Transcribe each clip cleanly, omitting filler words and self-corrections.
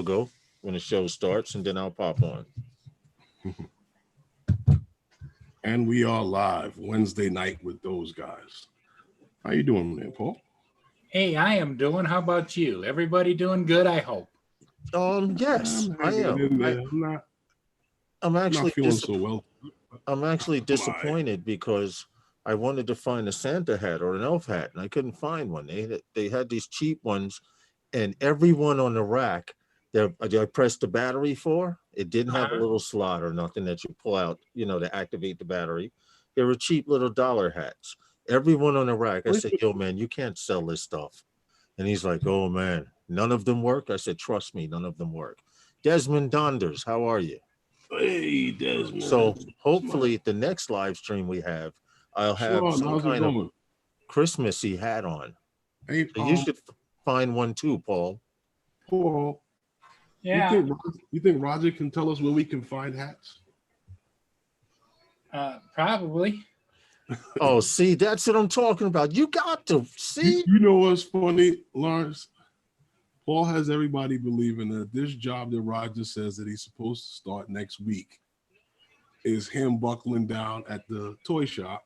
logo when the show starts, and then I'll pop on. And we are live Wednesday night with those guys. How you doing there, Paul? Hey, I am doing. How about you? Everybody doing good, I hope. Yes, I am. I'm actually not feeling so well. I'm actually disappointed because I wanted to find a Santa hat or an elf hat, and I couldn't find one. They had these cheap ones, and every one on the rack that I pressed the battery for, it didn't have a little slot or nothing that you pull out, to activate the battery. They were cheap little dollar hats. Everyone on the rack, I said, yo, man, you can't sell this stuff. And he's like, oh, man, none of them work? I said, trust me, none of them work. Desmond Donders, how are you? Hey, Desmond. So hopefully the next live stream we have, I'll have some kind of Christmassy hat on. Hey, so you should find one too, Paul. Paul. Yeah. You think Roger can tell us where we can find hats? Probably. Oh, see, that's what I'm talking about. You got to see. You know what's funny, Lawrence? Paul has everybody believing that this job that Roger says that he's supposed to start next week is him buckling down at the toy shop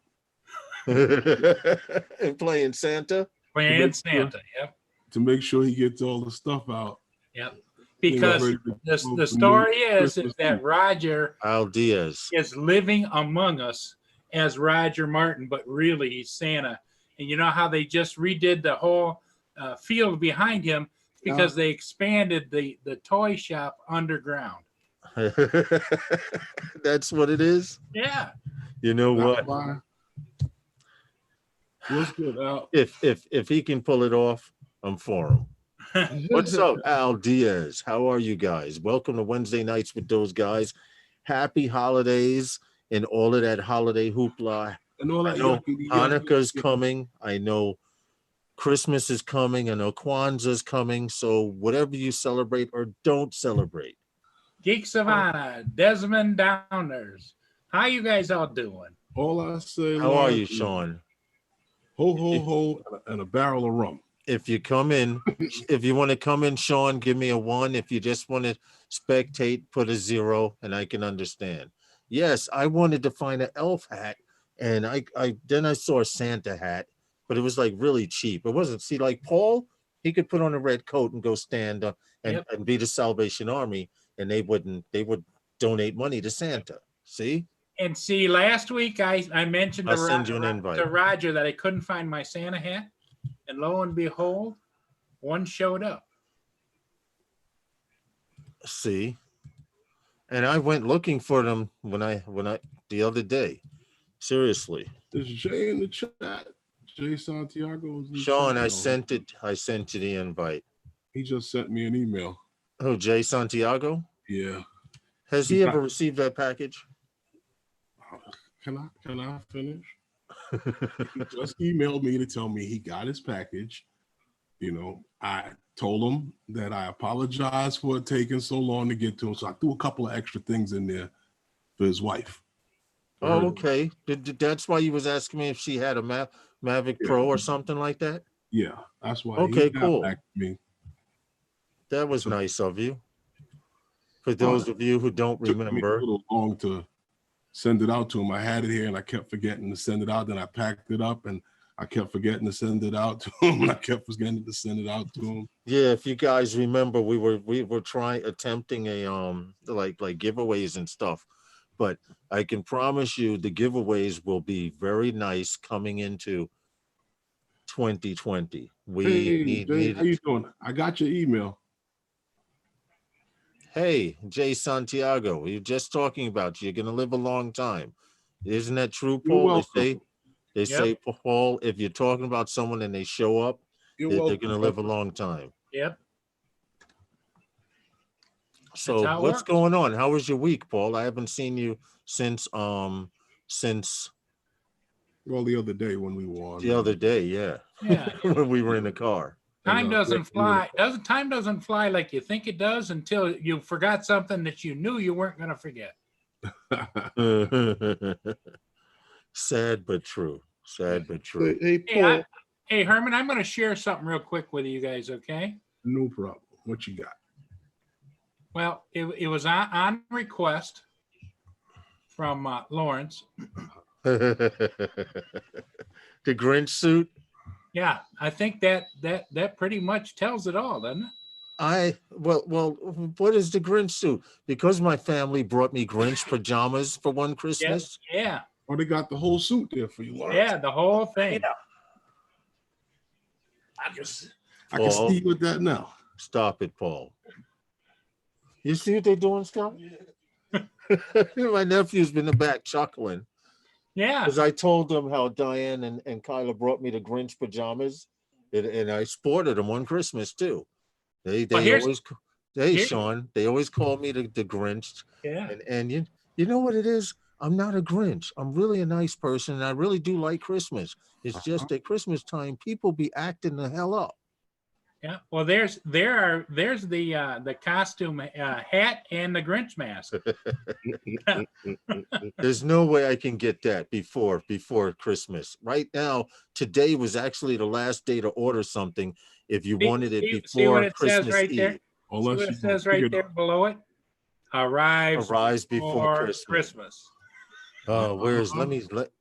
and playing Santa. Playing Santa, yep. To make sure he gets all the stuff out. Yep. Because the story is that Roger Diaz is living among us as Roger Martin, but really he's Santa. And you know how they just redid the whole field behind him because they expanded the toy shop underground. That's what it is? Yeah. You know what? What's good, Al? If he can pull it off, I'm for him. What's up, Al Diaz? How are you guys? Welcome to Wednesday nights with those guys. Happy holidays and all of that holiday hoopla. And all that. I know Hanukkah's coming. I know Christmas is coming. I know Kwanzaa's coming. So whatever you celebrate or don't celebrate. Geek Savannah, Desmond Downers. How you guys all doing? All I say. How are you, Sean? Ho, ho, ho, and a barrel of rum. If you come in, if you want to come in, Sean, give me a 1. If you just want to spectate, put a 0, and I can understand. Yes, I wanted to find an elf hat, and then I saw a Santa hat, but it was like really cheap. It wasn't. See, like Paul, he could put on a red coat and go stand and be the Salvation Army, and they would donate money to Santa. See? And see, last week I mentioned I'll send you an invite. to Roger that I couldn't find my Santa hat. And lo and behold, one showed up. See, and I went looking for them when I the other day. Seriously. There's Jay in the chat. Jay Santiago. Sean, I sent you the invite. He just sent me an email. Oh, Jay Santiago? Yeah. Has he ever received that package? Can I finish? He just emailed me to tell me he got his package. I told him that I apologize for it taking so long to get to him. So I threw a couple of extra things in there for his wife. Oh, okay. That's why you was asking me if she had a Mavic Pro or something like that? Yeah, that's why. Okay, he got cool. Back to me. That was nice of you. For those of you who don't remember. It took me a little long to send it out to him. I had it here and I kept forgetting to send it out. Then I packed it up and I kept forgetting to send it out to him. And I kept forgetting to send it out to him. Yeah, if you guys remember, we were attempting a like giveaways and stuff. But I can promise you the giveaways will be very nice coming into 2020. Jay, how you doing? I got your email. Hey, Jay Santiago, we were just talking about you. You're going to live a long time. Isn't that true, Paul? They say, Paul, if you're talking about someone and they show up, they're going to live a long time. Yep. So what's going on? How was your week, Paul? I haven't seen you since the other day when we were on. The other day, yeah. When we were in the car. Time doesn't fly. Time doesn't fly like you think it does until you forgot something that you knew you weren't going to forget. Sad but true. Sad but true. Hey, Paul. Hey, Herman, I'm going to share something real quick with you guys, okay? No problem. What you got? Well, it was on request from Lawrence. The Grinch suit. Yeah, I think that pretty much tells it all, doesn't it? Well, what is the Grinch suit? Because my family brought me Grinch pajamas for one Yeah, Christmas. yeah, Or they got the whole suit there for you, Lawrence. yeah, the whole thing. I can see you with that now. Stop it, Paul. You see what they're doing, Scott? My nephew's been in the back chuckling Yeah, because I told them how Diane and Kyla brought me the Grinch pajamas, and I sported them on Christmas too. They Well, here's- always, hey here- Sean, they always call me the Grinch, yeah. and you know what it is? I'm not a Grinch. I'm really a nice person, and I really do like Christmas. It's just at Christmas time, people be acting the hell up. Yeah, well, there's the costume hat and the Grinch mask. There's no way I can get that before Christmas. Right now, today was actually the last day to order something if you wanted it See what before it says Christmas right Eve. there? See Unless what you it says right figure there below it? Arrives Before for Christmas. Christmas. Oh, where's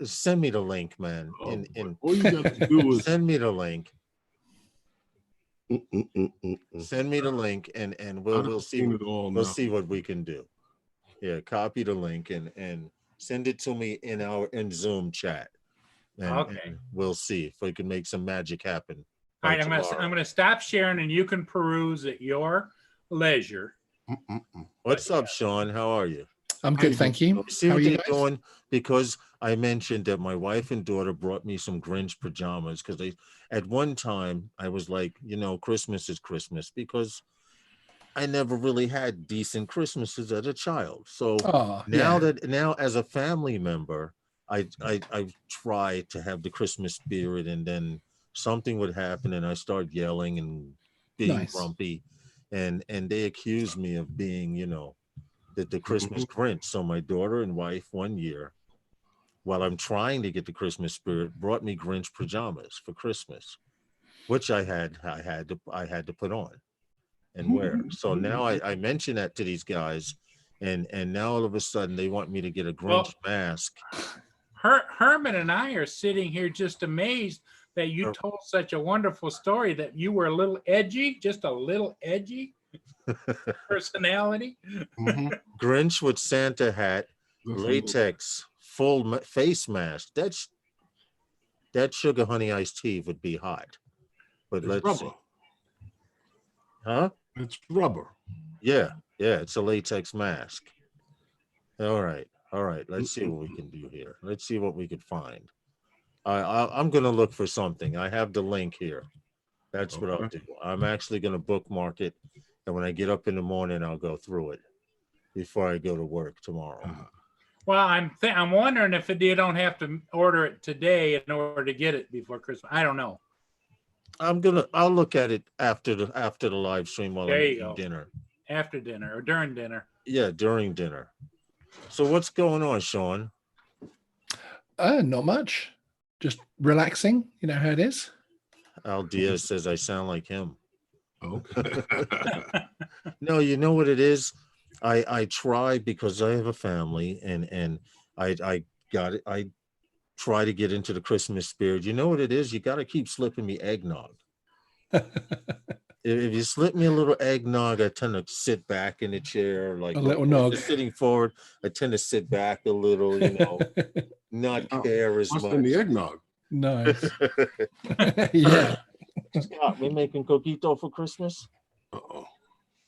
send me the link, man. Oh, In all you got to do is send me the link. Mm. Send me the link and we'll see seen it all we'll now. see what we can do. Yeah, copy the link and send it to me in Zoom chat. Okay. And we'll see if we can make some magic happen. All by right, I'm tomorrow. gonna stop sharing, and you can peruse at your leisure. What's up, Sean? How are you? I'm good, thank you. You see How are what you they're guys? doing? Because I mentioned that my wife and daughter brought me some Grinch pajamas because at one time I was like, Christmas is Christmas because I never really had decent Christmases as a child. So Oh, now yeah. now as a family member, I try to have the Christmas spirit, and then something would happen and I start yelling and being Nice. grumpy, and they accuse me of being, the Christmas Grinch. So my daughter and wife one year, while I'm trying to get the Christmas spirit, brought me Grinch pajamas for Christmas, which I had to put on and wear. So now I mention that to these guys, and now all of a sudden they want me to get a Grinch mask. Herman and I are sitting here just amazed that you told such a wonderful story that you were a little edgy, just a little edgy personality. Grinch with Santa hat, latex, full face mask. That sugar honey iced tea would be hot. But let's rubber. see. Huh? It's rubber. Yeah, it's a latex mask. All right. Let's see what we can do here. Let's see what we could find. I'm gonna look for something. I have the link here. That's what I'll do. I'm actually gonna bookmark it, and when I get up in the morning, I'll go through it before I go to work tomorrow. Well, I'm wondering if you don't have to order it today in order to get it before Christmas. I don't know. I'll look at it after the live stream while I'm There you eating go. dinner. After dinner or during dinner. Yeah, during dinner. So what's going on, Sean? Not much. Just relaxing. You know how it is. Al Diaz says I sound like him. Okay. No, you know what it is? I try because I have a family and I got it. I try to get into the Christmas spirit. You know what it is? You got to keep slipping me eggnog. If you slip me a little eggnog, I tend to sit back in the chair, like A little if nog. you're sitting forward. I tend to sit back a little, not care as What's much. in the eggnog? Nice. Yeah. Scott, we making coquito for Christmas? Uh-oh.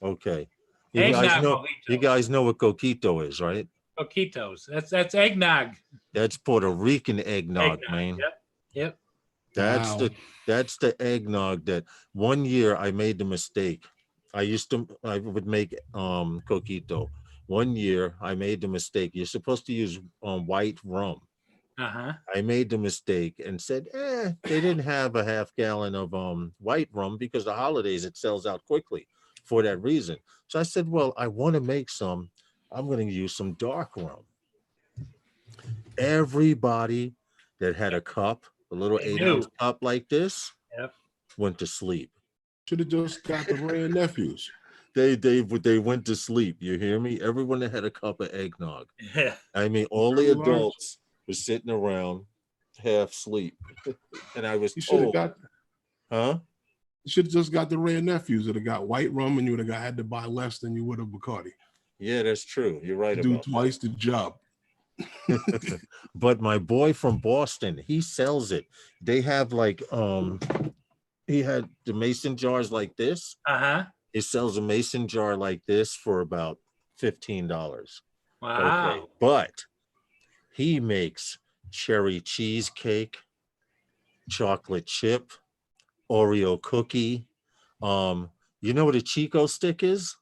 Okay. Eggnog You guys know what coquito is, right? Coquitos. That's eggnog. That's Puerto Rican eggnog, man. Yep. That's Wow. that's the eggnog that one year I made the mistake. I would make coquito. One year I made the mistake. You're supposed to use white rum. Uh-huh. I made the mistake and said, they didn't have a half gallon of white rum because the holidays it sells out quickly for that reason. So I said, well, I want to make some. I'm going to use some dark rum. Everybody that had a cup, a little They 8-ounce knew. cup like this, Yep. went to sleep. Should have just got the Ray and nephews. they went to sleep. You hear me? Everyone that had a cup of eggnog. Yeah. I mean, all the Very large. adults were sitting around half asleep, and I was You should have told, got. huh? You should have just got the Rare Nephews that have got white rum, and you would have had to buy less than you would have Bacardi. Yeah, that's true. You're right Do about twice the job. that. But my boy from Boston, he sells it. They have like he had the mason jars like this. Uh-huh. He sells a mason jar like this for about $15. Wow. Okay, but he makes cherry cheesecake, chocolate chip, Oreo cookie. You know what a Chico stick is?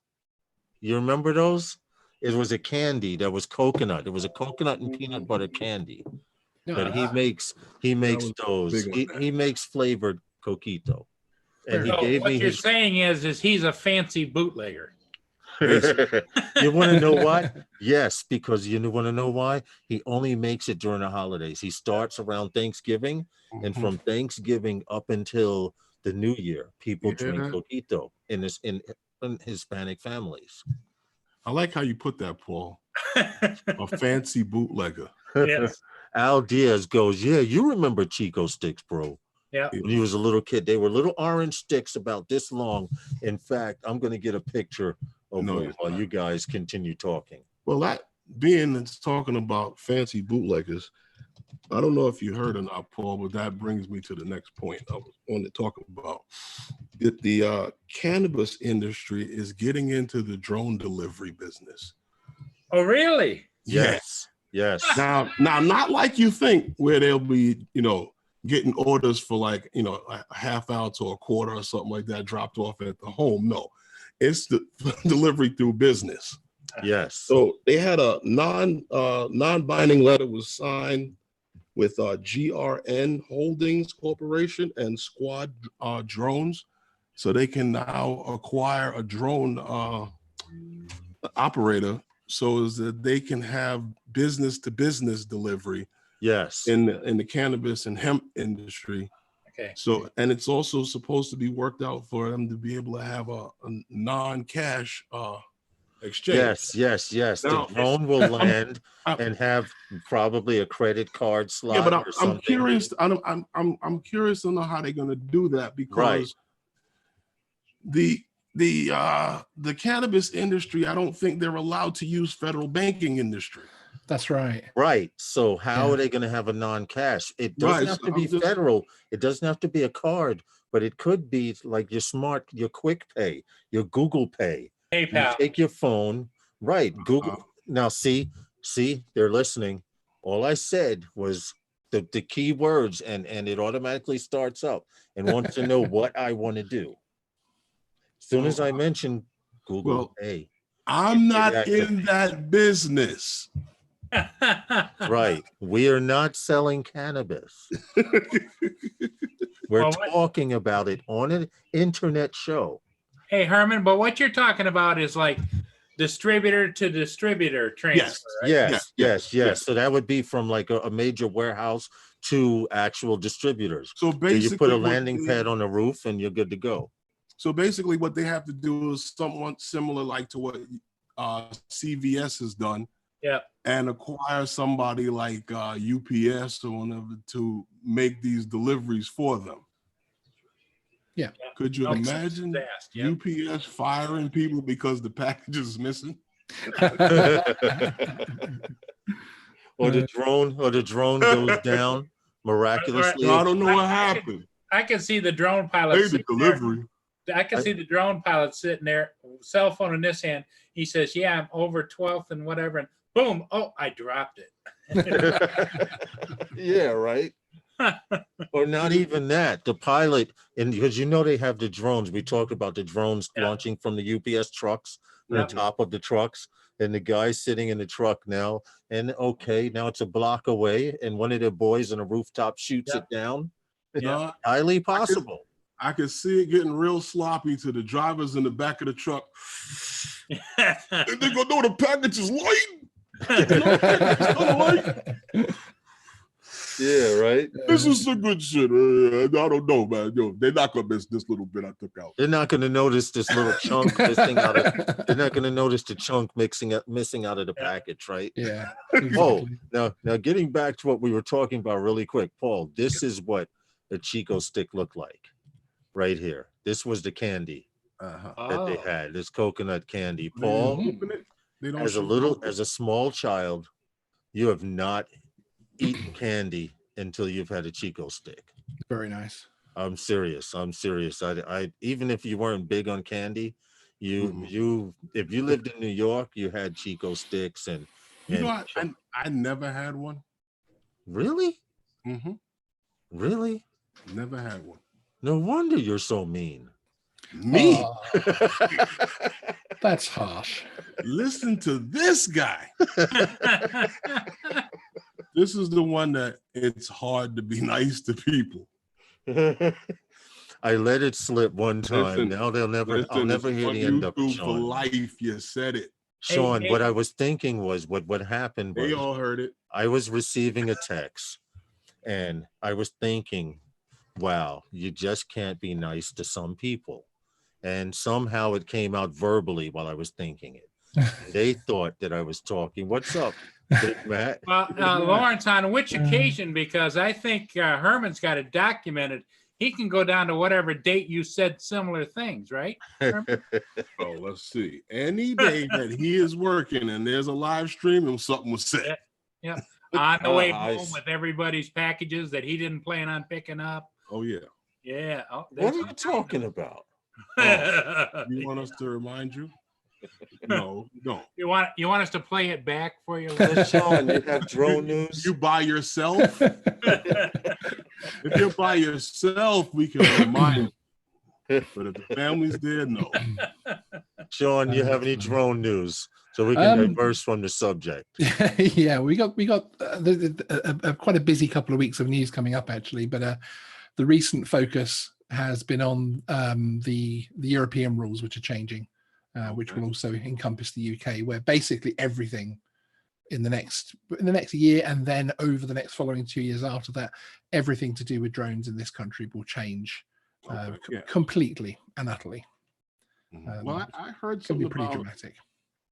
You remember those? It was a candy that was coconut. It was a coconut and peanut butter candy. But he makes was those. big on He makes flavored coquito. And he So gave what me you're his. saying is he's a fancy bootlegger. You want to know what? Yes, because you want to know why? He only makes it during the holidays. He starts around Thanksgiving, and Mhm. from Thanksgiving up until the New Year, people You hear drink that? coquito in Hispanic families. I like how you put that, Paul. A fancy bootlegger. Yes. Al Diaz goes, yeah, you remember Chico sticks, bro. Yeah. When he was a little kid, they were little orange sticks about this long. In fact, I'm going to get a picture of No, one you're while not. you guys continue talking. Well, that being it's talking about fancy bootleggers, I don't know if you heard or not, Paul, but that brings me to the next point I want to talk about. The cannabis industry is getting into the drone delivery business. Oh, really? Yes. Yes. Now, not like you think, where they'll be, getting orders for like, a half ounce or a quarter or something like that dropped off at the home. No, it's the delivery through business. Yes. So they had a non-binding letter was signed with GRN Holdings Corporation and Squad Drones, so they can now acquire a drone operator, so as that they can have business-to-business delivery Yes. in the cannabis and hemp industry. Okay. So, and it's also supposed to be worked out for them to be able to have a non-cash exchange. Yes. Now- the drone will land I'm- and have probably a credit card slot. Yeah, but or I'm something. curious. I'm curious to know how they're going to do that, because the cannabis industry, I don't think they're allowed to use federal banking industry. That's right. Right. So how Yeah. are they going to have a non-cash? It doesn't Right, have so to be I'm just- federal. It doesn't have to be a card, but it could be like your Quick Pay, your Google Pay. You PayPal. take your phone, right? Google. Now, see, they're listening. All I said was the key words, and it automatically starts up and wants to know what I want to do. As soon as I mention Google Well, Pay, I'm not Yeah. in that business. right? We are not selling cannabis. We're Well, what- talking about it on an internet show. Hey, Herman, but what you're talking about is like distributor to distributor transfer, right? Yes. So that would be from like a major warehouse to actual distributors. So So basically, you put a what landing they- pad on the roof and you're good to go. So basically, what they have to do is somewhat similar, like to what CVS has done. Yeah. And acquire somebody like UPS or whatever to make these deliveries for them. Yeah. Could you Makes imagine sense, yeah. UPS firing people because the package is missing? Or the drone goes down miraculously. No, I don't know what happened. I can see the drone pilot. Hey, the sitting there. delivery. I can see the drone pilot sitting there, cell phone in this hand. He says, "Yeah, I'm over 12th and whatever." And boom! Oh, I dropped it. Yeah, right. Or not even that. The pilot, and because they have the drones. We talked about the drones Yeah. launching from the UPS trucks on Yeah. the top of the trucks, and the guy's sitting in the truck now. And okay, now it's a block away, and one of the boys on a rooftop shoots Yeah. it down. No, Highly possible. I could see it getting real sloppy to the drivers in the back of the truck. And they go, no, the package is light. Yeah, right. This is some good shit. I don't know, man. Yo, they're not gonna miss this little bit I took out. They're not going to notice this little chunk missing out of. They're not going to notice the chunk missing out of the package, right? Yeah. Oh, Exactly. now getting back to what we were talking about really quick, Paul. This is what a Chico stick looked like, right here. This was the candy that they Oh. had. This coconut candy, They Paul. don't open it. They don't As a show little, it. as a small child, you have not eaten candy until you've had a Chico stick. Very nice. I'm serious. I even if you weren't big on candy, you if you lived in New York, you had Chico sticks and You know, and I never had one. really, Mm-hmm. really, Never had one. no wonder you're so mean. Me? Oh, that's harsh. Listen to this guy. This is the one that it's hard to be nice to people. I let it slip one time. Listen, Now I'll Listen, never it's hear on the end of it, YouTube for Sean. life. You said it. Sean, Hey, what hey. I was thinking was what happened They was all heard it. I was receiving a text and I was thinking, wow, you just can't be nice to some people. And somehow it came out verbally while I was thinking it. They thought that I was talking. What's up, Big Matt? Well, Lawrence, on which occasion? Because I think Herman's got it documented. He can go down to whatever date you said similar things, right? Oh, let's see. Any day that he is working and there's a live stream and something was said. Yeah. On the way I home with everybody's packages that he didn't plan on picking up. Oh, yeah. Yeah. Oh, What are you talking about? You want us to remind you? No, don't. You want us to play it back for you? Sean, you have drone news? You by yourself? If you're by yourself, we can remind you. But if the family's there, no. Sean, you have any drone news? So we can diverse from the subject. Yeah, we got quite a busy couple of weeks of news coming up actually, but the recent focus has been on the European rules which are changing, which will also encompass the UK, where basically everything in the next year and then over the next following 2 years after that, everything to do with drones in this country will change completely and utterly. Well, I heard It's going to something be pretty dramatic.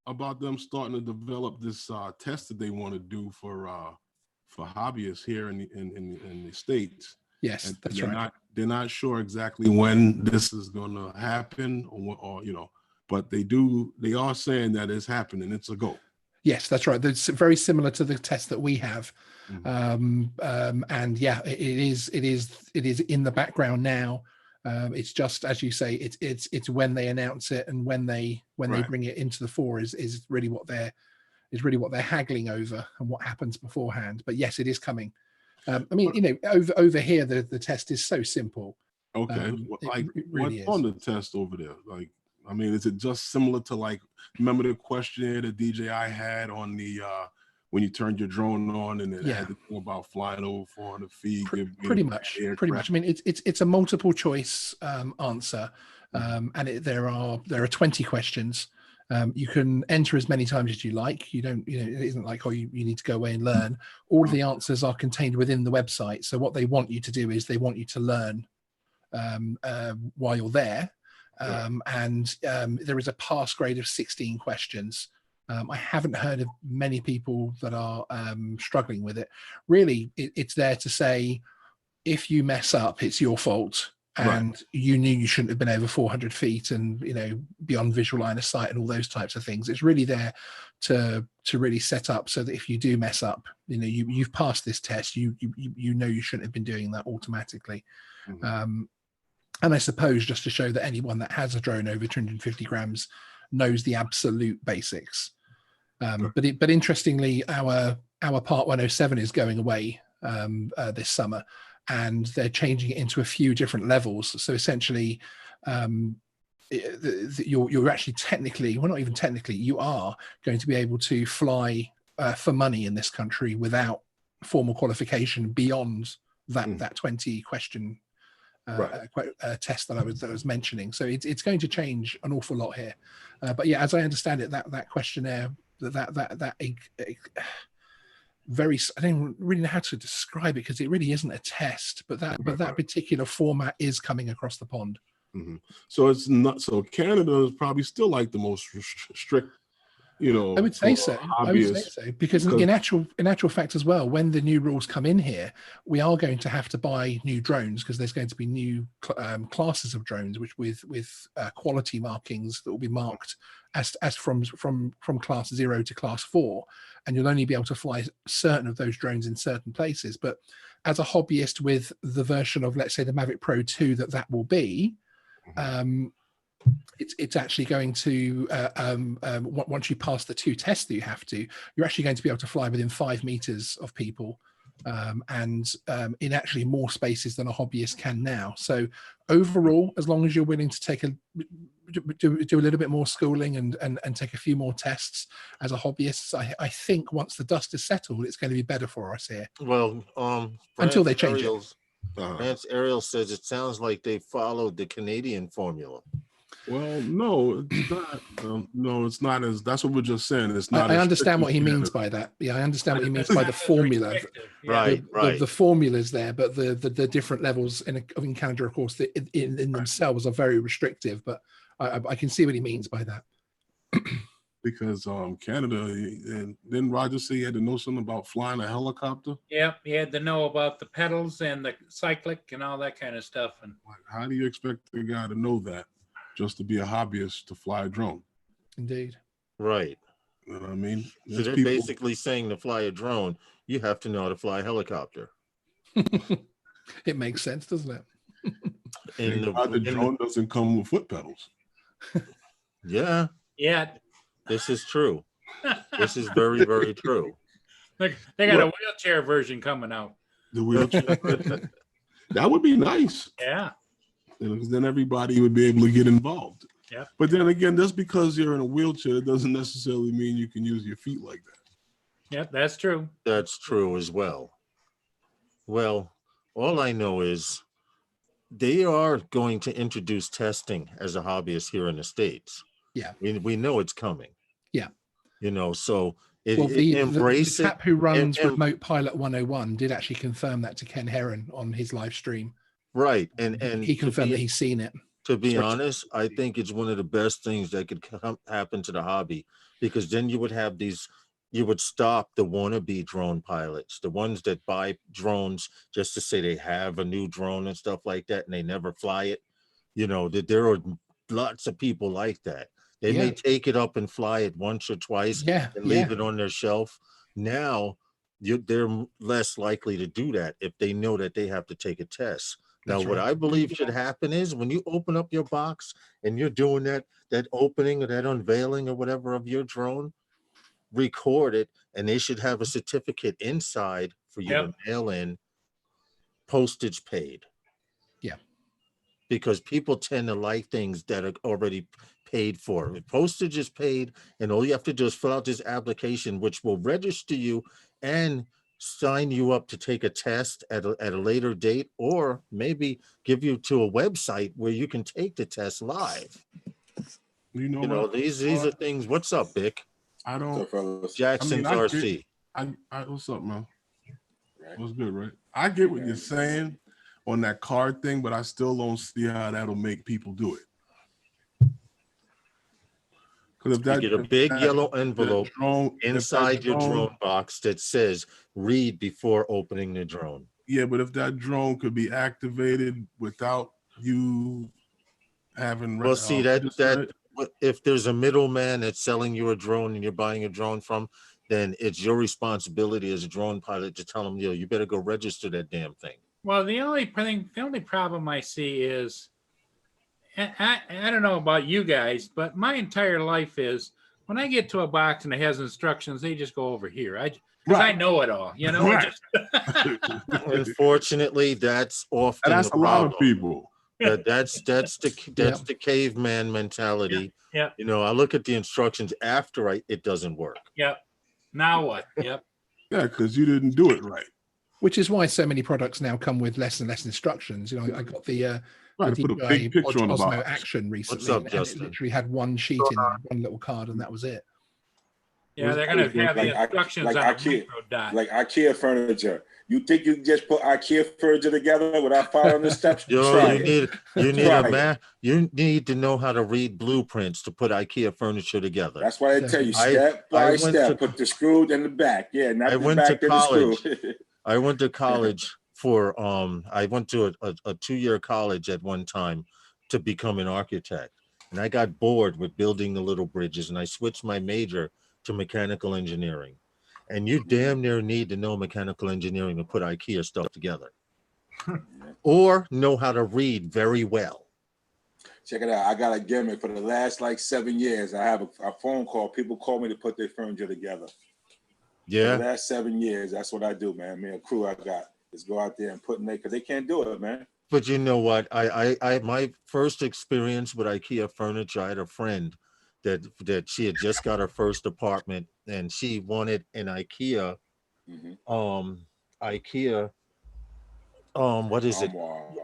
about them starting to develop this test that they want to do for hobbyists here in the States. Yes, And that's right. They're not sure exactly when this is going to happen, or but they are saying that it's happening. It's a go. Yes, that's right. It's very similar to the test that we have, Mhm. and yeah, it is in the background now. It's just as you say, it's when they announce it and when they Right. bring it into the fore is really what they're haggling over and what happens beforehand. But yes, it is coming. I mean, over here the test is so simple. Okay, It really what's on the test over there? Like, I mean, is it just similar to, like, remember the questionnaire that DJI had on the when you turned your drone on and it had the thing about flying over 400 feet? Pretty much. I mean, it's a multiple choice answer, and there are 20 questions. You can enter as many times as you like. You don't, it isn't like, oh, you need to go away and learn. All of the answers are contained within the website. So what they want you to do is they want you to learn while you're there. And there is a pass grade of 16 questions. I haven't heard of many people that are struggling with it. Really, it's there to say, if you mess up, it's your fault. And you knew you shouldn't have been over 400 feet and, beyond visual line of sight and all those types of things. It's really there to really set up so that if you do mess up, you've passed this test, you know you shouldn't have been doing that automatically. Mhm. And I suppose just to show that anyone that has a drone over 250 grams knows the absolute basics. But interestingly, our Part 107 is going away this summer, and they're changing it into a few different levels. So essentially, you're actually technically, well, not even technically, you are going to be able to fly for money in this country without formal qualification beyond that 20 question test that I was mentioning. So it's going to change an awful lot here. I don't really know how to describe it because it really isn't a test, but that particular format is coming across the pond. Mm-hmm. So it's not. So Canada is probably still like the most strict. I would say so. Because in actual fact as well, when the new rules come in here, we are going to have to buy new drones because there's going to be new classes of drones, which with quality markings that will be marked as from class 0 to class 4, and you'll only be able to fly certain of those drones in certain places. But as a hobbyist with the version of, let's say, the Mavic Pro 2 that will be. It's actually going to once you pass the 2 tests that you're actually going to be able to fly within 5 meters of people, and in actually more spaces than a hobbyist can now. So overall, as long as you're willing to do a little bit more schooling and take a few more tests as a hobbyist, I think once the dust is settled, it's going to be better for us here. Well, until they change it. Vance Ariel says it sounds like they followed the Canadian formula. Well, no, it's not. No, it's not as. That's what we're just saying. It's not. I understand what he means by that. Yeah, I understand what he means by the formula. Right. The formula's there, but the different levels in Canada, of course, in themselves are very restrictive. But I can see what he means by that. Because Canada, and then Roger said he had to know something about flying a helicopter. Yep, he had to know about the pedals and the cyclic and all that kind of stuff. And how do you expect the guy to know that just to be a hobbyist to fly a drone? Indeed. Right. You know what I mean? So they're basically saying to fly a drone, you have to know how to fly a helicopter. It makes sense, doesn't it? The drone doesn't come with foot pedals. Yeah. Yeah. This is true. This is very, very true. They got a wheelchair version coming out. The wheelchair. That would be nice. Yeah. Because then everybody would be able to get involved. Yeah. But then again, just because you're in a wheelchair doesn't necessarily mean you can use your feet like that. Yeah, that's true. That's true as well. Well, all I know is they are going to introduce testing as a hobbyist here in the States. Yeah. We know it's coming. Yeah. So the chap who runs Remote Pilot 101 did actually confirm that to Ken Heron on his live stream. Right. And he confirmed that he's seen it. To be honest, I think it's one of the best things that could happen to the hobby, because then you would stop the wannabe drone pilots, the ones that buy drones just to say they have a new drone and stuff like that, and they never fly it. That there are lots of people like that. They may take it up and fly it once or twice and leave it on their shelf. Now they're less likely to do that if they know that they have to take a test. Now, what I believe should happen is when you open up your box and you're doing that opening or that unveiling or whatever of your drone, record it, and they should have a certificate inside for you to mail in, postage paid. Yeah. Because people tend to like things that are already paid for. If postage is paid, and all you have to do is fill out this application, which will register you and sign you up to take a test at a later date, or maybe give you to a website where you can take the test live. These are things. What's up, Vic? I don't. Jackson's RC. What's up, man? What's good, right? I get what you're saying on that card thing, but I still don't see how that'll make people do it. Because if you get a big yellow envelope inside your drone box that says "read" before opening the drone. Yeah, but if that drone could be activated without you having, well, see that if there's a middleman that's selling you a drone and you're buying a drone from, then it's your responsibility as a drone pilot to tell them, you better go register that damn thing. Well, the only problem I see is, I don't know about you guys, but my entire life is when I get to a box and it has instructions, they just go over here. I know it all, Right. Unfortunately, that's often that's a lot of people. That's the caveman mentality. Yeah. I look at the instructions after it doesn't work. Yep. Now what? Yep. Yeah, because you didn't do it right. Which is why so many products now come with less and less instructions. I got the put a big picture on the box. Action recently. What's up, and Justin? it literally had one sheet in there, one little card, and that was it. Yeah, they're gonna have the Like instructions like on a IKEA, micro dot. like IKEA furniture. You think you can just put IKEA furniture together without following the steps? Try it. You need to know how to read blueprints to put IKEA furniture together. That's why they tell you Definitely. step by step. Put the screw in the back. Yeah, not I the went to back, then the screw. college. I went to college for I went to a 2-year college at one time to become an architect. And I got bored with building the little bridges and I switched my major to mechanical engineering. And you damn near need to know mechanical engineering to put IKEA stuff together. Or know how to read very well. Check it out. I got a gimmick for the last like 7 years. I have a phone call. People call me to put their furniture together. For Yeah. the last 7 years, that's what I do, man. Me and crew I got is go out there and put in there because they can't do it, man. But you know what? I my first experience with IKEA furniture, I had a friend that she had just got her first apartment and she wanted an IKEA IKEA what is it?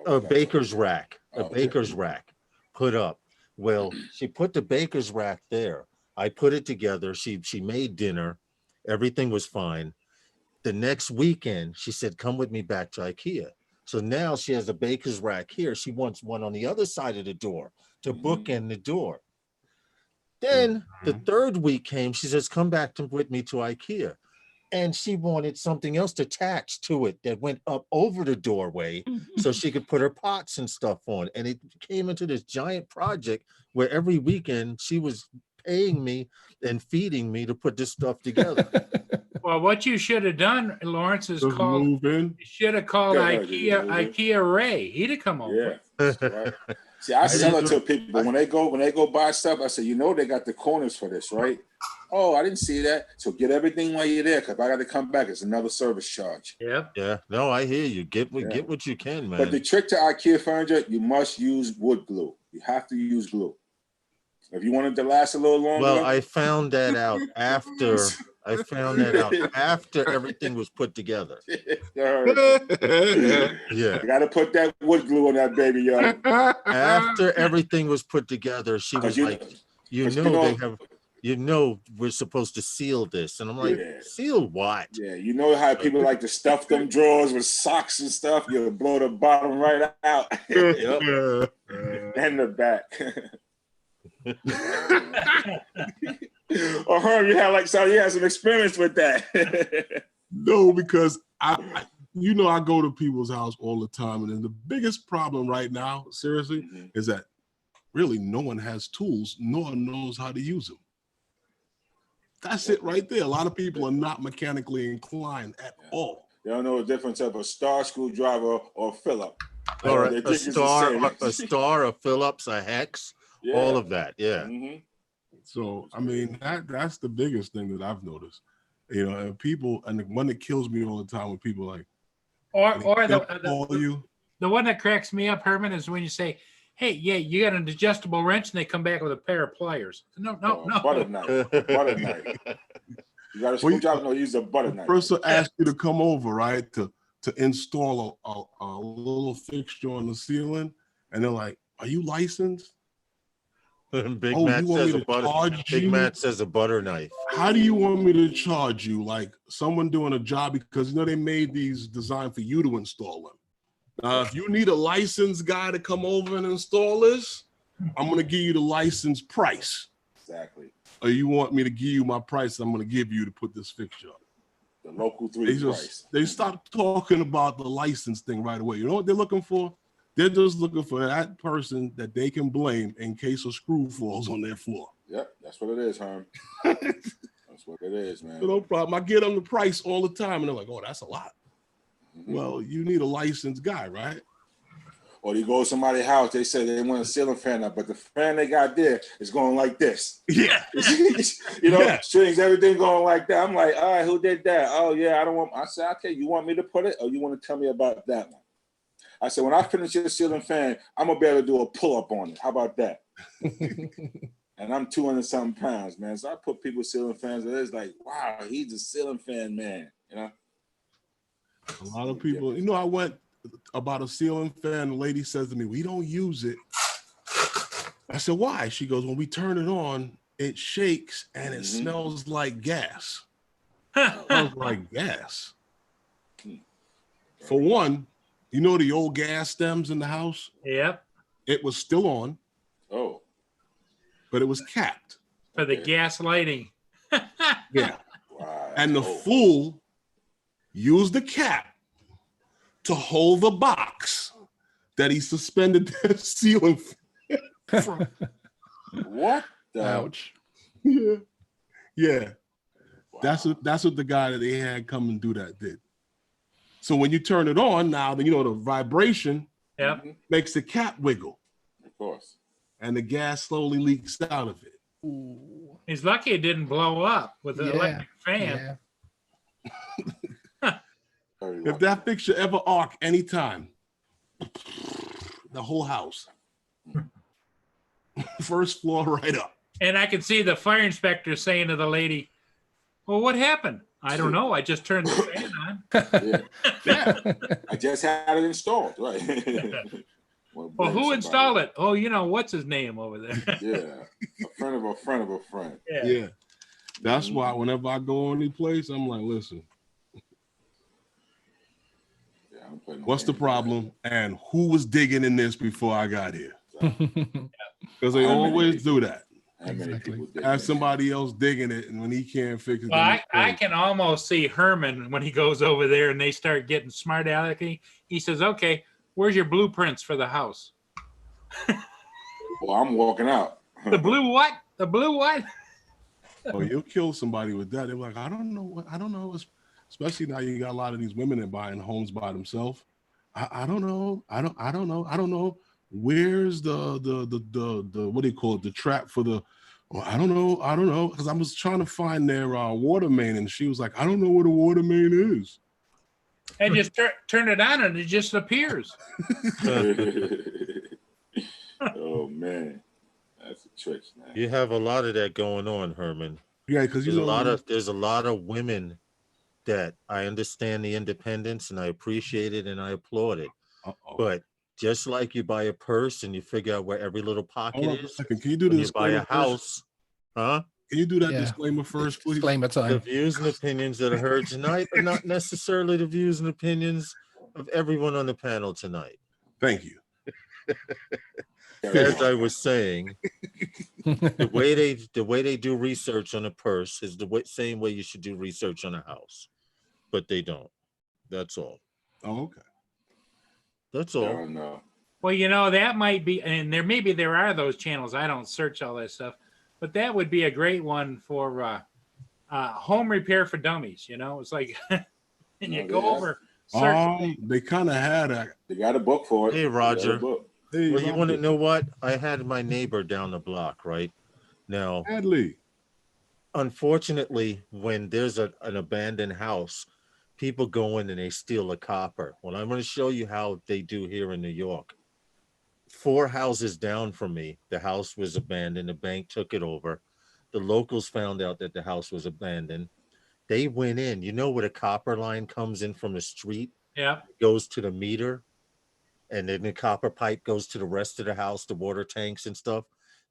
A baker's rack. A baker's rack put up. Well, she put the baker's rack there. I put it together. She made dinner. Everything was fine. The next weekend, she said, "Come with me back to IKEA." So now she has a baker's rack here. She wants one on the other side of the door to bookend the door. Then the third week came. She says, "Come back with me to IKEA." And she wanted something else attached to it that went up over the doorway so she could put her pots and stuff on. And it came into this giant project where every weekend she was paying me and feeding me to put this stuff together. Well, what you should have done, Lawrence, is Just move in. you should have called Yeah, IKEA Ray. He'd have come over. Yeah. That's right. See, I sell it to people when they go buy stuff. I say, you know, they got the corners for this, right? Oh, I didn't see that. So get everything while you're there, because I got to come back. It's another service charge. Yep. Yeah, no, I hear you. Get what you can, man. But the trick to IKEA furniture, you must use wood glue. You have to use glue. If you want it to last a little longer. Well, I found that out after everything was put together. Yeah. Yeah. You got to put that wood glue on that baby, yo. After everything was put together, she was like, we're supposed to seal this. And I'm like, seal what? Yeah, you know how people like to stuff them drawers with socks and stuff? You'll blow the bottom right out. Yep. And the back. Or her, you had some experience with that. No, because I go to people's house all the time, and then the biggest problem right now, seriously, is that really no one has tools, no one knows how to use them. That's it right there. A lot of people are not mechanically inclined at all. They don't know the difference of a star screwdriver or a Phillips. Or a star, a Phillips, a hex, all of that. Yeah. Mm-hmm. So, I mean, that's the biggest thing that I've noticed. You know, and people, and the one that kills me all the time when people like, the one that cracks me up, Herman, is when you say, "Hey, yeah, you got an adjustable wrench," and they come back with a pair of pliers. No. Butter knife. Butter knife. You got a screwdriver? No, use a butter knife. First, will ask you to come over, right, to install a little fixture on the ceiling, and they're like, "Are you licensed?" Big Matt says a butter knife. How do you want me to charge you? Like someone doing a job, because they made these designed for you to install them. If you need a licensed guy to come over and install this, I'm going to give you the license price. Exactly. Or you want me to give you my price I'm going to give you to put this fixture up. The local 3 price. They stopped talking about the license thing right away. You know what they're looking for? They're just looking for that person that they can blame in case a screw falls on their floor. Yep, that's what it is, Herm. That's what it is, man. No problem. I get them the price all the time, and they're like, "Oh, that's a lot." Mm-hmm. Well, you need a licensed guy, right? Or you go to somebody's house, they say they want a ceiling fan up, but the fan they got there is going like this. Yeah. Strings, everything going like that. I'm like, all right, who did that? Oh, yeah, I don't want. I said, okay, you want me to put it, or you want to tell me about that one? I said, when I finish your ceiling fan, I'm going to be able to do a pull-up on it. How about that? And I'm 200-something pounds, man. So I put people's ceiling fans, and it's like, wow, he's a ceiling fan man, you know? A lot of people, I went about a ceiling fan. The lady says to me, "We don't use it." I said, "Why?" She goes, "When we turn it on, it shakes and it Mhm. smells like gas. Smells like gas. For one, you know the old gas stems in the house? Yep. It was still on, Oh, but it was capped. For the okay. gas lighting. Yeah. Wow. And the Oh. fool used the cap to hold the box that he suspended the ceiling from. What the? Ouch. Yeah. Yeah. Wow. That's what the guy that they had come and do that did. So when you turn it on now, then you know the vibration Yep. Mhm. makes the cap wiggle Of course. and the gas slowly leaks out of it. Ooh. He's lucky it didn't blow up with the Yeah. electric fan. Yeah. Very If lucky. that picture ever arc anytime, the whole house, first floor right up. And I can see the fire inspector saying to the lady, "Well, what happened?" "I don't know. I just turned the fan on." Yeah. Yeah. I just had it installed, right? Well, who installed it? "Oh, you know, what's his name over there?" Yeah, a friend of a friend of a friend. Yeah. That's Mhm. why whenever I go any place, I'm like, listen, Yeah, I don't play no what's the games, problem? And who was digging in this before I got here? Because they How many always people? do that. How many Exactly. people did Have that? somebody else digging it, and when he can't fix it, Well, then I he's crazy. can almost see Herman when he goes over there and they start getting smart alecky. He says, "Okay, where's your blueprints for the house?" Well, I'm walking out. The blue what? The blue what? Oh, you'll kill somebody with that. They're like, I don't know what, I don't know. Especially now you got a lot of these women that buying homes by themselves. I don't know. I don't know. Where's the what do you call it? The trap for the, well, I don't know. Because I was trying to find their water main, and she was like, I don't know what a water main is. And just turn it on and it just appears. Oh man, that's a trick, man. You have a lot of that going on, Herman. Yeah, because There's a lot of women that I understand the independence and I appreciate it and I applaud it. But just like you buy a purse and you figure out where every little pocket hold on a is, second. Can you do when this? you buy a house, huh? Can you do that Yeah. disclaimer first, please? Disclaimer The time. views and opinions that are heard tonight are not necessarily the views and opinions of everyone on the panel tonight. Thank you. As I was saying, the way they do research on a purse is the same way you should do research on a house, but they don't. That's all. Oh, okay. That's I all. don't know. Well, you know, that might be, and there are those channels. I don't search all that stuff, but that would be a great one for home repair for dummies. You know, it's like, and you No, go they have- over certain. They kind of had a. They got a book for it. Hey, They got a Roger. book. Hey, Well, you want to Robert know what? I had my neighbor down the block, right? Now, Hadley. unfortunately, when there's an abandoned house, people go in and they steal a copper. Well, I'm going to show you how they do here in New York. 4 houses down from me, the house was abandoned. The bank took it over. The locals found out that the house was abandoned. They went in. You know where the copper line comes in from the street? Yeah. Goes to the meter, and then the copper pipe goes to the rest of the house, the water tanks and stuff.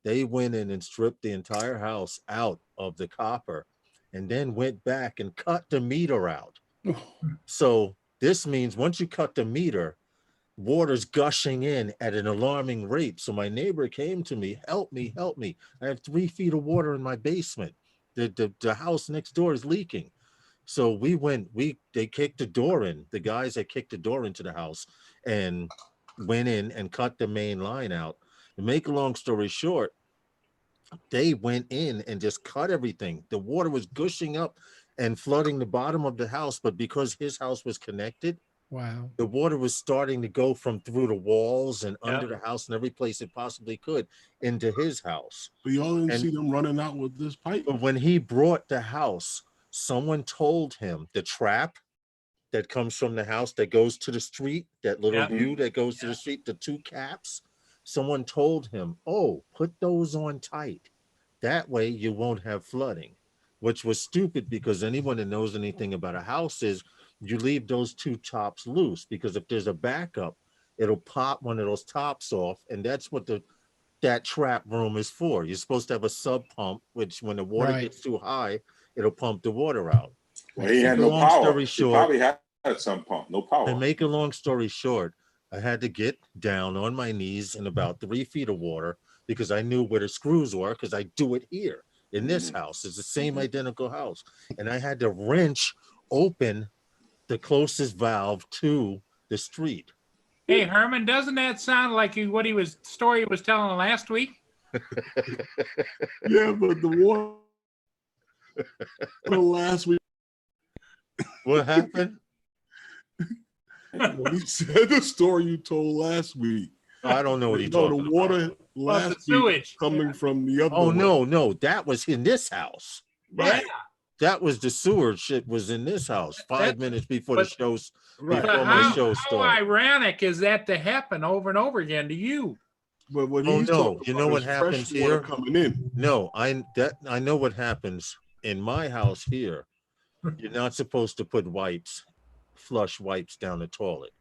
They went in and stripped the entire house out of the copper and then went back and cut the meter out. So this means once you cut the meter, water's gushing in at an alarming rate. So my neighbor came to me, help me. I have 3 feet of water in my basement. The house next door is leaking. So they kicked the door in. The guys that kicked the door into the house and went in and cut the main line out. To make a long story short, they went in and just cut everything. The water was gushing up and flooding the bottom of the house, but because his house was connected, Wow. the water was starting to go from through the walls and under the house and every place it possibly could into his house. But y'all didn't And- see them running out with this pipe? But when he brought the house, someone told him the trap that comes from the house that goes to the street, that little Yeah. view that goes to the street, the 2 caps, someone told him, oh, put those on tight. That way you won't have flooding, which was stupid because anyone that knows anything about a house is you leave those 2 tops loose because if there's a backup, it'll pop one of those tops off. And that's that trap room is for. You're supposed to have a sub pump, which when the water Right. gets too high, it'll pump the water out. Well, he had Make a no long power. story He short- probably had some pump, no power. And make a long story short, I had to get down on my knees in about 3 feet of water because I knew where the screws were, because I do it here in this house. It's the same identical house. And I had to wrench open the closest valve to the street. Hey, Herman, doesn't that sound like story he was telling last week? Yeah, but the water last week. What happened? When he said the story you told last week. I don't know what he No, talking the water about. last the sewage. week coming from the other. Oh, way. no, that was in this house. Right. Yeah. That was the sewer shit was in this house 5 minutes before the but- show's Right. before But my how, show how started. ironic is that to happen over and over again to you? But what Oh, he's no. talking You know about what is happens fresh water here? coming in. No, I know what happens in my house here. You're not supposed to put flush wipes down the toilet.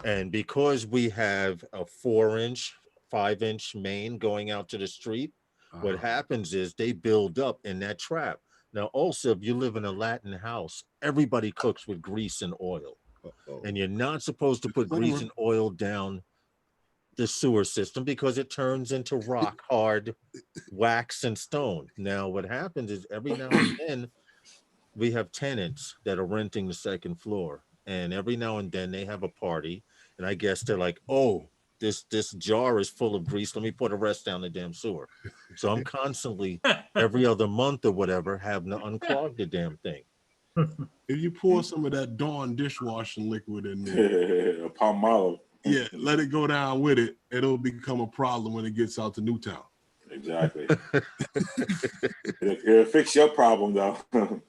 And because we have a 4-inch, 5-inch main going out to the street, what happens is they build up in that trap. Now, also, if you live in a Latin house, everybody cooks with grease and oil. And you're not supposed to put grease and oil down the sewer system because it turns into rock hard wax and stone. Now, what happens is every now and then we have tenants that are renting the second floor, and every now and then they have a party, and I guess they're like, oh, this jar is full of grease. Let me pour the rest down the damn sewer. So I'm constantly every other month or whatever having to unclog the damn thing. If you pour some of that Dawn dishwashing liquid in there, A Palmolive. yeah, let it go down with it. It'll become a problem when it gets out to Newtown. Exactly. It'll fix your problem though.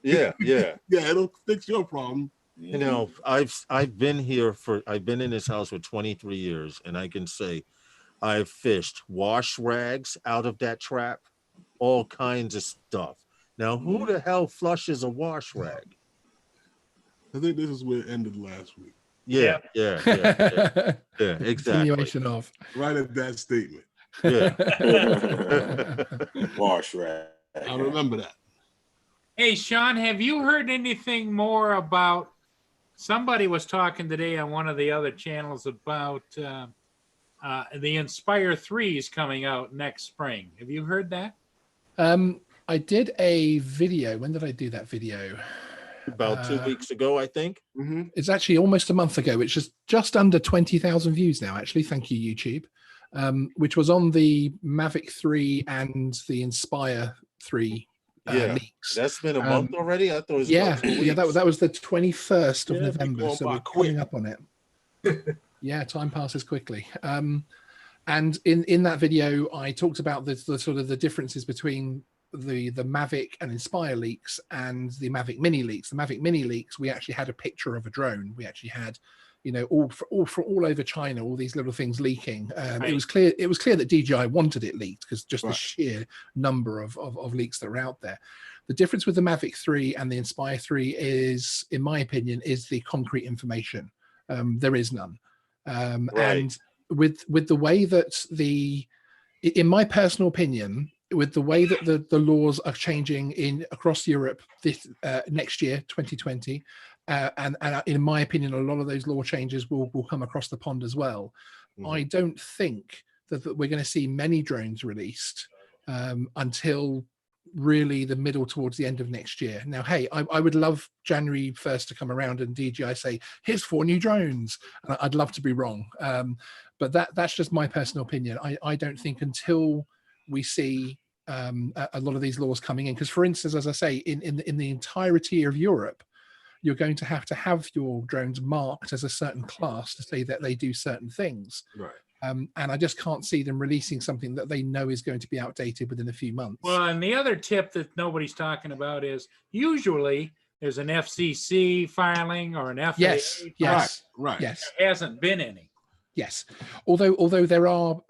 Yeah. Yeah, it'll fix your problem. You know, I've been in this house for 23 years, and I can say I've fished wash rags out of that trap, all kinds of stuff. Now, who the hell flushes a wash rag? I think this is where it ended last week. Yeah, exactly. Continuation of. Right at that statement. Yeah. Wash rag. I remember that. Hey, Sean, have you heard anything more about? Somebody was talking today on one of the other channels about the Inspire 3 is coming out next spring. Have you heard that? I did a video. When did I do that video? About 2 weeks ago, I think. Mm-hmm. It's actually almost a month ago, which is just under 20,000 views now, actually. Thank you, YouTube. Which was on the Mavic 3 and the Inspire 3 leaks. That's been a month already. I thought it was Yeah, about 2 yeah, weeks. that was the 21st of Yeah, November, going so by we're quick. coming up on it. Yeah, time passes quickly. And in that video, I talked about the sort of the differences between the Mavic and Inspire leaks and the Mavic Mini leaks. The Mavic Mini leaks, we actually had a picture of a drone. We actually had, you know, all over China, all these little things leaking. Right. It was clear that DJI wanted it leaked because just the Right. sheer number of leaks that are out there. The difference with the Mavic 3 and the Inspire 3 is, in my opinion, is the concrete information. There is none. Right. And with the way that in my personal opinion, with the way that the laws are changing across Europe this next year, 2020, and in my opinion, a lot of those law changes will come across the pond as well. Mhm. I don't think that we're going to see many drones released until really the middle towards the end of next year. Now, hey, I would love January 1st to come around and DJI say, here's 4 new drones. And I'd love to be wrong. But that's just my personal opinion. I don't think until we see a lot of these laws coming in, because for instance, as I say, in the entirety of Europe, you're going to have your drones marked as a certain class to say that they do certain things. Right. And I just can't see them releasing something that they know is going to be outdated within a few months. Well, and the other tip that nobody's talking about is usually there's an FCC filing or an FAA yes, filing. yes, Right. yes, There hasn't been any. yes. Although there are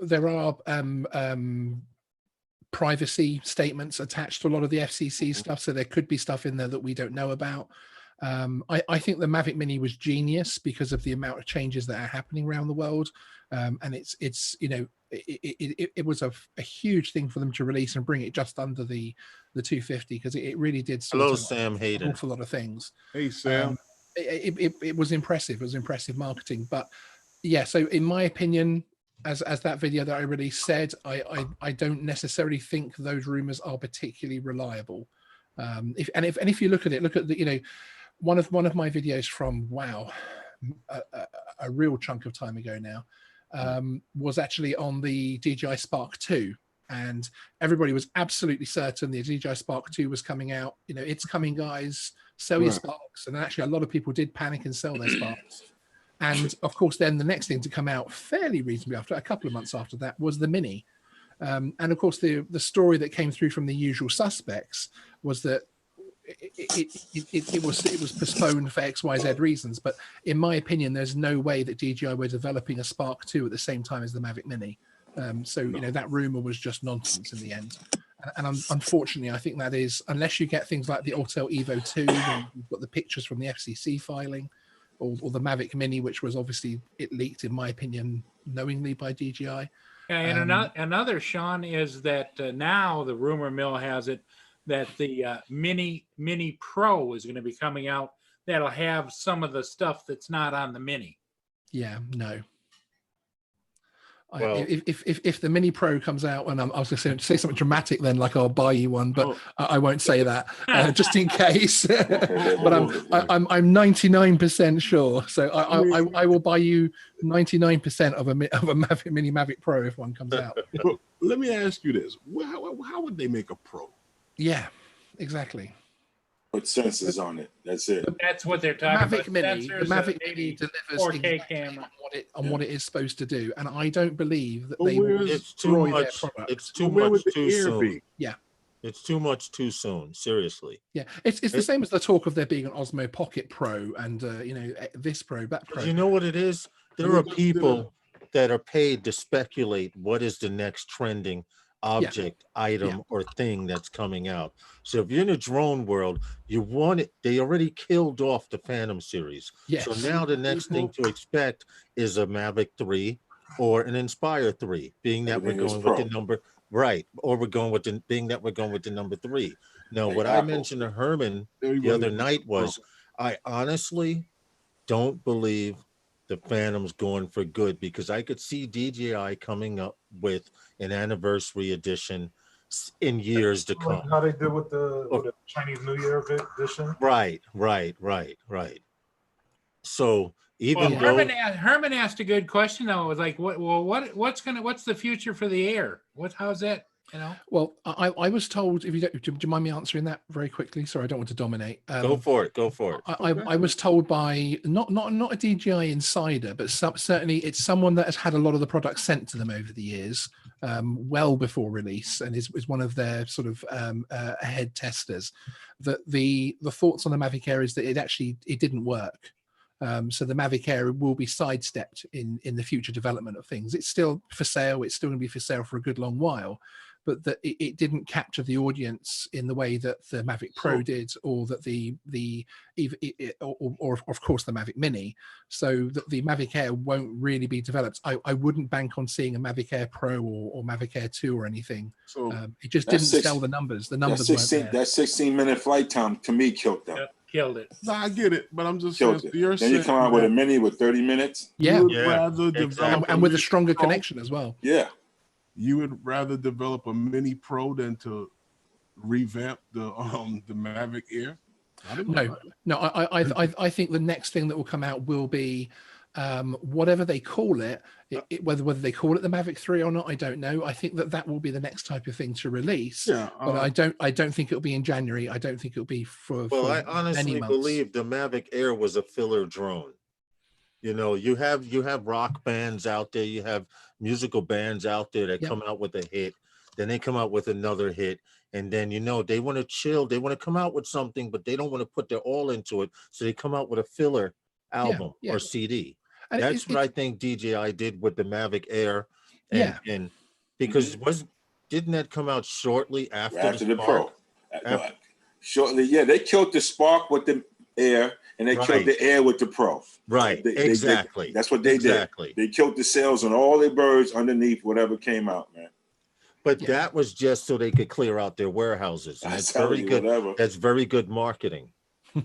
privacy statements attached to a lot of the FCC stuff, so there could be stuff in there that we don't know about. I think the Mavic Mini was genius because of the amount of changes that are happening around the world, and it's it was a huge thing for them to release and bring it just under the 250, because it really did sort Hello, of Sam an Hayden. awful lot of things. Hey, Sam. It was impressive. It was impressive marketing. But yeah, so in my opinion, as that video that I released said, I don't necessarily think those rumors are particularly reliable. If you look at the, one of my videos from a real chunk of time ago now, was actually on the DJI Spark 2, and everybody was absolutely certain the DJI Spark 2 was coming out. It's coming, guys, sell your Sparks. And actually a lot of people did panic and sell their Sparks. And of course, then the next thing to come out fairly reasonably after a couple of months after that was the Mini. And of course, the story that came through from the usual suspects was that it was postponed for XYZ reasons. But in my opinion, there's no way that DJI were developing a Spark 2 at the same time as the Mavic Mini. So that rumor was just nonsense in the end. And unfortunately, I think that is, unless you get things like the Autel Evo 2, then you've got the pictures from the FCC filing, or the Mavic Mini, which was obviously, it leaked, in my opinion, knowingly by DJI. And another, Sean, is that now the rumor mill has it that the Mini Pro is going to be coming out. That'll have some of the stuff that's not on the Mini. Yeah, no. Well, if the Mini Pro comes out, and I was going to say something dramatic, then like I'll buy you one, but I won't say that just in case. But I'm 99% sure, so I will buy you 99% of a Mavic Mini Mavic Pro if one comes out. Well, let me ask you this: how would they make a Pro? Yeah, exactly. Put sensors on it. That's it. That's what they're talking Mavic about. Mini, Sensors the Mavic and Mini maybe delivers 4K exactly camera on what it is supposed to do, and I don't believe that But they will where's- it's too destroy their much. product. It's too Where much would the too Air soon. be? It's too much too soon. Seriously. Yeah, it's the same as the talk of there being an Osmo Pocket Pro and this Pro, that Pro. You know what it is? There Well, are people that are paid to speculate what is the next trending object, item, or thing that's coming out. So if you're in the drone world, you want it. They already killed off the Phantom series. Yes. So now the next thing to expect is a Mavic 3 or an Inspire 3, being that Everything we're is going with Pro. the number right, or we're going with the being that we're going with the number 3. Now, Like what I Apple. mentioned to Herman the Everybody other wants night a Pro. was I honestly don't believe the Phantom's going for good, because I could see DJI coming up with an anniversary edition in years to Like come. how they did with the Chinese New Year edition. Right. So even Well, though Herman asked a good question though. It was like, what's the future for the Air? How's that? Well, I was told, if you don't, do you mind me answering that very quickly? Sorry, I don't want to dominate. go for it. I was told by not a DJI insider, but certainly it's someone that has had a lot of the products sent to them over the years, well before release, and is one of their sort of head testers. That the thoughts on the Mavic Air is that it didn't work. So the Mavic Air will be sidestepped in the future development of things. It's still for sale. It's still going to be for sale for a good long while, but that it didn't capture the audience in the way that the Mavic Pro did, or that or of course the Mavic Mini. So that the Mavic Air won't really be developed. I wouldn't bank on seeing a Mavic Air Pro or Mavic Air 2 or anything. So It just didn't sell the numbers. The numbers weren't there. That 16-minute flight time to me killed them. Yep, killed it. no, I get it, but I'm just saying. Killed it. You're Then you come out with a Mini with 30 minutes. Yeah, You would Yeah, rather exactly. develop and with a Mini stronger Pro? connection as well. Yeah. You would rather develop a Mini Pro than to revamp the Mavic Air? No, I think the next thing that will come out will be whatever they call it, whether they call it the Mavic 3 or not, I don't know. I think that will be the next type of thing to release. Yeah, But I don't think it'll be in January. I don't think it'll be for well, I many honestly months. believe the Mavic Air was a filler drone. You have rock bands out there, you have musical bands out there that come out with a hit, then they come out with another hit, and then they want to chill, they want to come out with something, but they don't want to put their all into it, so they come out with a filler album or CD. And That's what I think DJI did with the Mavic Air, and because didn't that come out shortly after After the Spark? Pro. Shortly, they killed the Spark with the Air, and they killed Right. the air with the Pro. Right. Exactly. That's what they Exactly. did. They killed the cells on all their birds underneath whatever came out, man. But Yeah. that was just so they could clear out their warehouses. And I that's tell very you, good. whatever. That's very good marketing.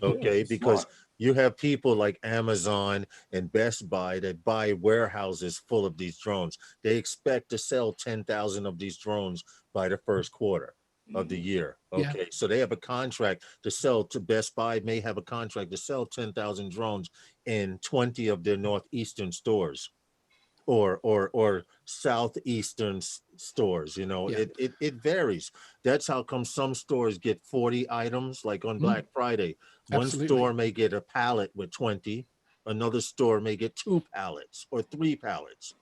Okay. it's Because smart. you have people like Amazon and Best Buy that buy warehouses full of these drones. They expect to sell 10,000 of these drones by the first quarter of the year. Yeah. Okay. So they have a contract to sell to Best Buy, may have a contract to sell 10,000 drones in 20 of their Northeastern stores or southeastern stores. You know, Yeah. it varies. That's how come some stores get 40 items, like on Black Friday. One Absolutely. store may get a pallet with 20, another store may get 2 pallets or 3 pallets.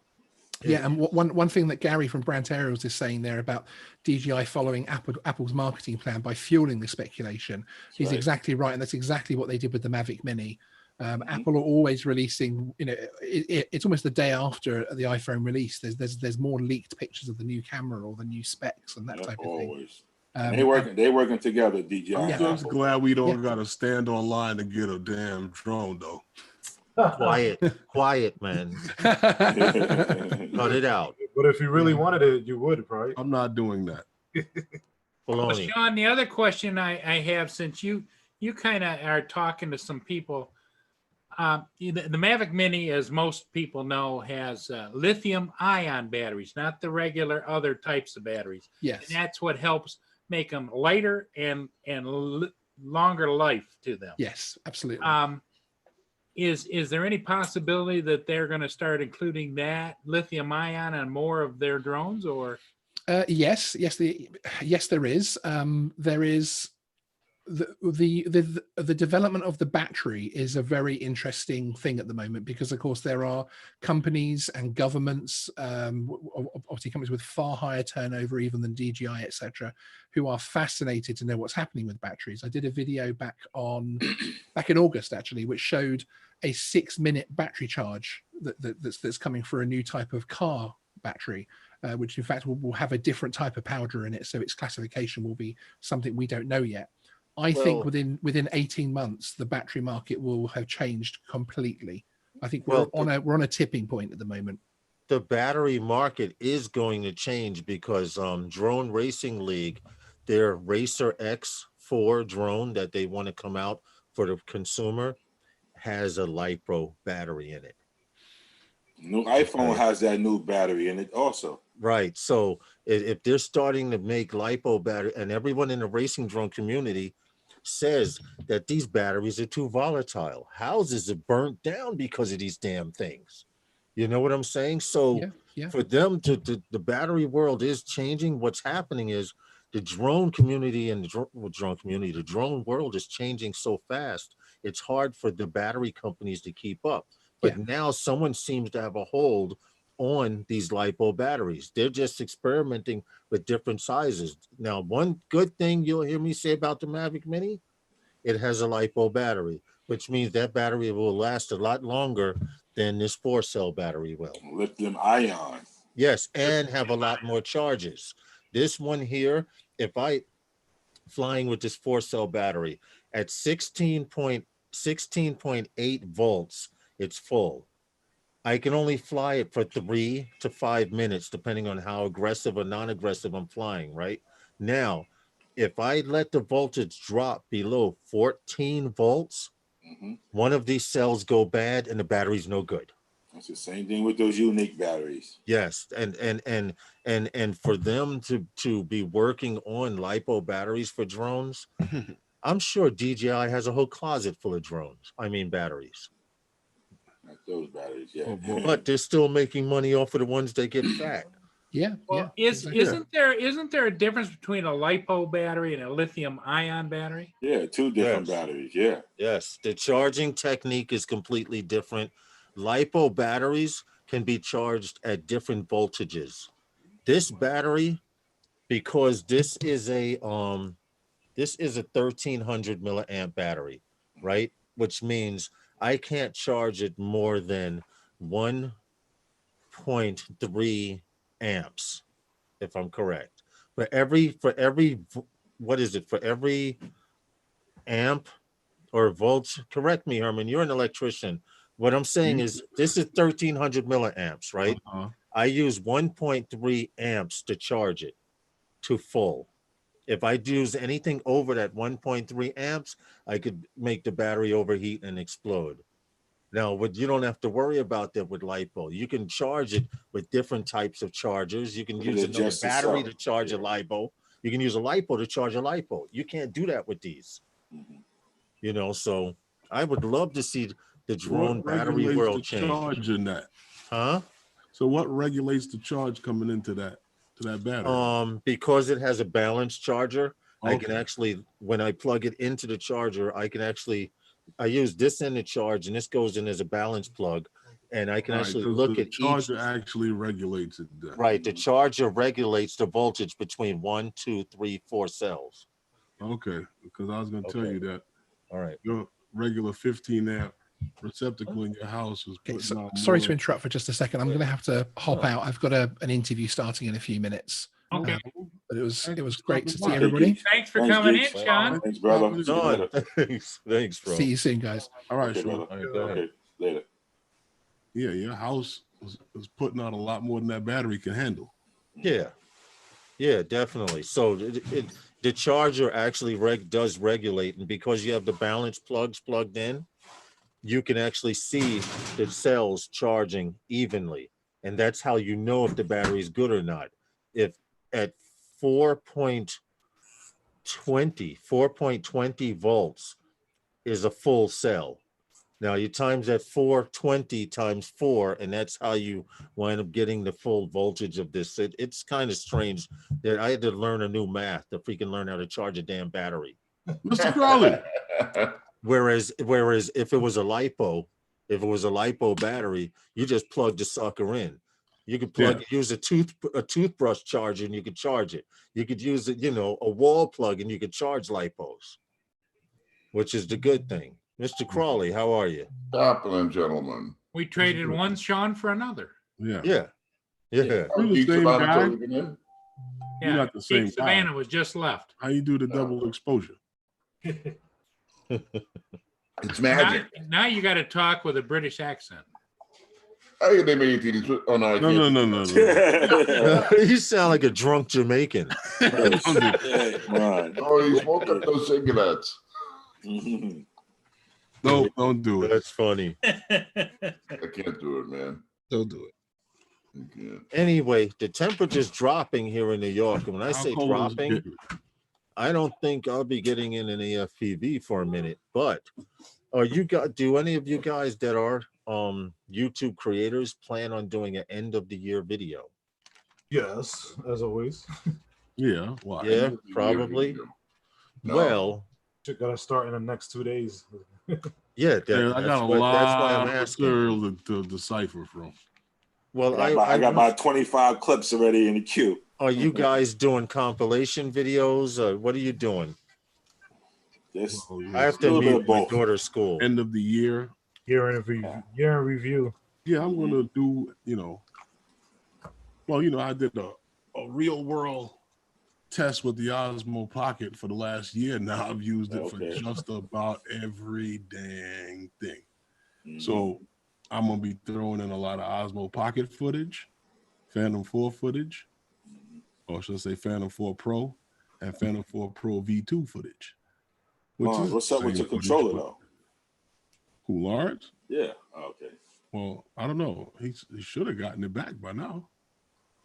Yeah, and one thing that Gary from Brant Aerials is saying there about DJI following Apple's marketing plan by fueling the speculation, he's right. exactly right, and that's exactly what they did with the Mavic Mini. Mm-hmm. Apple are always releasing, you know, it's almost the day after the iPhone release. There's more leaked pictures of the new camera or the new specs and that Yep, type of always. thing. They working together, DJI. I'm and just Apple. glad we don't Yeah. gotta stand online to get a damn drone though. Quiet, man. Cut it out. But if you really wanted it, you would, right? I'm not doing that. Well, Baloney. Sean, the other question I have, since you kind of are talking to some people, the Mavic Mini, as most people know, has lithium ion batteries, not the regular other types of batteries. Yes. And that's what helps make them lighter and longer life to them. Yes, absolutely. Is there any possibility that they're going to start including that lithium ion on more of their drones, or? Yes, there is. There is the development of the battery is a very interesting thing at the moment, because of course there are companies and governments, obviously companies with far higher turnover even than DJI, etc., who are fascinated to know what's happening with batteries. I did a video back in August actually, which showed a 6-minute battery charge that's coming for a new type of car battery, which in fact will have a different type of powder in it, so its classification will be something we don't know yet. I think within 18 months the battery market will have changed completely. I think we're on a tipping point at the moment. The battery market is going to change because Drone Racing League, their Racer X4 drone that they want to come out for the consumer, has a LiPo battery in it. New iPhone has that new battery in it also. Right. So if they're starting to make LiPo battery, and everyone in the racing drone community says that these batteries are too volatile. Houses are burnt down because of these damn things. You know what I'm saying? So yeah. for them the battery world is changing. What's happening is the drone community and the drone world is changing so fast. It's hard for the battery companies to keep up. But now someone seems to have a hold on these LiPo batteries. They're just experimenting with different sizes. Now, one good thing you'll hear me say about the Mavic Mini, it has a LiPo battery, which means that battery will last a lot longer than this 4-cell battery will. Lithium ion. Yes, and have a lot more charges. This one here, if I flying with this 4-cell battery at 16.8 volts, it's full. I can only fly it for 3 to 5 minutes, depending on how aggressive or non-aggressive I'm flying, right? Now, if I let the voltage drop below 14 volts, one of these cells go bad and the battery's no good. It's the same thing with those unique batteries. Yes, and for them to be working on LiPo batteries for drones, I'm sure DJI has a whole closet full of batteries. Not those batteries, yeah. But they're still making money off of the ones that get fat. Well, isn't there a difference between a LiPo battery and a lithium ion battery? Yeah, 2 different batteries. Yeah. Yes, the charging technique is completely different. LiPo batteries can be charged at different voltages. This battery, because this is a 1300 milliamp battery, right? Which means I can't charge it more than 1.3 amps, if I'm correct. For every amp or volts. Correct me, Herman. You're an electrician. What I'm saying is this is 1300 milliamps, right? I use 1.3 amps to charge it to full. If I use anything over that 1.3 amps, I could make the battery overheat and explode. Now, what you don't have to worry about that with LiPo. You can charge it with different types of chargers. You can You can use another adjust battery itself. to charge a LiPo. You can use a LiPo to charge a LiPo. You can't do that with these. Mhm. You know, so I would love to see the drone What battery regulates world the change. charge in that? Huh? So what regulates the charge coming into that battery? Because it has a balanced charger, I can Okay. actually, when I plug it into the charger, I use this end to charge and this goes in as a balance plug. And I can Right, actually so look the at each, charger actually regulates it then. right, the charger regulates the voltage between 1, 2, 3, 4 cells. Okay, because I was gonna tell Okay. you that All right. your regular 15 amp receptacle in your house was Okay, putting so, out sorry to more. interrupt for just a second. I'm going to have to hop out. I've got an interview starting in a few minutes. Okay. But it was Thanks for great to stopping see by. everybody. Thanks for Thanks, coming in, Geeks. Sean. Thanks, brother. See you John, later. thanks, bro. See you soon, guys. All right, Okay, sure. brother. All right, go ahead. Okay, later. Yeah, your house was putting out a lot more than that battery can handle. Yeah, definitely. So the charger actually does regulate, and because you have the balance plugs plugged in, you can actually see the cells charging evenly, and that's how you know if the battery is good or not. If at 4.20 volts is a full cell. Now you times that 420 times 4, and that's how you wind up getting the full voltage of this. It's kind of strange that I had to learn a new math to freaking learn how to charge a damn battery. Mr. Crowley, Whereas if it was a lipo battery, you just plug the sucker in. You could use a toothbrush charger and you could charge it. You could use it, a wall plug and you could charge lipos, which is the good thing. Mr. Crawley, how are you? Chaplain, gentlemen. We traded one Sean for another. yeah. Yeah. You're the Keep same Savannah guy? taking it. You're Yeah. not the same Pete guy. Savannah was just left. How you do the double exposure? It's Now, magic. now you got to talk with a British accent. How you name anything? Oh no, I No, can't. no. You sound like a drunk Jamaican. Come on. Oh, you smoke up those cigarettes. Mhm. No, don't do it. That's funny. I can't do it, man. Don't do it. I can't. Anyway, the temperature's dropping here in New York. And when I say How cold is it dropping, getting? I don't think I'll be getting in an AFPV for a minute. But do any of you guys that are YouTube creators plan on doing an end of the year video? Yes, as always. Yeah, why? Yeah, probably. No. Well, Shit gotta start in the next 2 days. Yeah, yeah, I got a that's why I'm lot of asking. material to decipher from. Well, I got about 25 clips already in the queue. Are you guys doing compilation videos? What are you doing? This Oh, I have A to little bit meet of my both. daughter's school. End of the year. Year in review. Yeah, I'm gonna do, I did a real world test with the Osmo Pocket for the last year. Now I've used it for Okay. just about every dang thing. Mhm. So I'm gonna be throwing in a lot of Osmo Pocket footage, Phantom 4 footage, or should I say Phantom 4 Pro and Phantom 4 Pro V2 footage. Lawrence, what's up with same your footage, controller but- though? Who, Lawrence? Yeah. Okay. Well, I don't know. He should have gotten it back by now.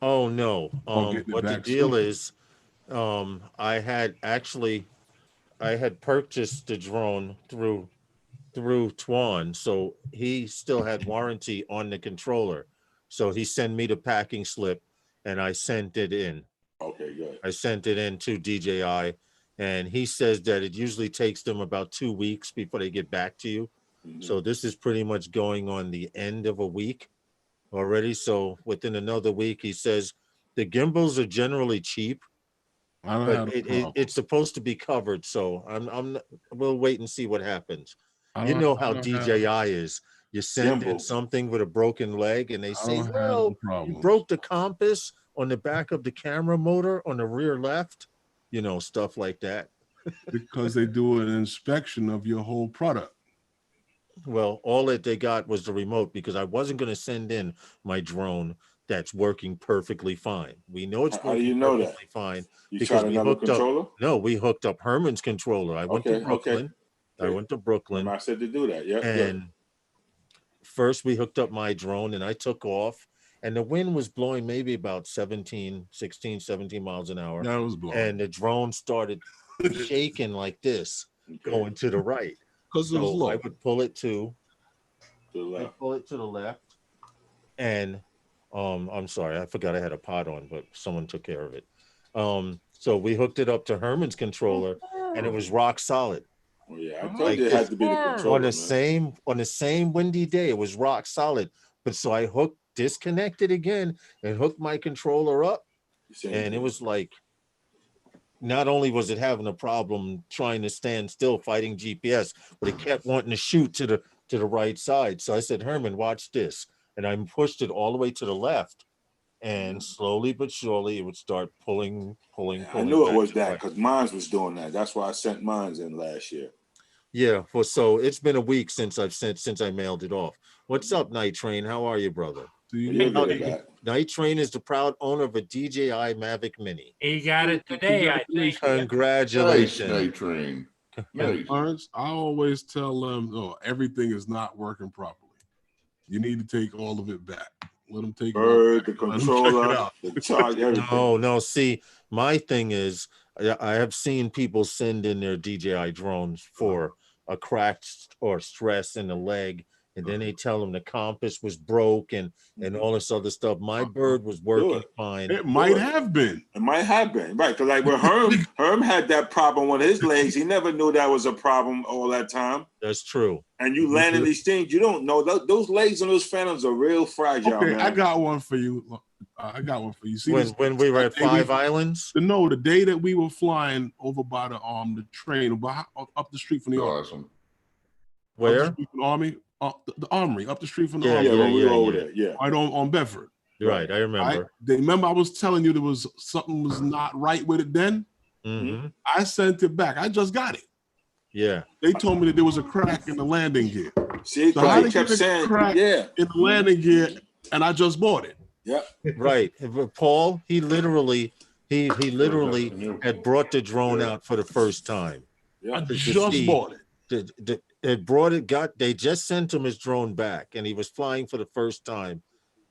Oh no. getting it What the back deal soon. is, I had purchased the drone through Twan, so he still had warranty on the controller. So he sent me the packing slip and I sent it in. Okay, good. I sent it in to DJI, and he says that it usually takes them about 2 weeks before they get back to you. Mhm. So this is pretty much going on the end of a week already. So within another week, he says the gimbals are generally cheap, I don't but have a problem. it's supposed to be covered. So we'll wait and see what happens. I You don't- know I how don't DJI is. You send in Gimbal. something with a broken leg, and they I say, don't have "Well, no problem. you broke the compass on the back of the camera motor on the rear left," stuff like that. Because they do an inspection of your whole product. Well, all that they got was the remote because I wasn't going to send in my drone that's working perfectly fine. We know it's How do working you know that? perfectly fine You because tried we another hooked up. controller? No, we hooked up Herman's controller. I went to Okay, Brooklyn. I okay. went to Brooklyn, Remember I said to do that. Yep. and first we hooked up my drone and I took off, and the wind was blowing maybe about 17 miles an hour. That was blowing. And the drone started shaking like this, going to the right. Because it was So low. I would pull it to To I pull it to the left, and I'm sorry, I forgot I had a pot on, but someone took care of it. So we hooked it up to Herman's controller, and it was rock solid. Oh, yeah, I told Like you it had to be the controller, on the man. same windy day, it was rock solid. But so I disconnected again and hooked my controller up, and it was like, not only was it having a problem trying to stand still fighting GPS, but it kept wanting to shoot to the right side. So I said, Herman, watch this. And I pushed it all the way to the left. And slowly but surely it would start pulling. I knew it back was to the that right. because mine was doing that. That's why I sent mine in last year. Yeah, so it's been a week since I mailed it off. What's up, Night Train? How are you, brother? You'll get it back. Night Train is the proud owner of a DJI Mavic Mini. He got it today, I think. Congratulations. Nice, Night Train. Nice. Lawrence, I always tell them, no, everything is not working properly. You need to take all of it back. Let them take Bird, it the back. Let them check it controller, out. the charge, everything. No. See, my thing is, I have seen people send in their DJI drones for a cracked or stress in the leg, and then they tell them the compass was broke and all this other stuff. My bird was working fine. It might have been. It might have been, right? Because like when Herm had that problem with his legs, he never knew that was a problem all that time. That's true. And you landing these things, you don't know. Those legs and those phantoms are real fragile, Okay, man. I got one for you. See, when we were at Five Islands? No, the day that we were flying over by the train, up the street from the army. Awesome. Where? Up the street from the army, the armory, up the street from the Yeah, army. Yeah, when we were over yeah. there, yeah. Right on Bedford. Right, I remember. Remember I was telling you there was something was not right with it then? Mhm. I sent it back. I just got it. Yeah. They told me that there was a crack in the landing gear. See, So how because they he kept get a saying, crack yeah, in the landing gear, and I just bought it. yep. Right. But Paul, he literally had brought the drone out for the first time. I Yep. just bought it. They just sent him his drone back, and he was flying for the first time.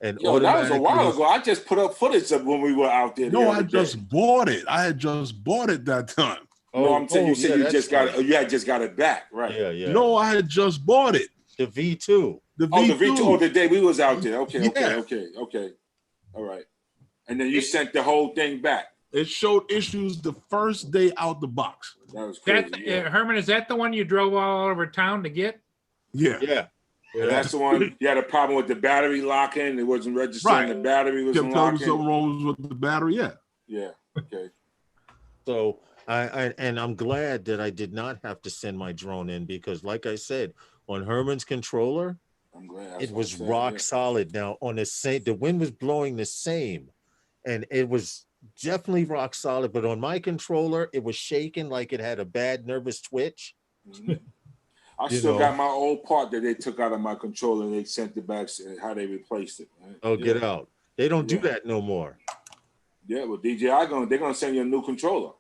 And Yo, that was a while automatically- ago. I just put up footage of when we were out there. the No, other I day. just bought it. I had just bought it that time. No, I'm saying you said yeah, you that's just got right. it. You had just got it back, right? Yeah. No, I had just bought it. The V2. The Oh, the V2. V2. Oh, the day we was out there. Okay. Yeah. All right. And then you sent the whole thing back. It showed issues the first day out the box. That was crazy. Herman, is that the one you drove all over town to get? Yeah. Yeah. And that's the one. You had a problem with the battery locking. It wasn't registering. Right. The battery Kept wasn't telling me something locking. wrong with the battery. Yeah. Yeah. Okay. So I'm glad that I did not have to send my drone in because, like I said, on Herman's controller, I'm glad. That's it what was I'm saying, rock yeah. solid. Now on the wind was blowing the same, and it was definitely rock solid. But on my controller, it was shaking like it had a bad nervous twitch. Mhm. I You still know. got my old part that they took out of my controller and they sent it back. How they replaced it. Man. Oh, yeah. get out! They don't do Yeah. that no more. Yeah, well, DJI they're gonna send you a new controller.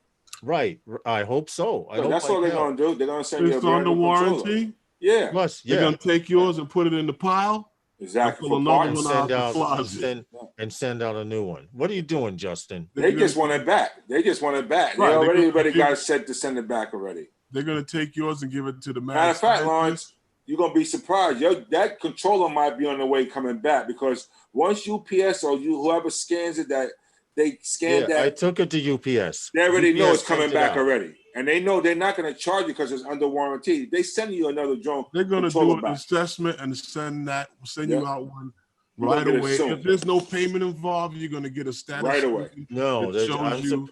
Right? I hope so. I So hope that's like all they're hell. gonna do. They're gonna send you a It's brand under new controller. warranty. Yeah, Plus, They're yeah, gonna take yours and put it in the pile. exactly. Pull For another parts. one out the and closet. send out a new one. What are you doing, Justin? They just want it back. They just want it back. Right, They they're already gonna got set to send it back already. They're gonna take yours and give it to the Matter of fact, Lawrence, you're gonna be surprised. That controller might be on the way coming back because once UPS or whoever scans it, that they scan I that, took it to UPS. they already know UPS it's coming sent it back out. already, and they know they're not gonna charge you because it's under warranty. They send you another drone. They're gonna do controller an back. assessment and send Yeah. you out one You're gonna right get it away. soon. If there's no payment involved, you're gonna get a status Right away. screen. No, It there's- shows you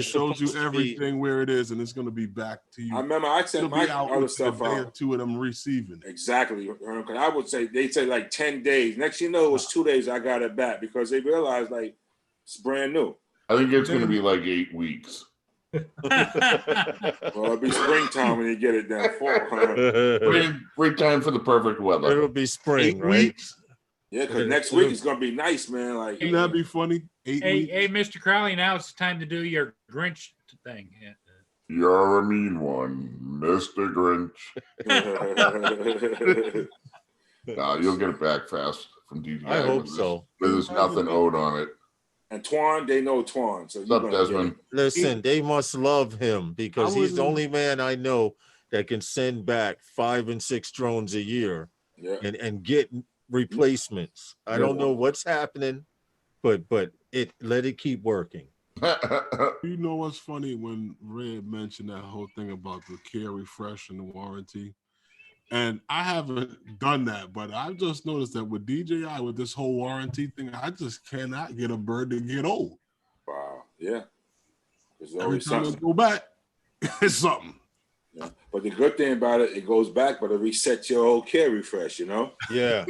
supposed to be- everything where it is, and it's gonna be back to you. I remember I It'll sent be my out other within a stuff day or out. two of them receiving it. Exactly. Because I would say they say like 10 days. Next you know, it was 2 days I got it back because they realized like it's brand new. I think it's going to be like 8 weeks. Well, it'll be springtime when you get it down. Great time for the perfect weather. It'll be spring, 8 right? weeks. Yeah, because next week is gonna be nice, man. Like, Wouldn't that be funny? 8 Hey, weeks. hey, Mr. Crowley, now it's time to do your Grinch thing. Yeah. You're a mean one, Mr. Grinch. Nah, you'll get it back fast from DJI. I hope so. There's nothing owed on it. and Twan, they know Twan. So What's up, Desmond? Listen, they must love him because he's the only man I know that can send back 5 and 6 drones a year Yeah. and get replacements. I don't know what's happening, but let it keep working. You know what's funny when Red mentioned that whole thing about the care refresh and the warranty? And I haven't done that, but I've just noticed that with DJI, with this whole warranty thing, I just cannot get a bird to get old. Wow. Yeah. There's Every always time I something. go back, it's something. Yeah. But the good thing about it, it goes back, but it resets your whole care refresh, you know? Yeah.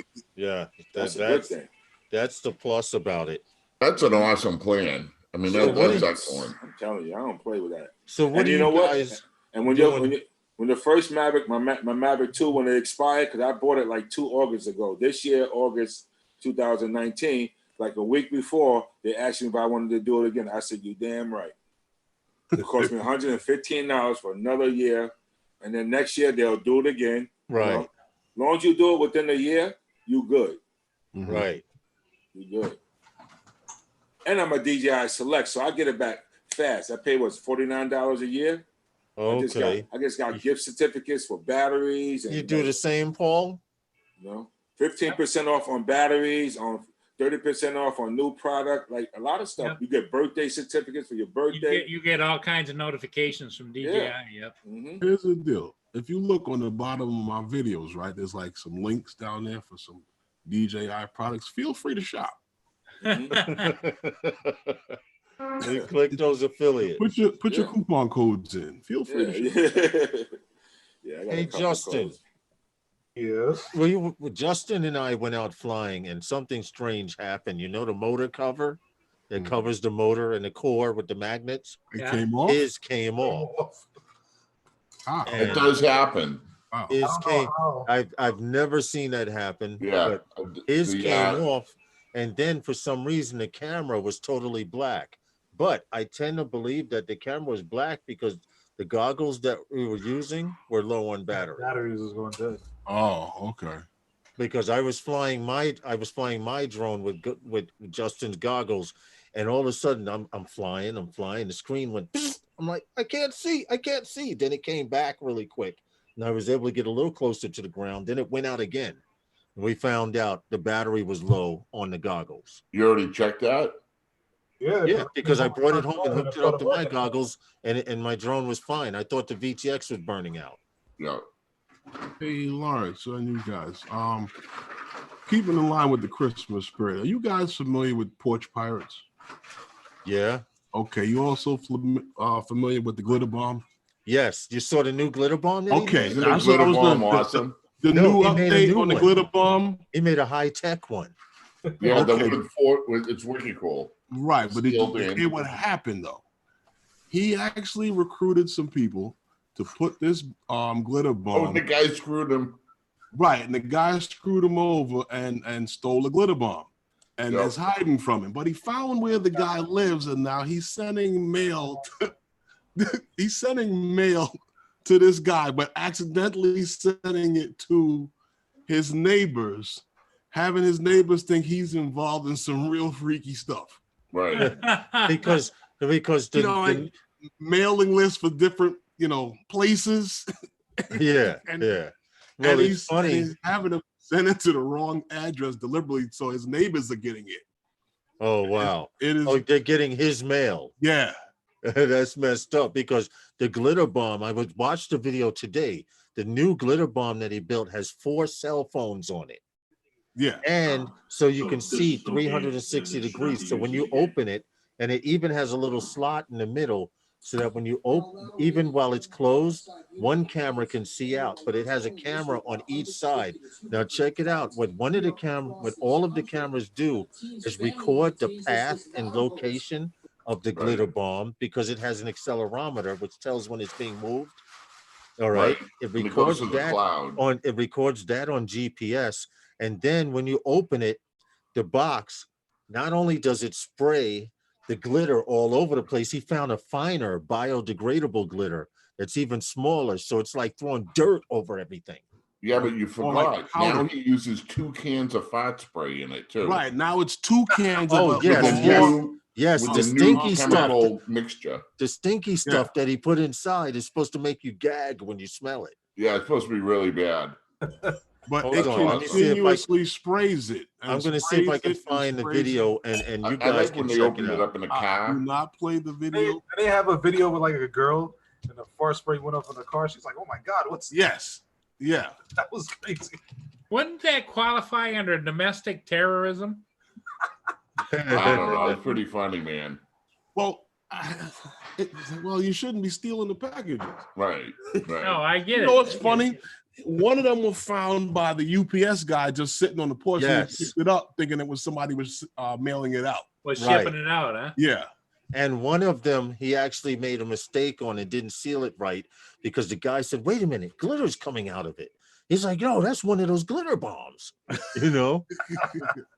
That's a good thing. That's the plus about it. That's an awesome plan. I mean, So that's excellent. I'm telling you, I don't play with that. So what And do you you know what? guys And when the first Maverick, my Maverick 2, when it expired, because I bought it like 2 August ago. This year, August 2019, like a week before, they asked me if I wanted to do it again. I said, "You damn right." It cost me $115 for another year, and then next year they'll do it again. right, You know? As long as you do it within a year, you good. right. You good. And I'm a DJI Select, so I get it back fast. I pay $49 a year. Okay. I just got gift certificates for batteries. And You do the same, Paul? 15% off on batteries, on 30% off on new product, like a lot of stuff. Yep. You get birthday certificates for your birthday. You get all kinds of notifications from DJI. Yeah. Yep. Mhm. Here's the deal. If you look on the bottom of my videos, right, there's like some links down there for some DJI products. Feel free to shop. You click those affiliates. Put your coupon codes in. Feel free to shop. Yeah, I got Hey, a couple Justin. codes. Yes. Justin and I went out flying and something strange happened. You know the motor cover that covers the motor and the core with the magnets? It Yeah. came off. His came off. Wow. And It does happen. Wow. his came. How? I've never seen that happen. Yeah. But his The, came off, and then for some reason the camera was totally black. But I tend to believe that the camera was black because the goggles that we were using were low on battery. Batteries is going dead. Oh, okay. Because I was flying my drone with Justin's goggles, and all of a sudden I'm flying. The screen went. I'm like, I can't see. Then it came back really quick, and I was able to get a little closer to the ground. Then it went out again. And we found out the battery was low on the goggles. You already checked that? Yeah, because I brought it home and hooked it up to my goggles, and my drone was fine. I thought the VTX was burning out. Yeah. Hey, Lawrence, and you guys. Keeping in line with the Christmas spirit, are you guys familiar with Porch Pirates? Yeah. Okay, you also familiar with the Glitter Bomb? Yes. You saw the new glitter bomb? that he Okay, made? Isn't that's the what I glitter was bomb gonna- awesome? The No, new he made a update new on the one. Glitter Bomb, He made a high-tech one. Yeah, the Okay. one it's wicked cool. right? But Still being- it what happened though? He actually recruited some people to put this glitter Oh, bomb. the guy screwed him. Right, and the guy screwed him over and stole the glitter bomb, and Yep. is hiding from him. But he found where the guy lives, and now he's sending mail. He's sending mail to this guy, but accidentally sending it to his neighbors, having his neighbors think he's involved in some real freaky stuff. Right. because the, You know, like mailing lists for different, places. yeah, and- yeah. Well, and it's funny. he's having to send it to the wrong address deliberately, so his neighbors are getting it. Oh wow. It is, Oh, they're getting his mail. yeah. That's messed up because the glitter bomb. I would watch the video today. The new glitter bomb that he built has 4 cell phones on it, Yeah. and so you can see 360 degrees. So when you open it, and it even has a little slot in the middle, so that when you open, even while it's closed, one camera can see out, but it has a camera on each side. Now check it out. What all of the cameras do is record the path and location of the glitter bomb because it has an accelerometer which tells when it's being moved. All right. It And it goes records to the that cloud. on GPS. And then when you open it, the box, not only does it spray the glitter all over the place, he found a finer biodegradable glitter that's even smaller. So it's like throwing dirt over everything. Yeah, but you Or like forgot. Now powder. he uses 2 cans of fart spray in it too. Right now, it's 2 cans. Oh, of yes, With the yes. new, Yes, with the the new stinky stuff. chemical mixture. The stinky stuff that he put inside is supposed to make you gag when you smell it. Yeah, it's supposed to be really bad. But Hold it on, let me see if I- continuously sprays it. I'm going to see if I can find the video and you I guys like can when they check opened it it out. up in a Do car. not play the They, video. they have a video with like a girl and the fart spray went up in the car. She's like, "Oh my god, what's Yes. Yeah. that?" Was crazy. Wouldn't that qualify under domestic terrorism? I don't know. It's pretty funny, man. Well, well, you shouldn't be stealing the packages. Right. Right. No, I get You it. know what's funny? One of them was found by the UPS guy just sitting on the porch. And Yes. he picked it up thinking it was somebody was mailing it out. Was Right. shipping it out, huh? Yeah. And one of them, he actually made a mistake on it, didn't seal it right because the guy said, wait a minute, glitter's coming out of it. He's like, yo, that's one of those glitter bombs, you know?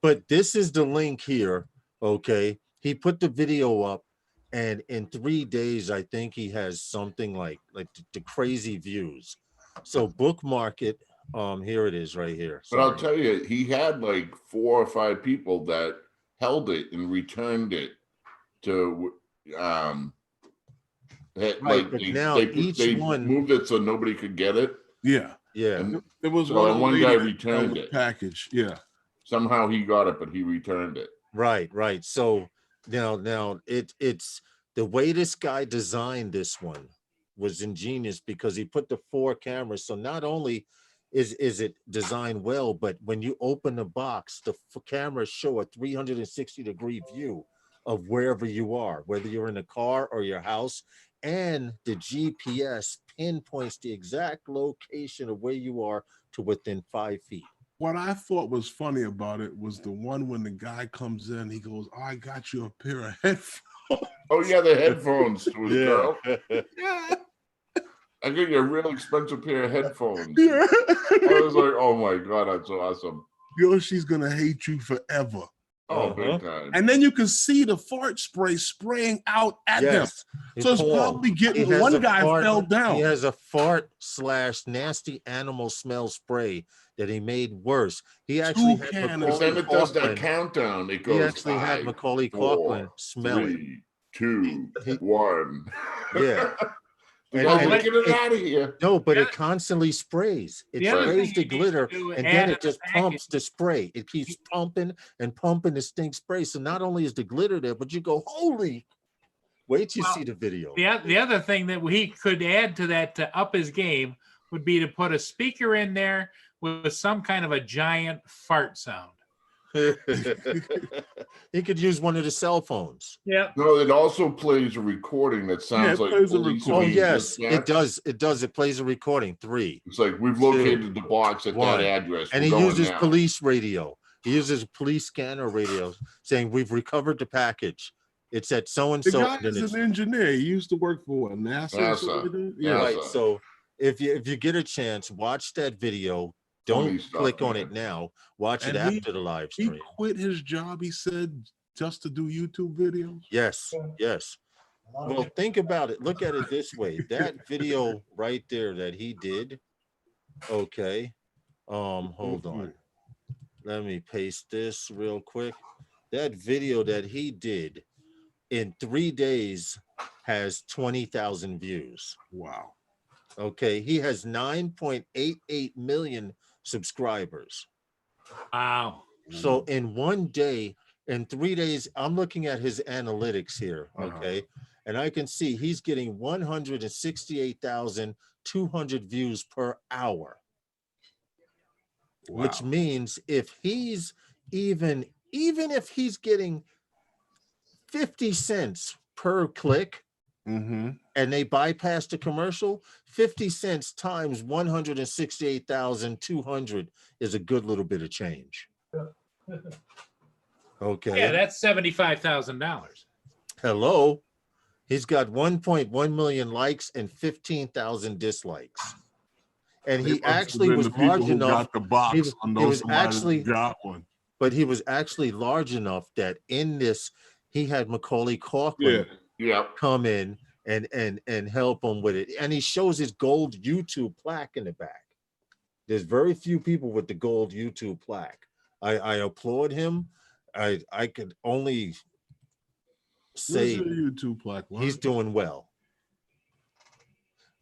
But this is the link here, okay? He put the video up and in 3 days, I think he has something like the crazy views. So bookmark it. Here it is right here. But I'll Sorry. tell you, he had like 4 or 5 people that held it and returned it to Right, like but now each they one- moved it so nobody could get it. Yeah. Yeah. And There was So one one lady guy that returned held the it. package. Yeah. Somehow he got it, but he returned it. Right, right. So now it's the way this guy designed this one was ingenious because he put the 4 cameras. So not only is it designed well, but when you open the box, the cameras show a 360-degree view of wherever you are, whether you're in a car or your house, and the GPS pinpoints the exact location of where you are to within 5 feet. What I thought was funny about it was the one when the guy comes in, he goes, oh, I got you a pair of headphones. Oh yeah, the headphones to his girl. Yeah. I got you a real expensive pair of headphones. Yeah. I was like, oh my god, that's awesome. Yo, she's gonna hate you forever. Oh, Uh-huh. big time. And then you can see the fart spray spraying out at them. Yes. So it's Paul, probably he getting has one a guy fart- fell down. He has a fart / nasty animal smell spray that he made worse. He actually had cannons. Because then Macaulay it does that Culkin. countdown. It He goes actually had 5, Macaulay 4, Culkin smell it. 3, 2, He- 1. Yeah. The And- guy's and like, get it it- out of here. No, but The it constantly sprays. It The other sprays thing the he needs to glitter do is and add then in it the just package. pumps the spray. It keeps pumping and pumping the stink spray. So not only is the glitter there, but you go, holy, wait till you Well, see the video. The other thing that he could add to that to up his game would be to put a speaker in there with some kind of a giant fart sound. He could use one of the cell phones. Yeah. No, it also plays a recording that sounds it like plays a police Oh, recording. yes, dispatch. it does. It does. It plays a recording. 3. It's like we've located the box at 1. that address. And We're he going uses now. police radio. He uses police scanner radio saying, we've recovered the package. It's at so and The so. guy is an engineer. He used to work for what, NASA. or NASA. something? Yeah. Right. NASA. So if you get a chance, watch that video. Don't Funny stuff, click on man. it now. Watch it And he- after the live He stream. quit his job, he said, just to do YouTube videos. Yes, yes. Well, think about it. Look at it this way. That video right there that he did. Okay. Hold on. Let me paste this real quick. That video that he did in 3 days has 20,000 views. Wow. Okay. He has 9.88 million subscribers. Wow. So in 1 day, in 3 days, I'm looking at his analytics here. Uh-huh. Okay. And I can see he's getting 168,200 views per hour, which Wow. means if he's even if he's getting 50 cents per click Mm-hmm. and they bypass the commercial, 50 cents times 168,200 is a good little bit of change. Okay. Yeah, that's $75,000. Hello. He's got 1.1 million likes and 15,000 dislikes. And They he must have actually been was the people large who enough. got the box. he I know was somebody actually- that got one. But he was actually large enough that in this, he had Macaulay Culkin Yeah. come in and help him with it. And he shows his gold YouTube plaque in the back. There's very few people with the gold YouTube plaque. I applaud him. I could only Where's say your YouTube plaque? he's doing well.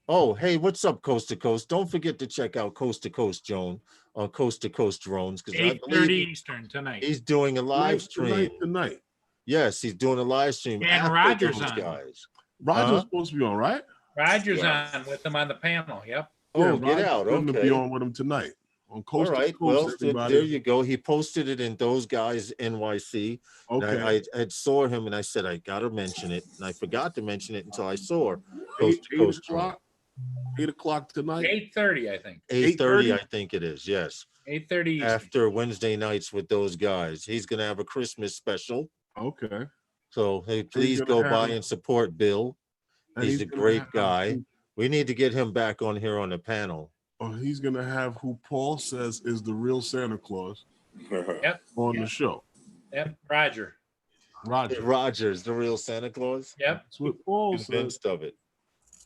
Oh, hey, what's up, Coast to Coast? Don't forget to check out Coast to Coast Joan on Coast to Coast Drones, because I 8:30 believe Eastern tonight. he's doing a live stream. Tonight. Yes, he's doing a live stream. And after Roger's those on. guys. Roger's Huh? supposed to be on, right? Roger's Yeah. on with them on the panel. Yep. Oh, get Roger's out. going to Okay. be on with him tonight on Coast All right. to Coast. Well, so Everybody. there you go. He posted it in Those Guys NYC. And Okay. I had saw him and I said, I got to mention it. And I forgot to mention it until I saw Eight Coast to Coast. o'clock. 8 o'clock tonight. 8:30, I think. 8:30, 8:30? I think it is. Yes. 8:30 Eastern. After Wednesday nights with Those Guys. He's going to have a Christmas special. Okay. So, hey, please gonna go by have- and support Bill. And He's a gonna great have guy. who- We need to get him back on here on the panel. he's going to have who Paul says is the real Santa Claus Yep. on the show. Yep. Roger. Roger. Rogers, the real Santa Claus. Yep. That's what Paul says. Convinced of it.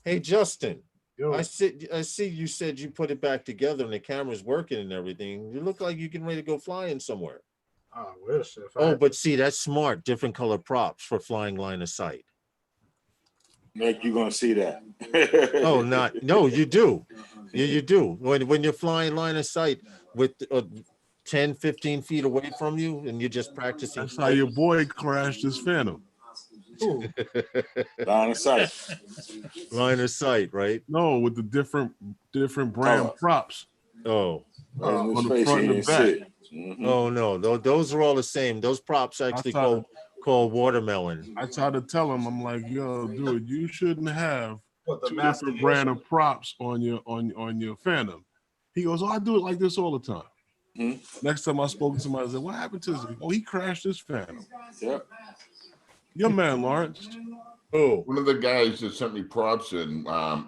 Hey, Justin. Yo, I see you said you put it back together and the camera's working and everything. You look like you can ready to go flying somewhere. I wish. If Oh, I, but see, that's smart. Different color props for flying line of sight. Nick, you're gonna see that. Oh, no, you do. You do. When you're flying line of sight with 10, 15 feet away from you and you're just practicing. That's how your boy crashed his Phantom. Line of sight. Line of sight, right? No, with the different brand Color. props. Oh, Right in his on the face, front he and didn't back. see it. Mhm. oh no, those are all the same. Those props actually thought- called watermelon. I tried to tell him, I'm like, yo, dude, you shouldn't have what the two master different brand of props on your Phantom. He goes, oh, I do it like this all the time. Mhm. Next time I spoke to somebody, I said, what happened to this? Oh, he crashed his Phantom. Yep. Your man, Lawrence. Oh, One of the guys that sent me props in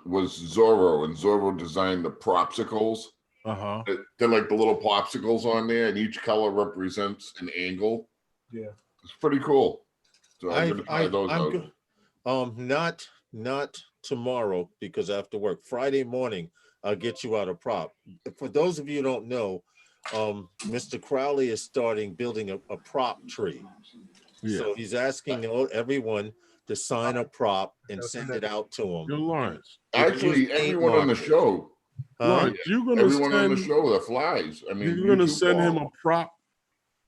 was Zorro, and Zorro designed the propsicles. Uh-huh. They're like the little popsicles on there, and each color represents an angle. Yeah. It's pretty cool. So I'm gonna try I'm those out. good. Not tomorrow because after work. Friday morning, I'll get you out a prop. For those of you who don't know, Mr. Crowley is building a prop tree. Yeah. So he's asking everyone to sign a prop and send it out to Yo, him. Lawrence. Actually, Use paint everyone on the markers. show, Lawrence, you're gonna everyone on the send show that flies. I mean, you're gonna you too, send him Paul. a prop.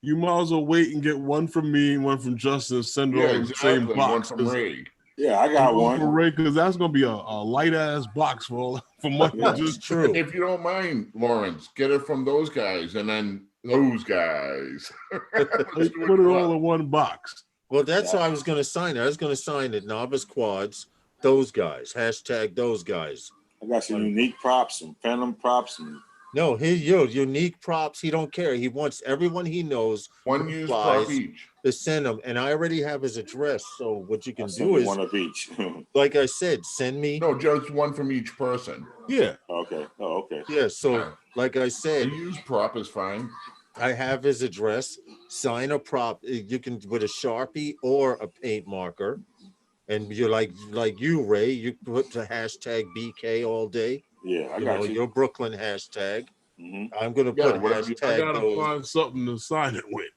You might as well wait and get one from me and one from Justin. Send it Yeah, all in the exactly. same One box. from Ray. Yeah, I got one. Because that's gonna be a light ass box for money. That's Just true. If you don't mind, Lawrence, get it from those guys, and then those guys. put it all in one box. Well, that's how I was going to sign it. I was going to sign it. Novice Quads, those guys. Hashtag those guys. I got some unique props, some Phantom props, and No, unique props. He don't care. He wants everyone he knows One who used flies prop each. to send him. And I already have his address. So what you can I'll send do you is, one of each. like I said, send me. No, just one from each person. Yeah. Okay. Oh, okay. Yeah. So like I The said, used prop is fine. I have his address. Sign a prop. You can with a Sharpie or a paint marker. And you're like you, Ray. You put the hashtag BK all day. Yeah, I You got know, you. your Brooklyn hashtag. Mhm. I'm gonna Yeah, put whatever you- I hashtag gotta those. find something to sign it with.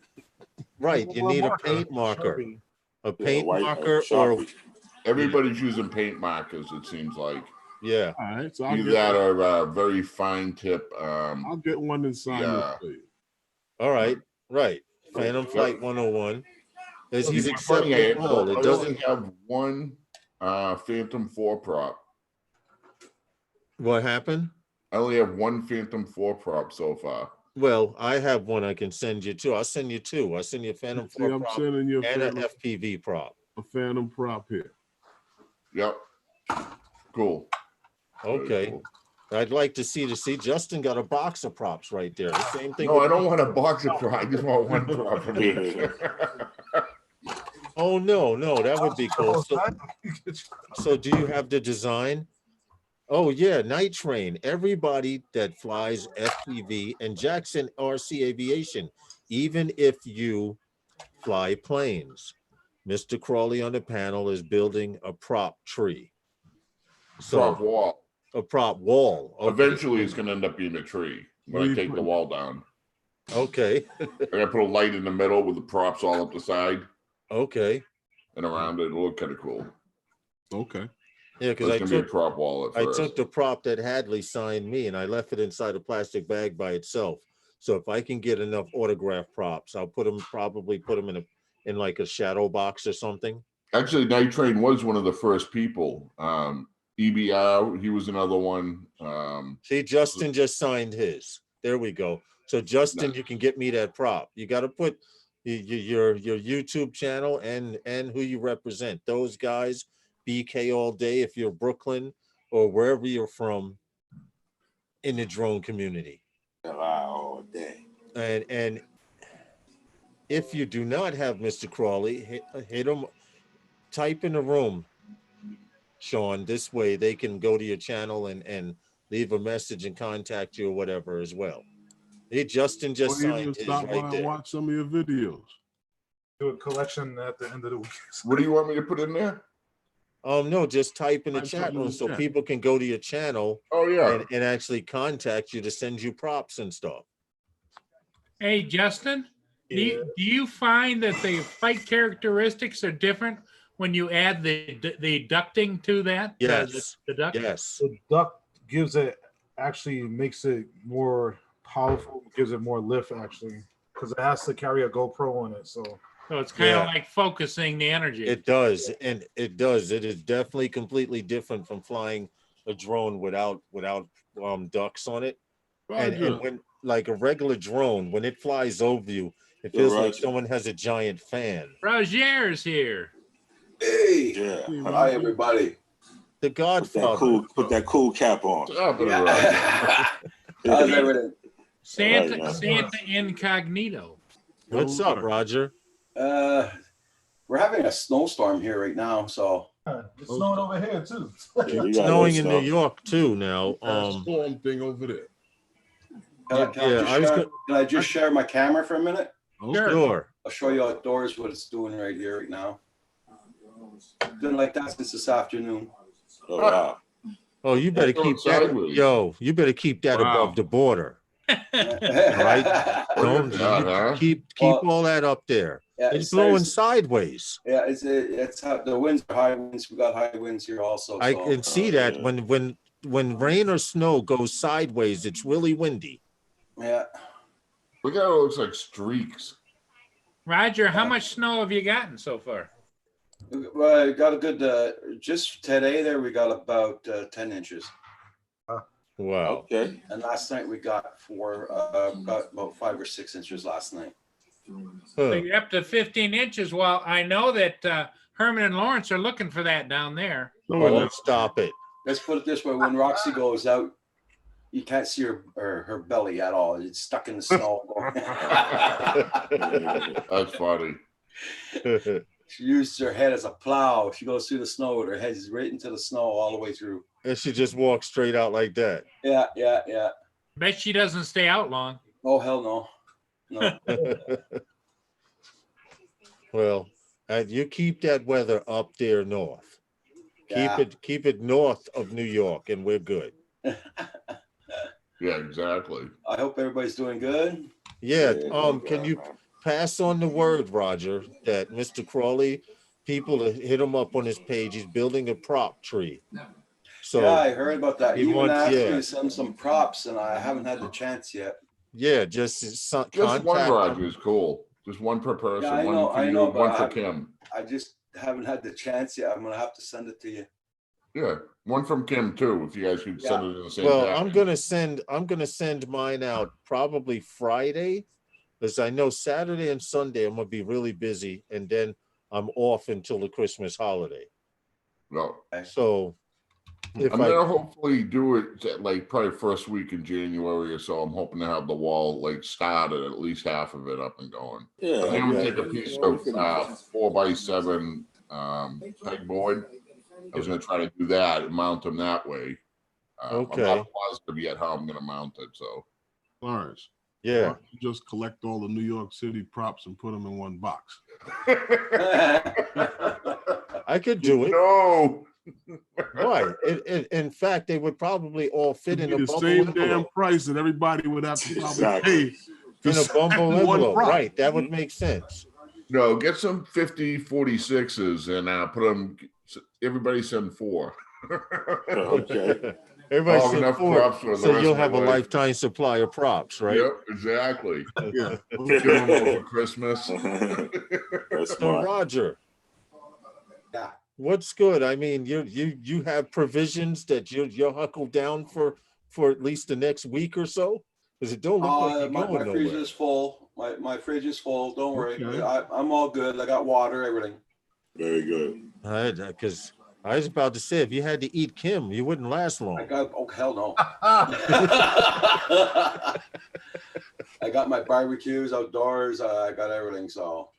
Right. You need a paint marker. A paint marker or Sharpie. Everybody's using paint markers, it seems like. yeah. All right. So I'll Either get, that or very fine tip. I'll get one and sign Yeah. it for you. All right. Right. Phantom Flight 101. He's It's accepting funny, I all. It only doesn't. have one Phantom 4 prop. What happened? I only have one Phantom 4 prop so far. Well, I have one I can send you two. I'll send you two. I'll send you a Phantom See, 4 I'm prop sending you and an FPV prop. a Phantom prop here. Yep. Cool. Very Okay. cool. I'd like to see Justin got a box of props right there. The same thing. No, with- I don't want a box of prop. I just want one prop from each. Oh, no, that would be cool. So, Get so do you have the design? Oh, yeah, Night Train. Everybody that flies FPV and Jackson RC Aviation, even if you fly planes. Mr. Crawley on the panel is building a prop tree. Prop So wall. a prop wall. Okay. Eventually, it's going to end up being a tree when What I are you take the putting- wall down. Okay. I gotta put a light in the middle with the props all up the side Okay. and around it. It'll look kind of cool. Okay. Yeah, It's because I gonna be a took prop wall at I first. took the prop that Hadley signed me and I left it inside a plastic bag by itself. So if I can get enough autograph props, I'll probably put them in like a shadow box or something. Actually, Night Train was one of the first people. EBR, he was another one. See, Justin just signed his. There we go. So Justin, you can get me that prop. You got to put your YouTube channel and who you represent. Those guys, BK all day if you're Brooklyn or wherever you're from in the drone community. All day. And if you do not have Mr. Crawley, hit him, type in the room, Sean. This way they can go to your channel and leave a message and contact you or whatever as well. Hey, Justin just Or even signed his stop by right and there. watch some of your videos. do a collection at the end of the week. What do you want me to put in there? No, just type in the Type chat something in room the so chat. people can go to your channel Oh yeah. and actually contact you to send you props and stuff. Hey, Justin, do Yeah. you find that the fight characteristics are different when you add the ducting to that? Yes. The duct? Yes. The duck gives it, actually makes it more powerful, gives it more lift actually, because it has to carry a GoPro on it. So So it's kind of Yeah. like focusing the energy. It does, and it does. It is definitely completely different from flying a drone without ducks on it. And Roger. when like a regular drone, when it flies over you, it feels like Roger. someone has a giant fan. Rogier's here. Hey, Yeah. hi everybody. The Godfather. Put that cool cap on. Stop it, Roger. How's everything? Santa, Right, Santa Incognito. What's up, Roger? We're having a snowstorm here right now, so it's snowing over here too. Yeah, we It's got snowing good in stuff. New York too now. Storm thing over there. can I just share my camera for a minute? Sure. I'll show you outdoors what it's doing right here right now. Been like that since this afternoon. Oh, wow. Oh, you better It's going keep that. sideways. Yo, you better keep that Wow. above the border. Right? Don't God, huh? keep Well, all that up there. Yeah, It's blowing sideways. Yeah, it's how the winds are high winds. We got high winds here also. I so. can see that yeah. when rain or snow goes sideways, it's really windy. Yeah. Look how it looks like streaks. Roger, how much snow have you gotten so far? Well, got a good, just today there, we got about 10 inches. Wow. Okay. And last night we got got about 5 or 6 inches last night. So Huh. you're up to 15 inches. Well, I know that Herman and Lawrence are looking for that down there. Oh, stop it. Let's put it this way: when Roxy goes out, you can't see her belly at all. It's stuck in the snow. That's funny. She uses her head as a plow. She goes through the snow with her head right into the snow all the way through. And she just walks straight out like that. Yeah. Bet she doesn't stay out long. Oh hell no, no. Well, you keep that weather up there north. Yeah. Keep it north of New York, and we're good. Yeah, exactly. I hope everybody's doing good. Yeah. Can you pass on the word, Roger, that Mr. Crawley, people to hit him up on his page. He's building a prop tree. So Yeah, I heard about that. he He even wants- asked yeah. me to send some props, and I haven't had the chance yet. yeah, just Just contact one him. Roger is cool. Just one per person. Yeah, I one know, for I you, know, one but for I- Kim. I just haven't had the chance yet. I'm gonna have to send it to you. Yeah, one from Kim too. If you guys could send it in the same. Well, package. I'm gonna send mine out probably Friday, because I know Saturday and Sunday I'm gonna be really busy, and then I'm off until the Christmas holiday. No, So If I'm I, gonna hopefully do it like probably first week in January or so. I'm hoping to have the wall like started, at least half of it up and going. Yeah. I'm gonna Okay. take a piece of 4x7 pegboard. I was gonna try to do that and mount them that way. I'm Okay. not positive yet how I'm gonna mount it. So Lawrence, why yeah, don't you just collect all the New York City props and put them in one box? I could do it. No. Why? In fact, they would probably all fit It'd in be a the bumble same damn envelope. price that everybody would have to probably Exactly. pay to In a bumble send one envelope, prop. right? That would make sense. No, get some 50-46s and put them. Everybody send 4. Okay. Everybody I'll have send enough 4, props for the so rest you'll of my have a life. lifetime supply of props, right? Yep, exactly. Yeah. Give them all for Christmas. That's So smart. Roger, Yeah. what's good? I mean, you have provisions that you're huckled down for at least the next week or so, because it don't look like you're My going fridge nowhere. is full. My fridge is full. Don't worry. Okay. I'm all good. I got water, everything. Very good. Because I was about to say, if you had to eat Kim, you wouldn't last I long. got, oh, hell no. I got my barbecues outdoors. I got everything. So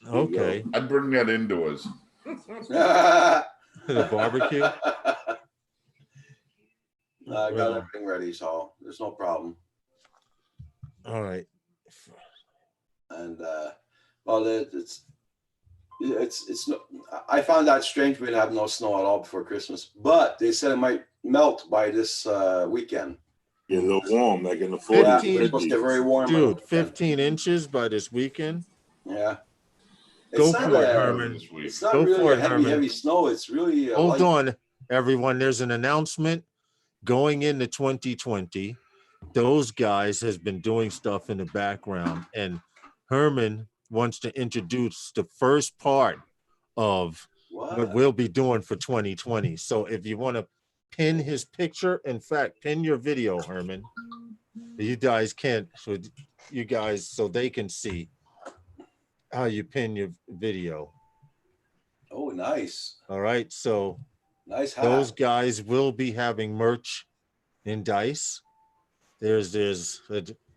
Okay, I'd bring that indoors. the barbecue. I got Well. everything ready. So there's no problem. All right. And well, it's no, I found that strange. We'd have no snow at all before Christmas, but they said it might melt by this weekend. Get a little warm, like in the 40s. Yeah, 15, it's supposed to get very warm. on the Dude, weekend. 15 inches by this weekend. Yeah. Go It's not for it, a- Herman. This week. It's not Go really for a it, heavy, Herman. heavy snow. It's really a Hold light. on, everyone. There's an announcement going into 2020. Those guys has been doing stuff in the background, and Herman wants to introduce the first part of what What? we'll be doing for 2020. So if you want to pin his picture, in fact, pin your video, Herman. You guys can't, so you guys, so they can see how you pin your video. Oh, nice. All right. So Nice hat. those guys will be having merch in Dice. There's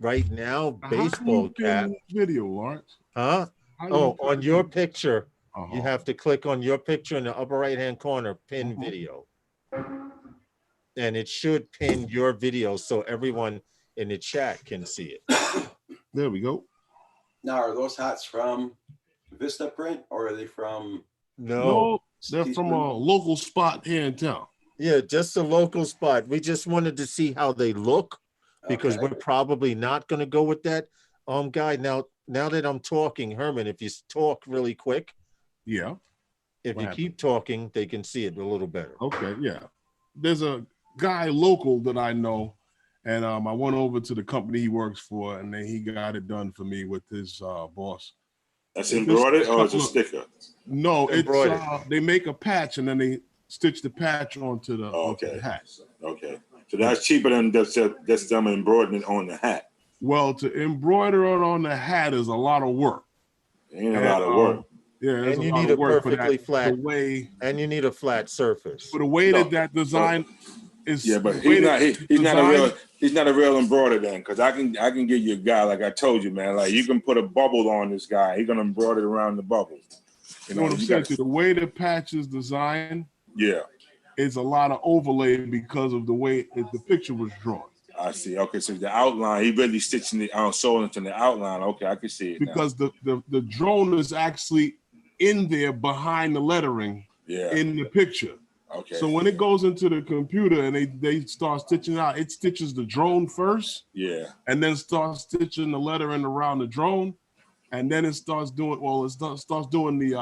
right now How do baseball you pin cap. this video, Lawrence? Huh? How do Oh, you on pin your it? picture, Uh-huh. you have to click on your picture in the upper right hand corner, pin Mhm. video. And it should pin your video so everyone in the chat can see it. There we go. Now, are those hats from Vista Print or are they from? No. They're from a local spot here in town. Yeah, just a local spot. We just wanted to see how they look because Okay. we're probably not going to go with that guy. Now that I'm talking, Herman, if you talk really quick, Yeah. if What you happened? keep talking, they can see it a little better. Okay. Yeah. There's a guy local that I know, and I went over to the company he works for, and then he got it done for me with his boss. That's embroidered or it's a sticker? No, it's Embroidered. they make a patch and then they stitch the patch onto the, onto Okay. the hat. Okay. So that's cheaper than just them embroidering on the hat. Well, to embroider it on the hat is a lot of work. Ain't a lot of work. Yeah, there's And you lot need of a work for perfectly that. flat- The way And you need a flat surface. for the way No, that design is. Yeah, but the way he's not that he's not a design- real he's not a real embroiderer then, because I can give you a guy like I told you, man. Like you can put a bubble on this guy. He's gonna embroider it around the bubble. You know what I'm you saying? gotta- The way the patch is designed yeah, is a lot of overlay because of the way the picture was drawn. I see. Okay, so the outline, he really stitching the sewing into the outline. Okay, I can see it now. Because the drone is actually in there behind the lettering Yeah. in the picture. Okay. So when it goes into the computer and they start stitching out, it stitches the drone first Yeah. and then starts stitching the lettering around the drone. And then it starts doing, starts doing the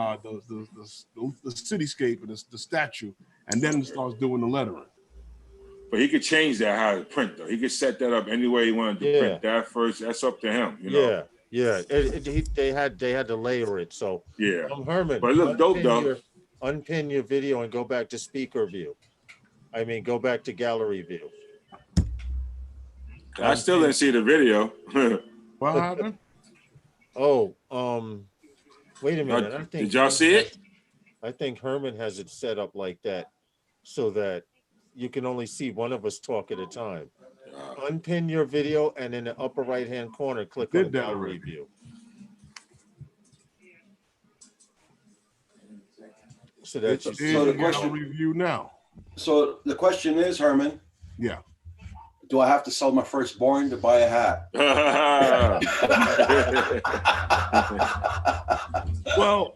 cityscape and the statue. And then it starts doing the lettering. But he could change that how to print though. He could set that up any way he wanted to Yeah. print that first. That's up to him, you know. Yeah. They had to layer it. So Yeah. Herman, But it look dope, though. Unpin your video and go back to speaker view. I mean, go back to gallery view. I still didn't see the video. What happened? Oh, wait a minute. I think Did y'all see it? I think Herman has it set up like that so that you can only see one of us talk at a time. Uh, Unpin your video and in the upper right-hand corner, click Did on that gallery already. view. So that It's you in see. So the the question- gallery view now. So the question is, Herman, Yeah. do I have to sell my firstborn to buy a hat? Well,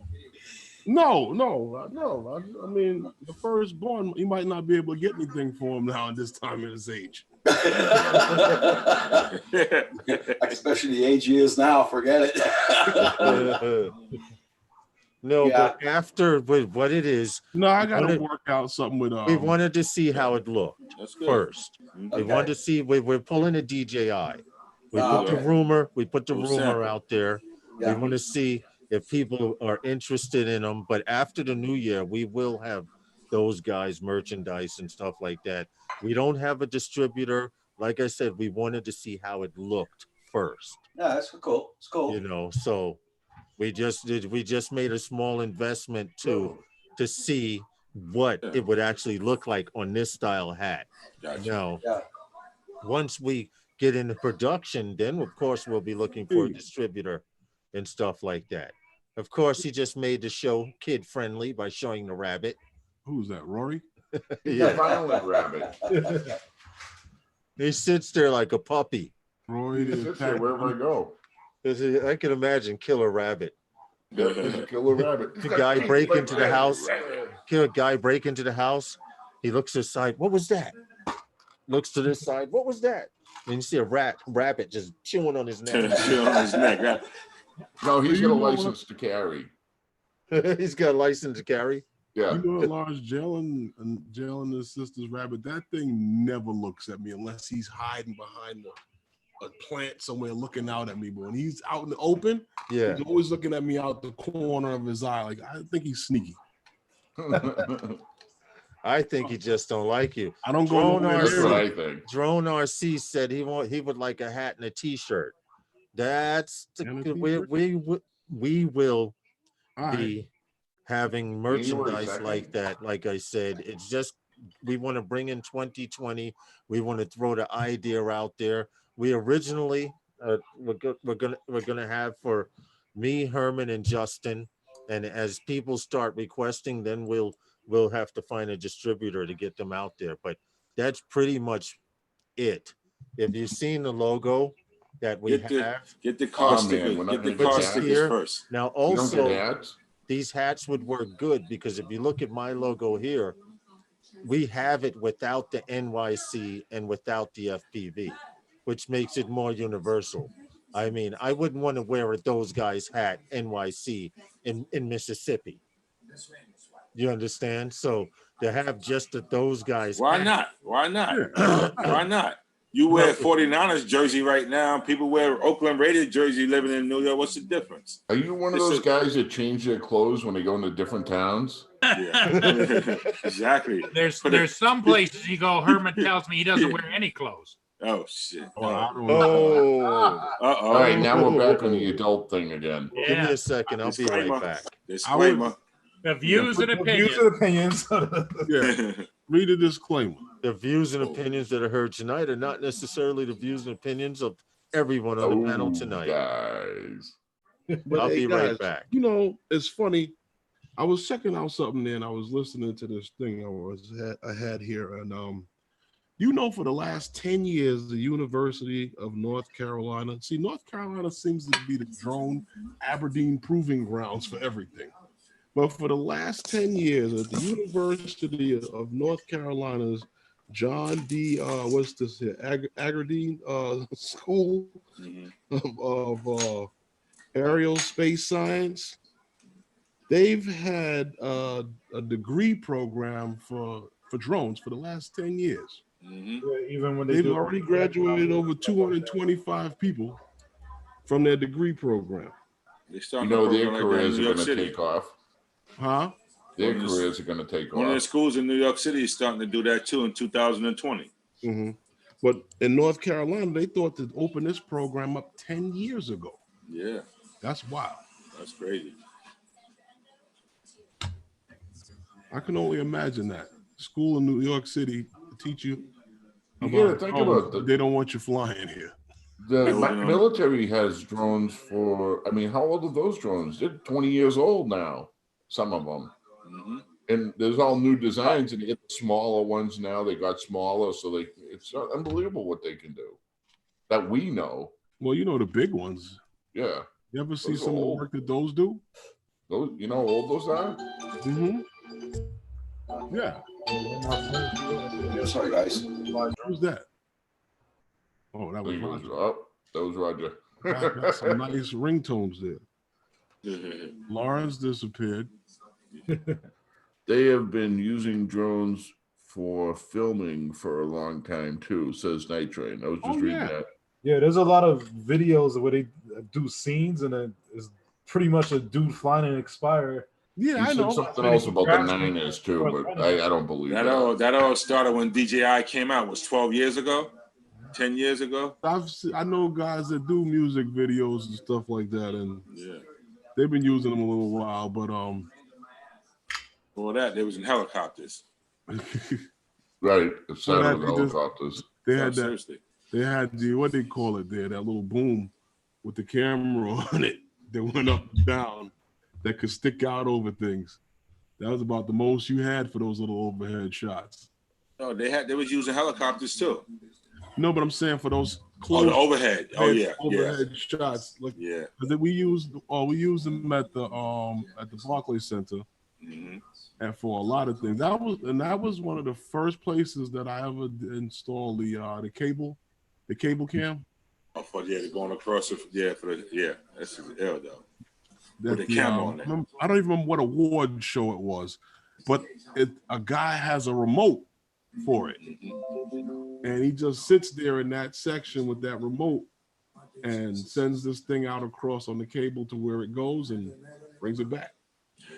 no. I mean, the firstborn, you might not be able to get anything for him now at this time in his age. Especially the age he is now, forget it. No, Yeah. but after with what it is, No, I got to Wanted- work out something with we wanted to see how it looked That's good. first. We Okay. wanted to see, we're pulling a DJI. We Ah, put the okay. rumor, we put the Little rumor sample. out there. Yeah. We want to see if people are interested in them. But after the new year, we will have those guys merchandise and stuff like that. We don't have a distributor. Like I said, we wanted to see how it looked first, Yeah, that's cool. It's cool. you know. So we just made a small investment to see what it would actually look like on this style hat. Gotcha. Now, Yeah. once we get into production, then of course we'll be looking for a distributor and stuff like that. Of course, he just made the show kid friendly by showing the rabbit. Who's that, Rory? The Yeah, violent rabbit. he sits there like a puppy. Rory, He the sits there wherever I go. I can imagine Killer Rabbit. Yeah, there's a killer rabbit. The guy break into the house. Kill a guy, break into the house. He looks to the side. What was that? Looks to this side. What was that? And you see a rabbit just chewing on his neck. Chill on his neck. Right? No, he's You got a know what? license to carry. He's got a license to carry. Yeah. You know, Lars, Jalen his sister's rabbit, that thing never looks at me unless he's hiding behind a plant somewhere looking out at me. But when he's out in the open, Yeah. he's always looking at me out the corner of his eye. Like, I think he's sneaky. I think he just don't like you. I don't go Drone nowhere That's RC. near what him. I think. Drone RC said he would like a hat and a t-shirt. That's And a the, t-shirt? we will All right. be having January merchandise 2nd. like that. Like I said, it's just we want to bring in 2020. We want to throw the idea out there. We originally we're gonna have for me, Herman, and Justin. And as people start requesting, then we'll have to find a distributor to get them out there. But that's pretty much it. If you've seen the logo that we Get the- have, Get the car Oh, man, stickers. we're not Get the gonna car get stickers here. first. now You don't get also ads? these hats would work good because if you look at my logo here, we have it without the NYC and without the FPV, which makes it more universal. I mean, I wouldn't want to wear a those guys hat NYC in Mississippi. You understand? So to have just a those guys. Why hat- not? Why not? Why not? You wear 49ers jersey right now. People wear Oakland Raiders jersey living in New York. What's the difference? Are you one of It's those a- guys that change their clothes when they go into different towns? Yeah. Exactly. There's Put it- there's some places you go. Herman tells me he doesn't wear any clothes. Oh shit. Oh, I don't Oh, Uh-oh. All right, now we're back on the adult thing again. give me Yeah, a second. I'll be right Disclaimer. back. Disclaimer. the views and Views opinions. and opinions. Yeah, read a disclaimer. The views and opinions that are heard tonight are not necessarily the views and opinions of everyone on the panel Oh, tonight. guys. But I'll hey, be right guys, back. You know, it's funny. I was checking out something there, and I was listening to this thing I had here, and you know, for the last 10 years, the University of North Carolina. See, North Carolina seems to be the drone Aberdeen proving grounds for everything. But for the last 10 years, at the University of North Carolina's John D. What's this here? Agardine School Mhm. of Aerial Space Science. They've had a degree program for drones for the last 10 years. Mhm. Even when they They've do already graduated over 225 people from their degree program. They You starting know a their program like that in careers New are York going to City. take off. Huh? Their One of the- careers are going to take One of the off. schools in New York City is starting to do that too in 2020. Mm-hmm. But in North Carolina, they thought to open this program up 10 years ago. Yeah, That's wild. that's crazy. I can only imagine that. School in New York City teach you You gotta about think drones. about They don't want you flying here. the military has drones for. I mean, how old are those drones? They're 20 years old now. Some of them. Mhm. And there's all new designs, and you get the smaller ones now. They got smaller, so it's unbelievable what they can do. That we know. Well, you know the big ones. Yeah. You ever see Those are some of the old. work that those do? Those, you know how old those are? Mm-hmm. Yeah. Sorry, guys. Who's that? Oh, that was Roger. That was Roger. Got some nice ringtones there. Lawrence disappeared. They have been using drones for filming for a long time too, says Night Train. I was just reading that. Yeah, there's a lot of videos where they do scenes, and it is pretty much a dude flying an Expire. Yeah, I know. Something else about the Niners too, but I don't believe that. That all started when DJI came out. Was 12 years ago, 10 years ago. I know guys that do music videos and stuff like that, and they've been using them a little while. But before that, they was in helicopters. Right, it sounded like helicopters. They had that. Seriously. They had the what they call it there, that little boom with the camera on it that went up and down that could stick out over things. That was about the most you had for those little overhead shots. No, they was using helicopters too. No, but I'm saying for those close the overhead. Oh yeah, overhead shots. Like, because we used them at the Barclays Center, and for a lot of things. That was one of the first places that I ever installed the cable cam. Oh, for they're going across it. That's L though. With the camera on it. I don't even remember what award show it was, but a guy has a remote for it, and he just sits there in that section with that remote and sends this thing out across on the cable to where it goes and brings it back.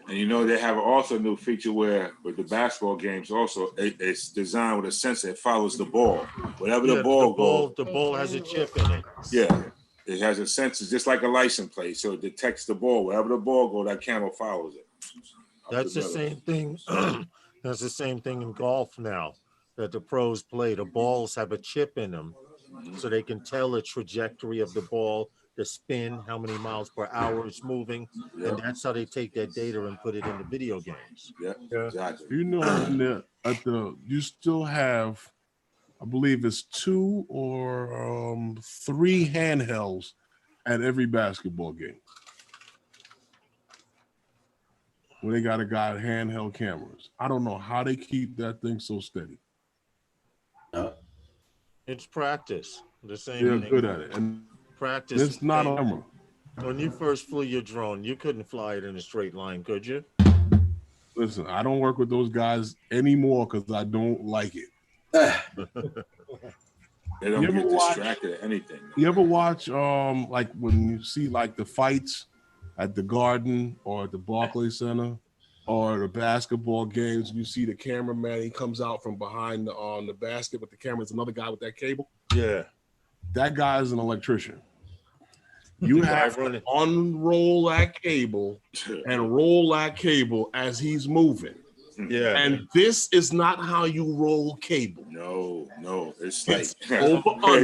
And you know they have also a new feature where with the basketball games also it's designed with a sensor. It follows the ball. Whatever the ball goes. The ball has a chip in it. Yeah. It has a sensor just like a license plate. So it detects the ball. Wherever the ball goes, that camera follows it. That's the same thing. That's the same thing in golf now that the pros play. The balls have a chip in them so they can tell the trajectory of the ball, the spin, how many miles per hour it's moving, and that's how they take that data and put it in the video games. Yeah, exactly. You know, you still have, I believe it's 2 or 3 handhelds at every basketball game. When they got a guy with handheld cameras, I don't know how they keep that thing so steady. It's practice. The same. They're thing. good at it, and practice. It's not a camera. When you first flew your drone, you couldn't fly it in a straight line, could you? Listen, I don't work with those guys anymore because I don't like it. They don't get distracted at anything. You ever watch like when you see like the fights at the Garden or at the Barclays Center or the basketball games, you see the cameraman, he comes out from behind the basket with the camera. It's another guy with that cable. Yeah. That guy is an electrician. You have to unroll that cable and roll that cable as he's moving. Yeah. And this is not how you roll cable. No. It's like over under,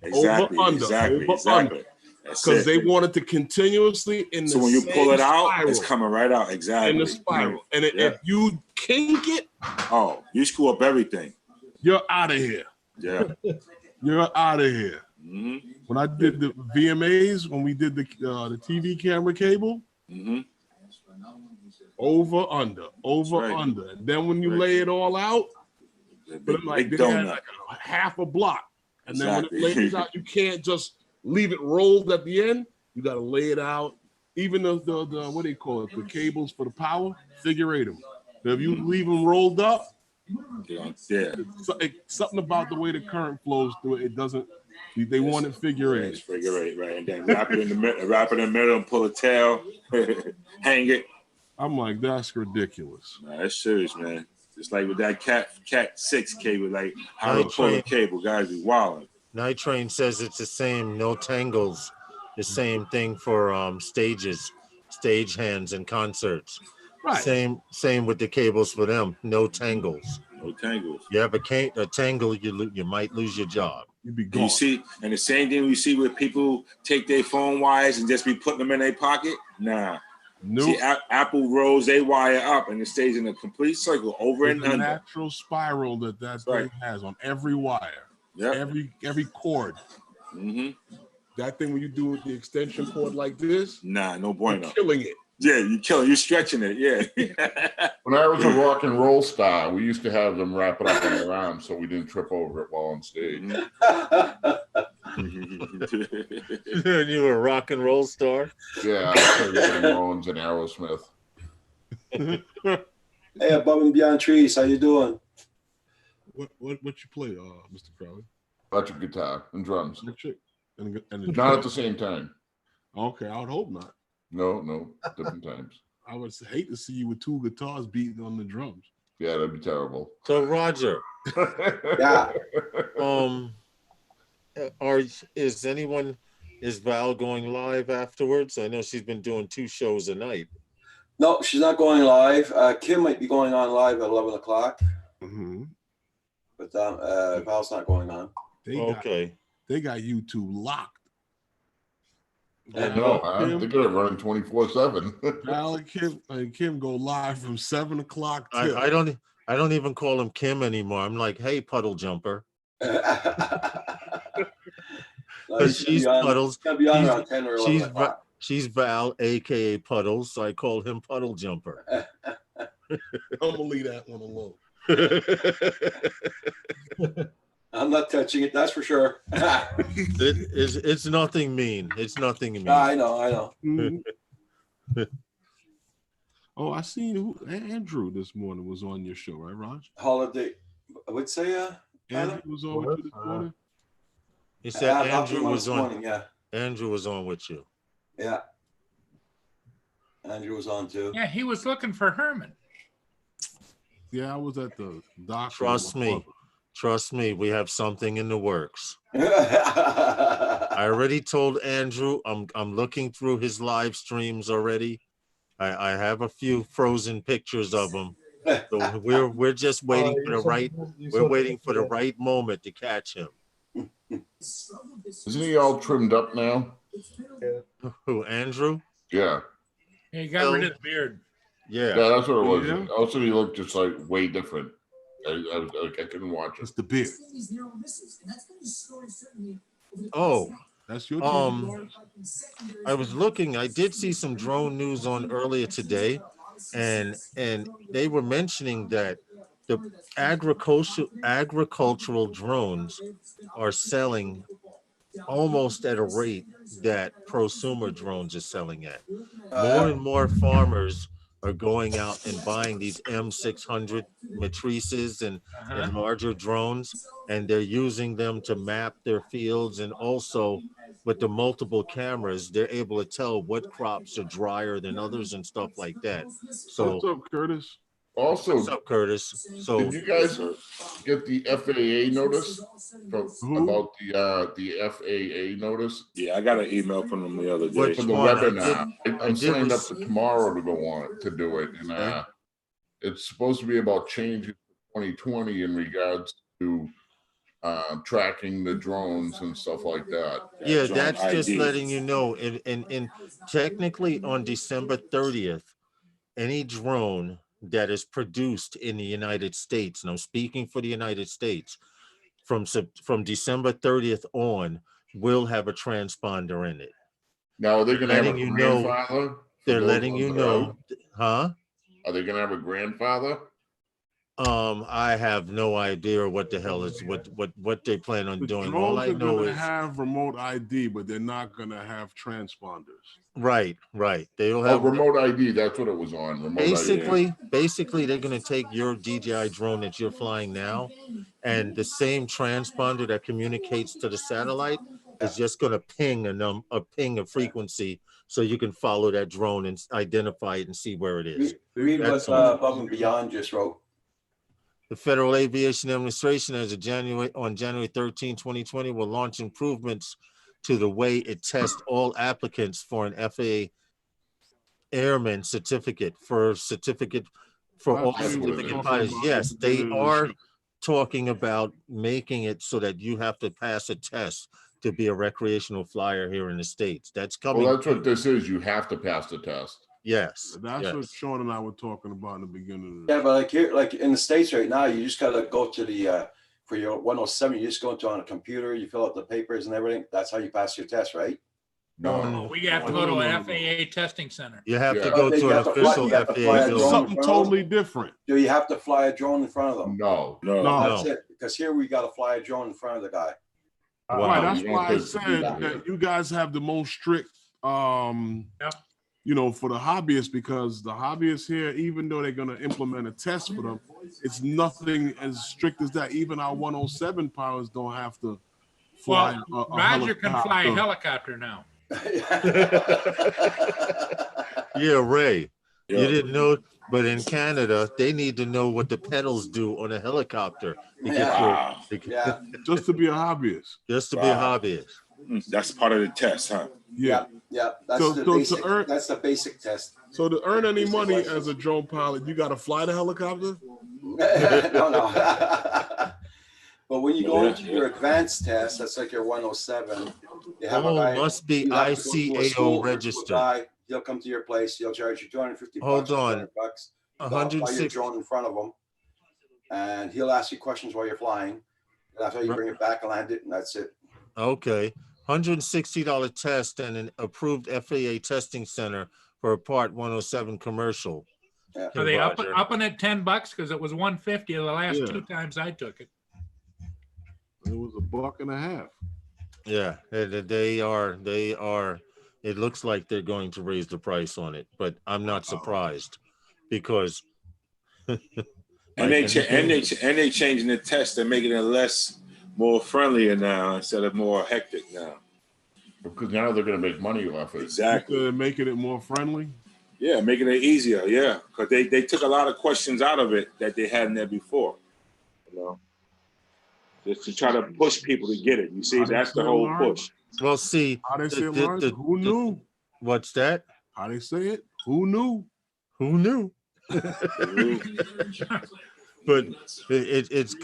exactly. Because they want it to continuously in the so when you pull it out, spiral, it's coming right out. Exactly. In the spiral. And if you kink it, you screw up everything. You're out of here. Yeah. You're out of here. Mm-hmm. When I did the VMAs, when we did the TV camera cable, over, under. And then when you lay it all out, but like they had like a half a block. And then when it lays out, you can't just leave it rolled at the end. You got to lay it out. Even the what do you call it? The cables for the power, figure 8 them. If you leave them rolled up, something about the way the current flows through it doesn't. They want it figure 8. It's figure 8, right? And then wrap it in the middle, and pull a tail, hang it. I'm like, that's ridiculous. Nah, that's serious, man. It's like with that Cat 6 cable, like how to pull a cable, guys be wilding. Night Train says it's the same, no tangles. The same thing for stages, stage hands and concerts. Right. Same with the cables for them, no tangles. No tangles. You have a tangle, you might lose your job. You'd be And gone. you see, and the same thing we see where people take their phone wires and just be putting them in their pocket. Nah. Nope. See, Apple rolls their wire up and it stays in a complete circle over There's and a under. natural spiral that Right. thing has on every wire, Yep. every cord. Mm-hmm. That thing when you do with the extension cord like this, Nah, no you're bueno. killing it. Yeah, you're stretching it. Yeah. When I was a rock and roll star, we used to have them wrap it up on their arms so we didn't trip over it while on stage. You were a rock and roll star? Yeah, I played with the Ramones and Aerosmith. Hey, above and beyond trees, how you doing? What you play, Mr. Crowley? Electric guitar and drums. Electric and Not at the same time. Okay, I would hope not. No, different times. I would hate to see you with two guitars beating on the drums. Yeah, that'd be terrible. So Roger, Yeah. is Val going live afterwards? I know she's been doing 2 shows a night. No, she's not going live. Kim might be going on live at 11 o'clock, Mm-hmm. but Val's not going on. Okay. They got YouTube locked. I know, huh? They got it running 24/7. Val and Kim go live from 7 o'clock till. I don't even call him Kim anymore. I'm like, hey, puddle jumper. Because she's Puddles. Gonna be on around 10 or 11 o'clock. She's Val, aka Puddles, so I call him Puddle Jumper. I'm gonna leave that one alone. I'm not touching it, that's for sure. It's nothing mean. It's nothing mean. I know. Mm-hmm. Oh, I seen Andrew this morning was on your show, right, Raj? Holiday. I would say, Andrew was on with you this morning. He said Andrew was this on. morning, yeah. Andrew was on with you. Yeah. Andrew was on too. Yeah, he was looking for Herman. Yeah, I was at the doctor. Trust me, we have something in the works. I already told Andrew I'm looking through his live streams already. I have a few frozen pictures of him. So we're just waiting for the right moment to catch him. Isn't he all trimmed up now? Who, Andrew? Yeah. Yeah, he got rid of the beard. Yeah, that's what it was. Yeah. Also, he looked just like way different. I couldn't watch it. It's the beard. Oh, That's your I was looking. I did see some drone news on earlier today, and they were mentioning that the agricultural drones are selling almost at a rate that prosumer drones are selling at. More and more farmers are going out and buying these M600 matrices and larger drones, and they're using them to map their fields, and also with the multiple cameras, they're able to tell what crops are drier than others and stuff like that. So what's up, Curtis? Also, what's up, Curtis? So did you guys get the FAA notice about the FAA notice? Yeah, I got an email from them the other day. Which For the one? webinar. I'm signed up receive- for tomorrow to go on to do it, and it's supposed to be about changes for 2020 in regards to tracking the drones and stuff like that. Yeah, Drone that's just ID. letting you know. And technically on December 30th, any drone that is produced in the United States, and I'm speaking for the United States, from December 30th on, will have a transponder in it. Now, are they going to have a Letting you know- grandfather? for They're those letting ones you that know, huh? Are they going to have a grandfather? I have no idea what the hell is what they plan on The doing. All drones I are know gonna is have remote ID, but they're not gonna have transponders. right. They'll Oh, have remote ID. That's what it was on. Remote ID. basically they're going to take your DJI drone that you're flying now, and the same transponder that communicates to the satellite is just going to ping a frequency, so you can follow that drone and identify it and see where it is. Read what That's all. Above and Beyond just wrote. The Federal Aviation Administration, on January 13, 2020, will launch improvements to the way it tests all applicants for an FAA Airman certificate for That's all what we're certificate talking pilots. about Yes, at the they beginning of the are show. talking about making it so that you have to pass a test to be a recreational flyer here in the States. That's coming. Well, that's what this is. You have to pass the test. Yes. That's what yes. Sean and I were talking about in the beginning of the Yeah, but like here, like in the States right now, you just gotta go to the for your 107, you just go into on a computer, you fill out the papers and everything. That's how you pass your test, right? No, We have to go to an FAA testing center. You have to Yeah. go But to you an have to fly- official you have to FAA fly a This is drone. building. something totally different. Do you have to fly a drone in front of them? no. No. No. That's it. Because here we gotta fly a drone in front of the guy. Wow. Right, that's You don't why I get to said do that. that you guys have the most strict, Yep. you know, for the hobbyists, because the hobbyists here, even though they're gonna implement a test for them, it's nothing as strict as that. Even our 107 pilots don't have to fly. Well, a Roger can fly a helicopter. helicopter now. Yeah, Ray. Yeah. You didn't know, but in Canada, they need to know what the pedals do on a helicopter to get Wow. Yeah, Just to be a hobbyist. just to be a Wow. hobbyist. That's part of the test, huh? Yeah. yeah. That's So- the so to basic. earn- That's the basic test. So to earn any Basic money license. as a drone pilot, you got to fly the helicopter. No. But when you go Yeah. into your advanced test, that's like your 107. You have a Oh, guy. must be you have to go to a ICAO school, a registered. guy, he'll come to your place. He'll charge you 250 Hold bucks. or on. 200 bucks. You go out, fly your 160. drone in front of him, and he'll ask you questions while you're flying. And after you bring it back and land it, and that's it. Okay. $160 test and an approved FAA testing center for a Part 107 commercial. Yeah. Are they Roger. upping it $10 because it was 150 the last Yeah. 2 times I took it. It was $1.50. Yeah, they are. It looks like they're going to raise the price on it, but I'm not surprised because. And they changing the test. They're making it more friendlier now instead of more hectic now. Because now they're going to make money off it. Exactly. They're making it more friendly. Yeah, making it easier. Yeah, because they took a lot of questions out of it that they hadn't there before. You know, just to try to push people to get it. You see, that's the whole push. Well, see, How they say it, the- Lawrence? the- Who knew? what's that? How they say it? Who knew? Who knew? But it's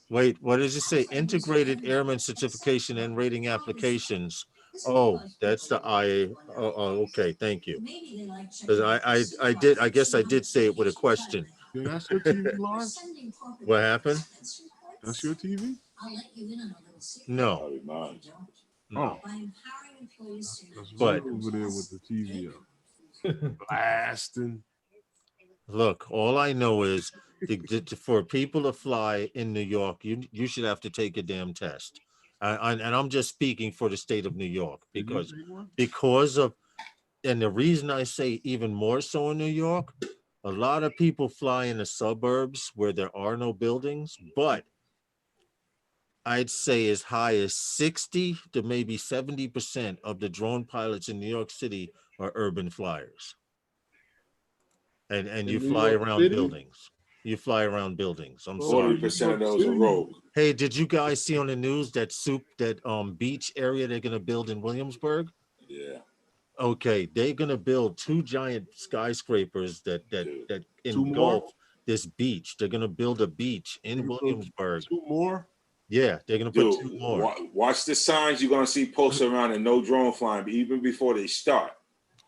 wait, what does it say? Integrated Airman Certification and Rating Applications. Oh, that's the IA. Oh, okay, thank you. Because I guess I did say it with a question. Yeah, that's your TV, Lawrence? What happened? That's your TV? No, Probably mine. Oh, that's But- right over there with the TV up. Blasting. look, all I know is for people to fly in New York, you should have to take a damn test. And I'm just speaking for the state of New York because of, and the reason I say even more so in New York, a lot of people fly in the suburbs where there are no buildings, but I'd say as high as 60 to maybe 70% of the drone pilots in New York City are urban flyers. And In you New fly York around City? buildings. You fly around buildings. I'm sorry. 40% of those are rogue. Hey, did you guys see on the news that beach area they're gonna build in Williamsburg? Yeah. Okay, they're gonna build 2 giant skyscrapers that Two more? engulf this beach. They're gonna build a beach in Williamsburg. 2 more? Yeah, they're gonna put Dude, 2 more. watch the signs you're gonna see posted around and no drone flying, but even before they start.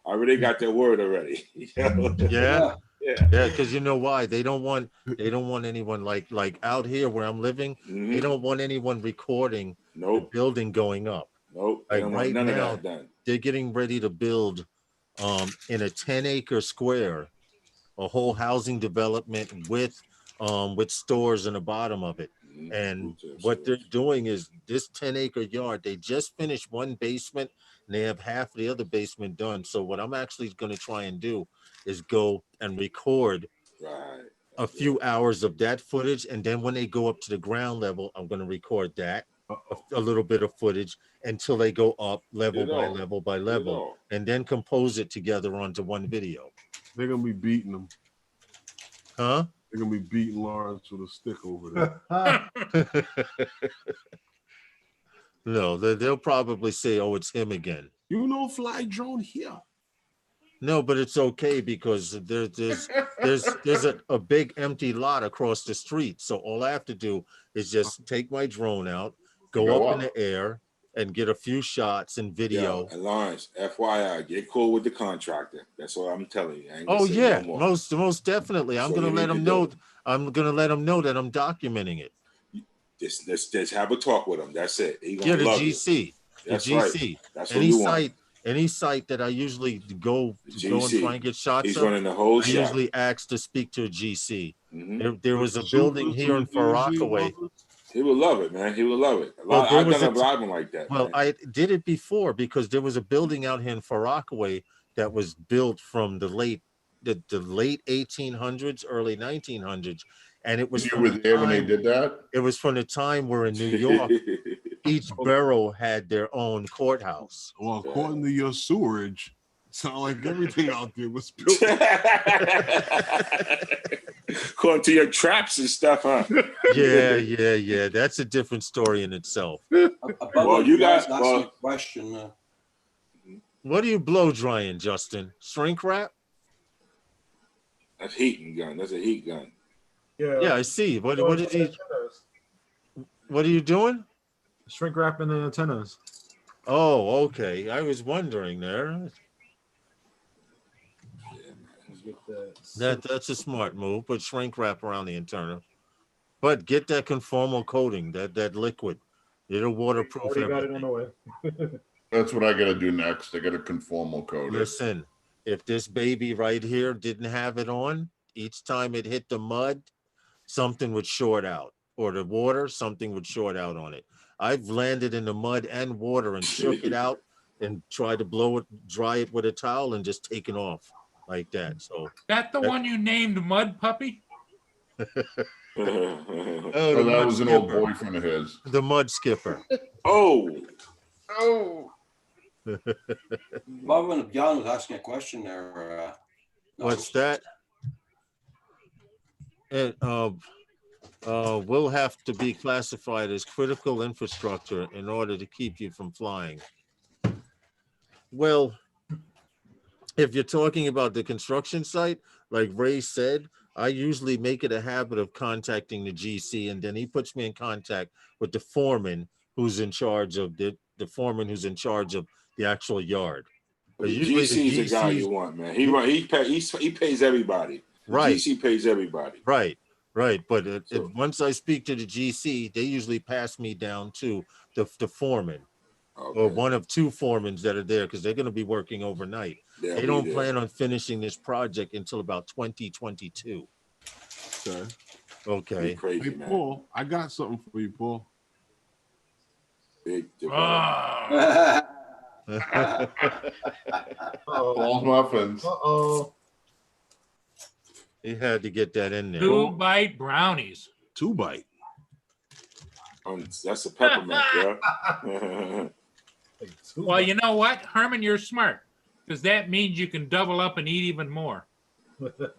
I already got their word already. Yeah, Yeah. yeah, because you know why? They don't want anyone like out here where I'm living, Mhm. they don't want anyone recording the Nope. building going up. Nope. They Like don't want right none now, of that done. they're getting ready to build in a 10-acre square a whole housing development with stores in the bottom of it. Mhm. And Food tips, what yeah. they're doing is this 10-acre yard, they just finished one basement and they have half the other basement done. So what I'm actually going to try and do is go and record Right. a few hours of that footage, and then when they go up to the ground level, I'm going to record that a little bit of footage until they go up level by all. level by Get it level, all. and then compose it together onto one video. They're going to be beating them. Huh? They're going to be beating Lawrence with a stick over there. No, they'll probably say, "Oh, it's him again." You know, fly drone here. No, but it's okay because there's a big empty lot across the street. So all I have to do is just take my drone out, go up in the air, and get a few shots and video. Yo, and Lawrence, FYI, get cool with the contractor. That's what I'm telling you. I ain't gonna Oh say yeah, no more. most definitely. I'm So gonna you let need them to know. do. I'm gonna let them know that I'm documenting it. Just have a talk with him. That's it. He gonna Yeah, the love you. GC, the That's GC. right. That's what you want. Any site that I usually go and try and get shots He's of, running the whole I shop. usually ask to speak to a GC. Mhm. There was a building here in Far Rockaway. He would love it, man. He would love it. Well, I've done a lot of them like that. Well, man. I did it before because there was a building out here in Far Rockaway that was built from the late 1800s, early 1900s, and it was You from were the there when they time- did that? It was from the time where in New York, each borough had their own courthouse. Well, according to your sewerage, sound like everything out there was built. According to your traps and stuff, huh? Yeah. That's a different story in itself. Well, you guys, well, question. What are you blow drying, Justin? Shrink wrap? that's heating gun. That's a heat gun. Yeah, I see. What are you doing? Shrink wrapping the antennas. Oh, okay. I was wondering there. That's a smart move, but shrink wrap around the antenna. But get that conformal coating, that liquid. It'll waterproof Already got it everything. on the way. That's what I got to do next. I got to conformal code it. Listen, if this baby right here didn't have it on, each time it hit the mud, something would short out, or the water, something would short out on it. I've landed in the mud and water and shook it out and tried to blow it, dry it with a towel and just taken off like that. So That the one you named Mud Puppy? Oh, that was an old boyfriend of his. The mud skipper. Oh. Bob, when John was asking a question there. What's that? It will have to be classified as critical infrastructure in order to keep you from flying. Well, if you're talking about the construction site, like Ray said, I usually make it a habit of contacting the GC, and then he puts me in contact with the foreman who's in charge of the actual yard. But The usually GC is the guy you want, man. He pays everybody. The Right. GC pays everybody. Right. But once I speak to the GC, they usually pass me down to the foreman or one of two foremans that are there because they're going to be working overnight. They don't plan on finishing this project until about 2022. Okay. Crazy, Hey, man. Paul, I got something for you, Paul. Big Paul's muffins. Uh-oh. He had to get that in there. 2-bite brownies. 2-bite. That's a peppermint, yeah. Well, you know what, Herman, you're smart because that means you can double up and eat even more. The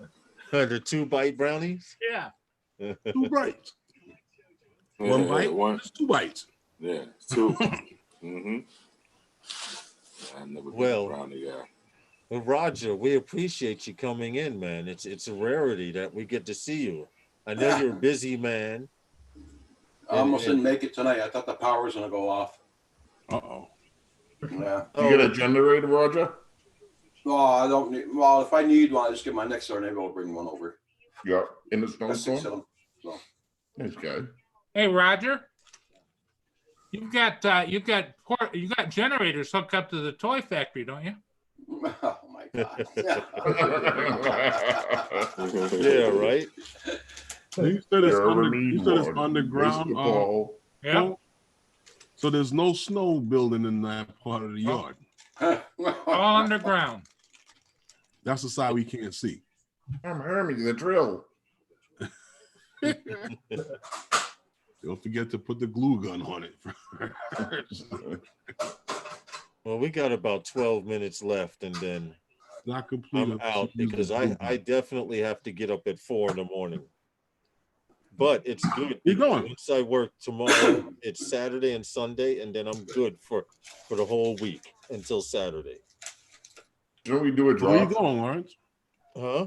2-bite brownies? Yeah. 2 bites. 1 bite. It's 2 bites. Yeah, 2. Mm-hmm. I never been Well, a brownie guy. Well, Roger, we appreciate you coming in, man. It's a rarity that we get to see you. I know you're a busy man. I almost didn't make it tonight. I thought the power was going to go off. Uh-oh. Yeah. You got a generator, Roger? No, I don't need. Well, if I need one, I just get my next door neighbor will bring one over. Yeah, in the That's 6 of snowstorm. them. So. Nice guy. Hey, Roger, you've got generators hooked up to the toy factory, don't you? Oh my God. Yeah, right. You said it's underground. Yeah. So there's no snow building in that part of the yard. All underground. That's the side we can't see. I'm Hermie, the drill. Don't forget to put the glue gun on it. Well, we got about 12 minutes left, and then Not complete. I'm out because I definitely have to get up at 4 a.m. But it's good. You're going. Once I work tomorrow, it's Saturday and Sunday, and then I'm good for the whole week until Saturday. Shouldn't we do a Where you draw? going, Lawrence? Huh?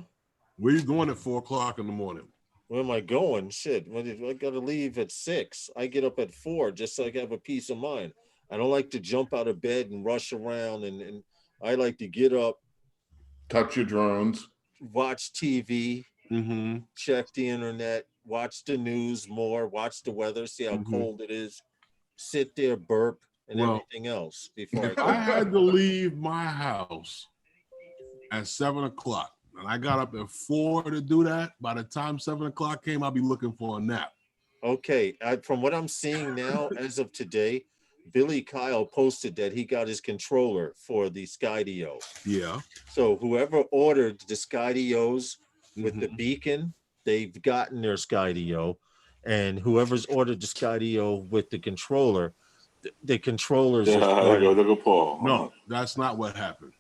Where you going at 4 o'clock in the morning? Where am I going? Shit, I gotta leave at 6. I get up at 4 just so I can have a peace of mind. I don't like to jump out of bed and rush around, and I like to get up, Touch your drones. watch TV, Mm-hmm. check the internet, watch the news more, watch the weather, see how Mhm. cold it is, sit there, burp, and Well, everything else before I I go. had to leave my house at 7 o'clock. And I got up at 4 to do that. By the time 7 o'clock came, I'll be looking for a nap. Okay, from what I'm seeing now, as of today, Billy Kyle posted that he got his controller for the Skydio. Yeah. So whoever ordered the Skydios with the Mhm. beacon, they've gotten their Skydio, and whoever's ordered the Skydio with the controller, the controllers Yeah, are look starting. at Paul. No, that's not what happened.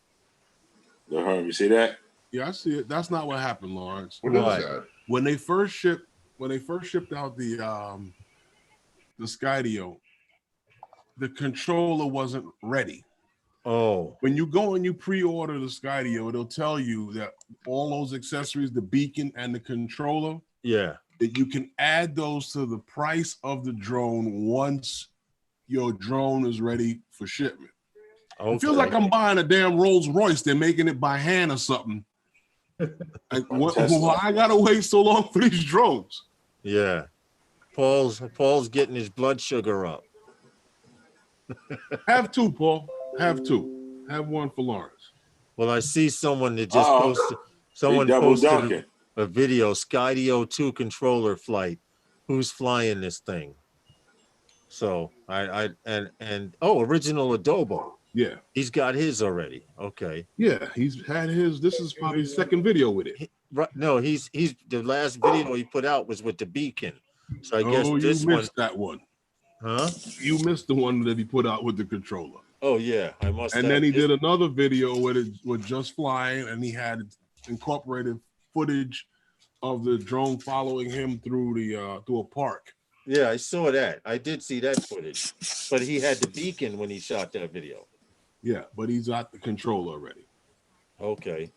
You see that? Yeah, I see it. That's not what happened, Lawrence. What is Right. that? When they first shipped out the Skydio, the controller wasn't ready. Oh, When you go and you pre-order the Skydio, it'll tell you that all those accessories, the beacon and the controller, yeah. that you can add those to the price of the drone once your drone is ready for shipment. Okay. It feels like I'm buying a damn Rolls Royce. They're making it by hand or something. And why I gotta wait so long for these drones? Yeah. Paul's getting his blood sugar up. Have two, Paul. Have two. Have one for Lawrence. Well, I see someone that just Uh-oh. posted. Someone He double posted dunking. a video, Skydio 2 controller flight. Who's flying this thing? So original Adobo. Yeah. He's got his already. Okay. Yeah, he's had his. This is probably his second video with it. Right. No, he's the last video he put out was with the beacon. So I guess Oh, you this missed one, that one. huh? You missed the one that he put out with the controller. Oh yeah, I must. And have. then he This- did another video with it with just flying, and he had incorporated footage of the drone following him through a park. Yeah, I saw that. I did see that footage, but he had the beacon when he shot that video. Yeah, but he's got the controller already. Okay.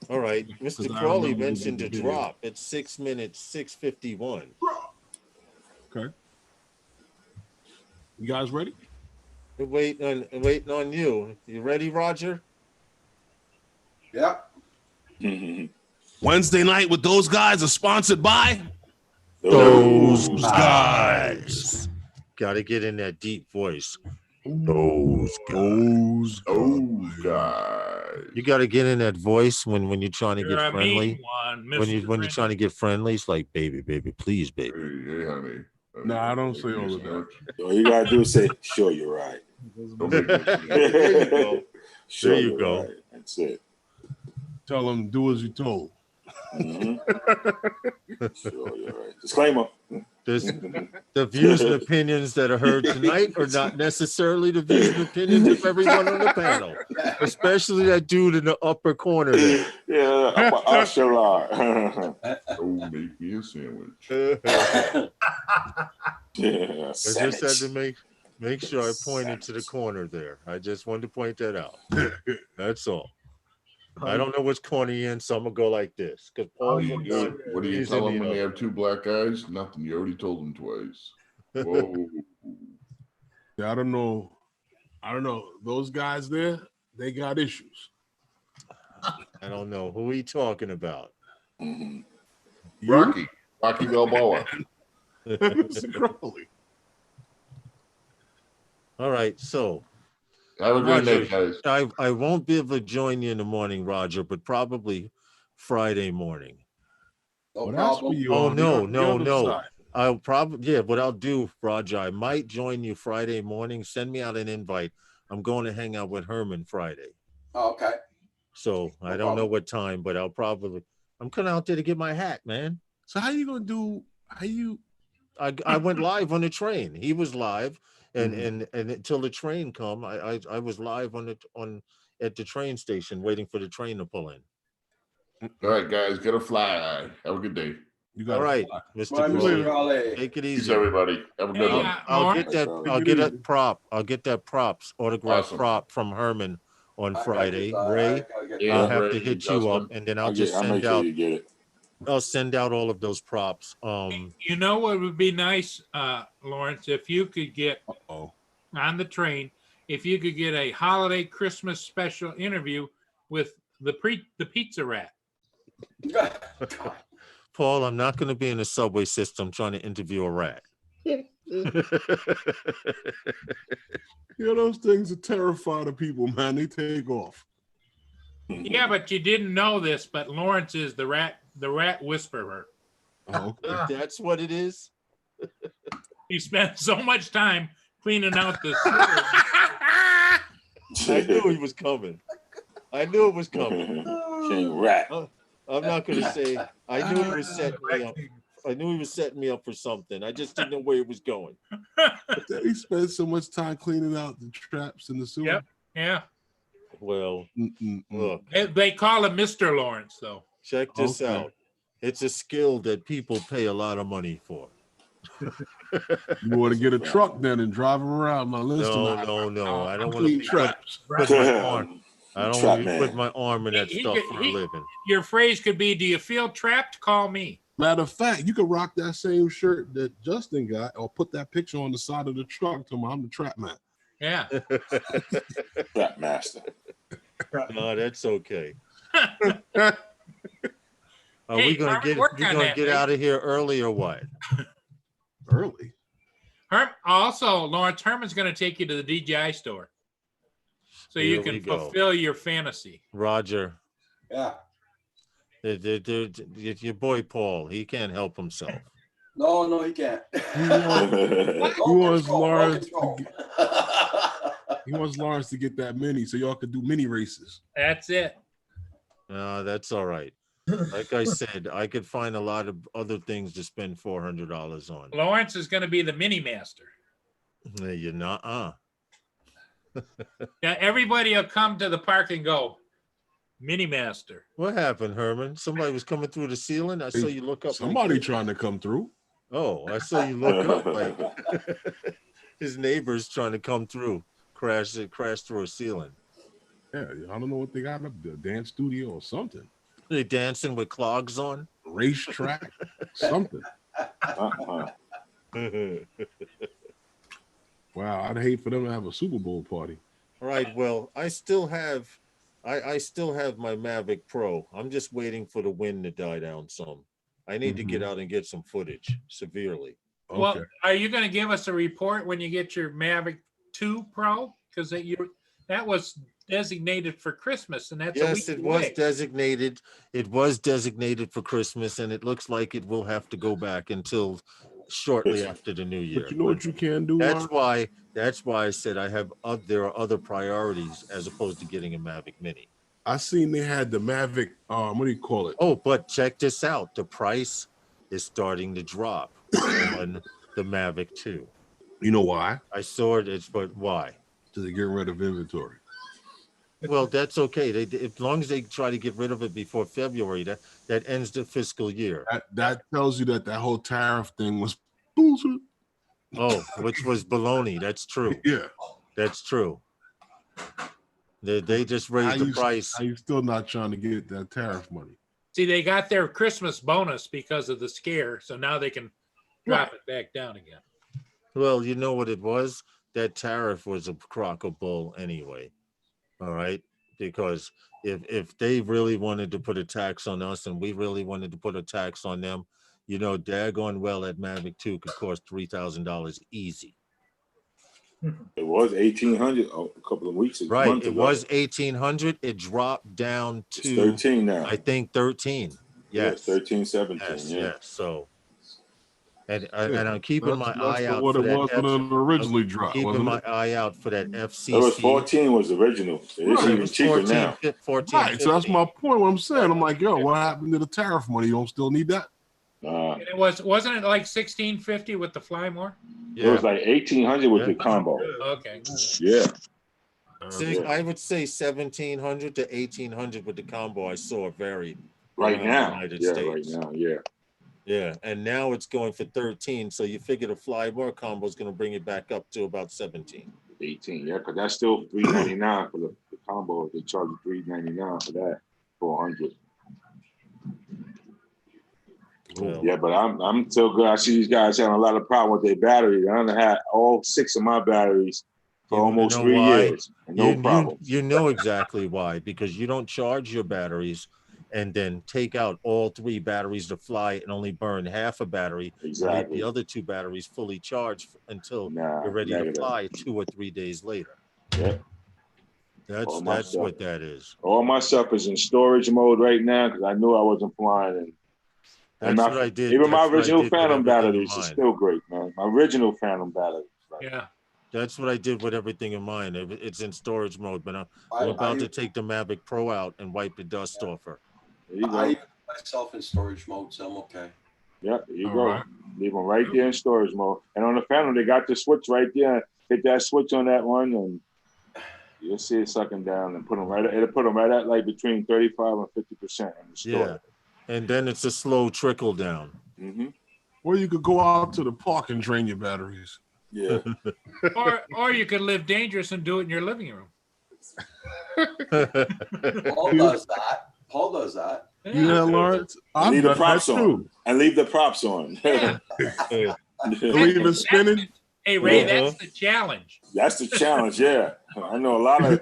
All right. Mr. Because I Crawley remember mentioned the a video. drop. It's 6 minutes, 6:51. Okay. You guys ready? Waiting on you. You ready, Roger? Yeah. Wednesday night with those guys are sponsored by Those guys. Got to get in that deep voice. Those guys. Oh, guys. You got to get in that voice when you're trying to You're get a friendly. mean one, When you're Mr. trying to get friendly, it's like, baby, please, Hey, baby. hey, honey. No, I don't say all of that. All you gotta do is say, "Sure, you're right." Don't make me- There you go. Sure, There you you're go. right. That's it. Tell them do as you told. Mhm. Sure, you're right. Disclaimer. The views and opinions that are heard tonight are not necessarily the views and opinions of everyone on the panel, especially that dude in the upper corner there. Yeah, I'm a usher. Oh, make me a sandwich. Yeah, I just had to make sure I pointed to the corner there. I just wanted to point that out. That's all. I don't know which corner you're in, so I'm gonna go like this. Because Paul's in one. What do you He's tell in them the when they other. have two black eyes? Nothing. You already told them twice. Whoa. Yeah, I don't know. Those guys there, they got issues. I don't know who he talking about. Mhm. Rocky Balboa. Mr. Crowley. All right, so Have a good night, guys. I won't be able to join you in the morning, Roger, but probably Friday morning. No Well, that's for problem. you. Oh, on no, the other no. side. I'll probably, what I'll do, Roger, I might join you Friday morning. Send me out an invite. I'm going to hang out with Herman Friday. Oh, okay. So I No don't know problem. what time, but I'm coming out there to get my hat, man. So how you gonna do? How you? I went live on the train. He was live, and Mm-hmm. and until the train come, I was live at the train station waiting for the train to pull in. All right, guys, get a fly. Have a good day. You got All right, Bye, Mr. Later. Mr. Crowley, Crowley. take it Peace, easy. everybody. Have a good Hey, one. uh, I'll Lawrence? get that. Take I'll it get easy. that prop. I'll get that props autograph Awesome. prop from Herman on I gotta Friday. get that. Ray, I gotta get Yeah, I'll that. have Ray to and hit you up, Justin. and then I'll just I'll send make sure out. you get it. I'll send out all of those props. You know what would be nice, Lawrence, if you could get Oh, on the train, if you could get a holiday Christmas special interview with the pizza rat. Paul, I'm not going to be in the subway system trying to interview a rat. yeah, those things are terrifying to people, man. They take off. Yeah, but you didn't know this, but Lawrence is the rat whisperer. Oh, okay. That's what it is. He spent so much time cleaning out the I knew he was coming. I knew it was coming. King Rat. I'm not going to say. I knew he was setting me up. I knew he was setting me up for something. I just didn't know where he was going. He spent so much time cleaning out the traps in the sewer. Yep. Yeah. Well, look, They call him Mr. Lawrence, though. check this Okay. out. It's a skill that people pay a lot of money for. You want to get a truck then and drive around? Now listen, No. I don't want clean to traps. put my arm. I don't Trap want to man. put my arm in that He stuff could- for a living. Your phrase could be, "Do you feel trapped? Call me." Matter of fact, you could rock that same shirt that Justin got, or put that picture on the side of the truck. To I'm the trap man. Yeah. Trap master. No, that's okay. Are Hey, we gonna Harvey, get work on that, mate. out of here early or what? Early. Also, Lawrence, Herman's going to take you to the DJI store, so you Here we can go. fulfill your fantasy. Roger, Yeah. your boy Paul, he can't help himself. No, he can't. He wants Lawrence. Control. He wants Lawrence to get that mini, so y'all could do mini races. That's it. No, that's all right. Like I said, I could find a lot of other things to spend $400 on. Lawrence is going to be the mini master. You're not. Now everybody will come to the park and go, "Mini master." What happened, Herman? Somebody was coming through the ceiling. I saw you look up. Somebody like, trying to come through. oh, I saw you look up like his neighbor's trying to come through, crash through a ceiling. Yeah, I don't know what they got up there, dance studio or something, They dancing with clogs on. racetrack, something. Uh-huh. Wow, I'd hate for them to have a Super Bowl party. Right. Well, I still have my Mavic Pro. I'm just waiting for the wind to die down some. I need to get out and get some footage severely. Okay. Well, are you going to give us a report when you get your Mavic 2 Pro? Because that was designated for Christmas, and that's a Yes, week it was away. designated. It was designated for Christmas, and it looks like it will have to go back until shortly after the new year. But you know what you can do? That's Mark? why I said there are other priorities as opposed to getting a Mavic Mini. I seen they had the Mavic. What do you call it? Oh, but check this out. The price is starting to drop on the Mavic 2. You know why? I saw it. But why? To get rid of inventory. Well, that's okay. As long as they try to get rid of it before February, that ends the fiscal year. That tells you that whole tariff thing was bullshit. Oh, which was baloney. That's true. Yeah. That's true. They just raised the price. Are you still not trying to get that tariff money? See, they got their Christmas bonus because of the scare, so now they can drop it back down again. Well, you know what it was? That tariff was a crock of bull anyway. All right. Because if they really wanted to put a tax on us and we really wanted to put a tax on them, you know, daggone well that Mavic 2 could cost $3,000 easy. It was 1,800 a couple of weeks ago. Right. It was 1,800. It dropped down It's to 13 now. I think 13. Yes, Yes. 13, 17. Yes. Yeah. Yes. So, and I'm keeping my eye out what for it was when it originally dropped. keeping Wasn't my it? eye out for that FCC. It was 14 was the original. It's Right. even cheaper now. 14. Right. So that's my point. What I'm saying, I'm like, yo, what happened to the tariff money? You don't still need that? Uh, And it wasn't it like $1,650 with the Fly More? It was like 1,800 with Yeah. the combo. Okay. Yeah. I would say 1,700 to 1,800 with the combo. I saw varied. Right around the now. United Yeah, States. right now. Yeah. Yeah, and now it's going for 13. So you figure the Fly More combo is going to bring it back up to about 17. 18. Yeah, because that's still $399 for the combo. They charge you $399 for that, 400. Well, Yeah, but I'm so good. I see these guys having a lot of problem with their batteries. I done had all 6 of my batteries for You wanna almost know 3 why? years. And no problem. You know exactly why, because you don't charge your batteries and then take out all 3 batteries to fly and only burn half a battery. And leave Exactly. the other 2 batteries fully charged until Nah, you're ready negative. to fly 2 or 3 days later. Yep. That's All my that's stuff. what that is. All my stuff is in storage mode right now because I knew I wasn't flying. And That's my, what I did. even my That's what I original did with Phantom everything in batteries is mine. still great, man. My original Phantom batteries. Like, Yeah. That's what I did with everything in mine. It's in storage mode, but I'm I about to take the Mavic Pro out and wipe the dust off her. there you I go. put myself in storage mode, so I'm okay. Yeah, there you All go. right. Leave them right there in storage mode. And on the Phantom, they got the switch right there. Hit that switch on that one, and you'll see it sucking down and put them right. It'll put them right at like between 35 and 50% in the store. Yeah, and then it's a slow trickle down. Mm-hmm. Or you could go out to the park and drain your batteries. Yeah. Or you could live dangerous and do it in your living room. Paul does that. Paul does that. You know, Lawrence? I've Leave the done that props on. too. And leave the props on. Yeah. Leave it spinning. Hey Ray, Uh-huh. that's the challenge. That's the challenge. Yeah, I know a lot of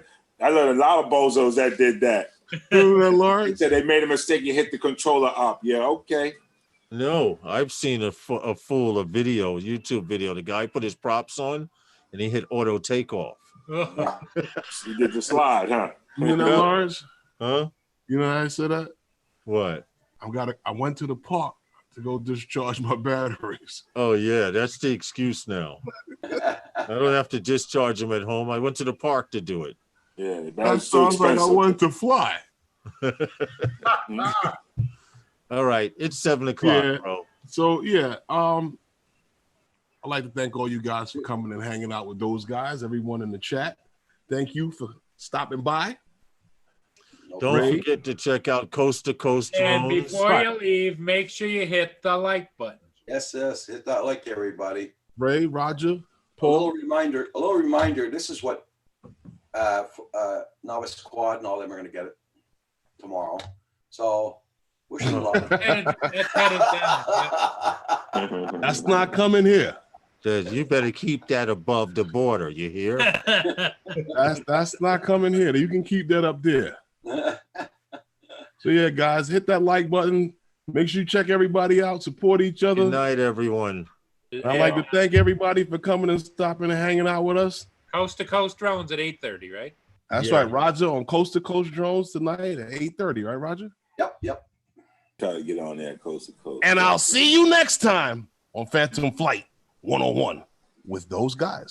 bozos that did that. You know that, They Lawrence? said they made a mistake. You hit the controller up. Yeah, okay. No, I've seen a video, YouTube video. The guy put his props on, and he hit auto takeoff. You did the slide, huh? You know that, Lawrence? Huh? You know how I said that? What? I went to the park to go discharge my batteries. Oh yeah, that's the excuse now. I don't have to discharge them at home. I went to the park to do it. Yeah, That that's too sounds like I expensive. went to fly. All right, it's 7 o'clock, Yeah. bro. So yeah, I'd like to thank all you guys for coming and hanging out with those guys. Everyone in the chat, thank you for stopping by. Don't Ray? forget to check out Coast to Coast And Drones. before you leave, make sure you hit the like button. Yes, hit that like, everybody. Ray, Roger, A little Paul. reminder. This is what Novice Squad and all them are going to get it tomorrow. So wish them luck. That's headed down. That's not coming here. You better keep that above the border. You hear? That's not coming here. You can keep that up there. So yeah, guys, hit that like button. Make sure you check everybody out. Support each other. Good night, everyone. I'd like to thank everybody for coming and stopping and hanging out with us. Coast to Coast Drones at 8:30, right? That's Yeah. right, Roger, on Coast to Coast Drones tonight at 8:30, right, Roger? Yep. Try to get on there coast to coast. And I'll see you next time on Phantom Flight 101 with those guys.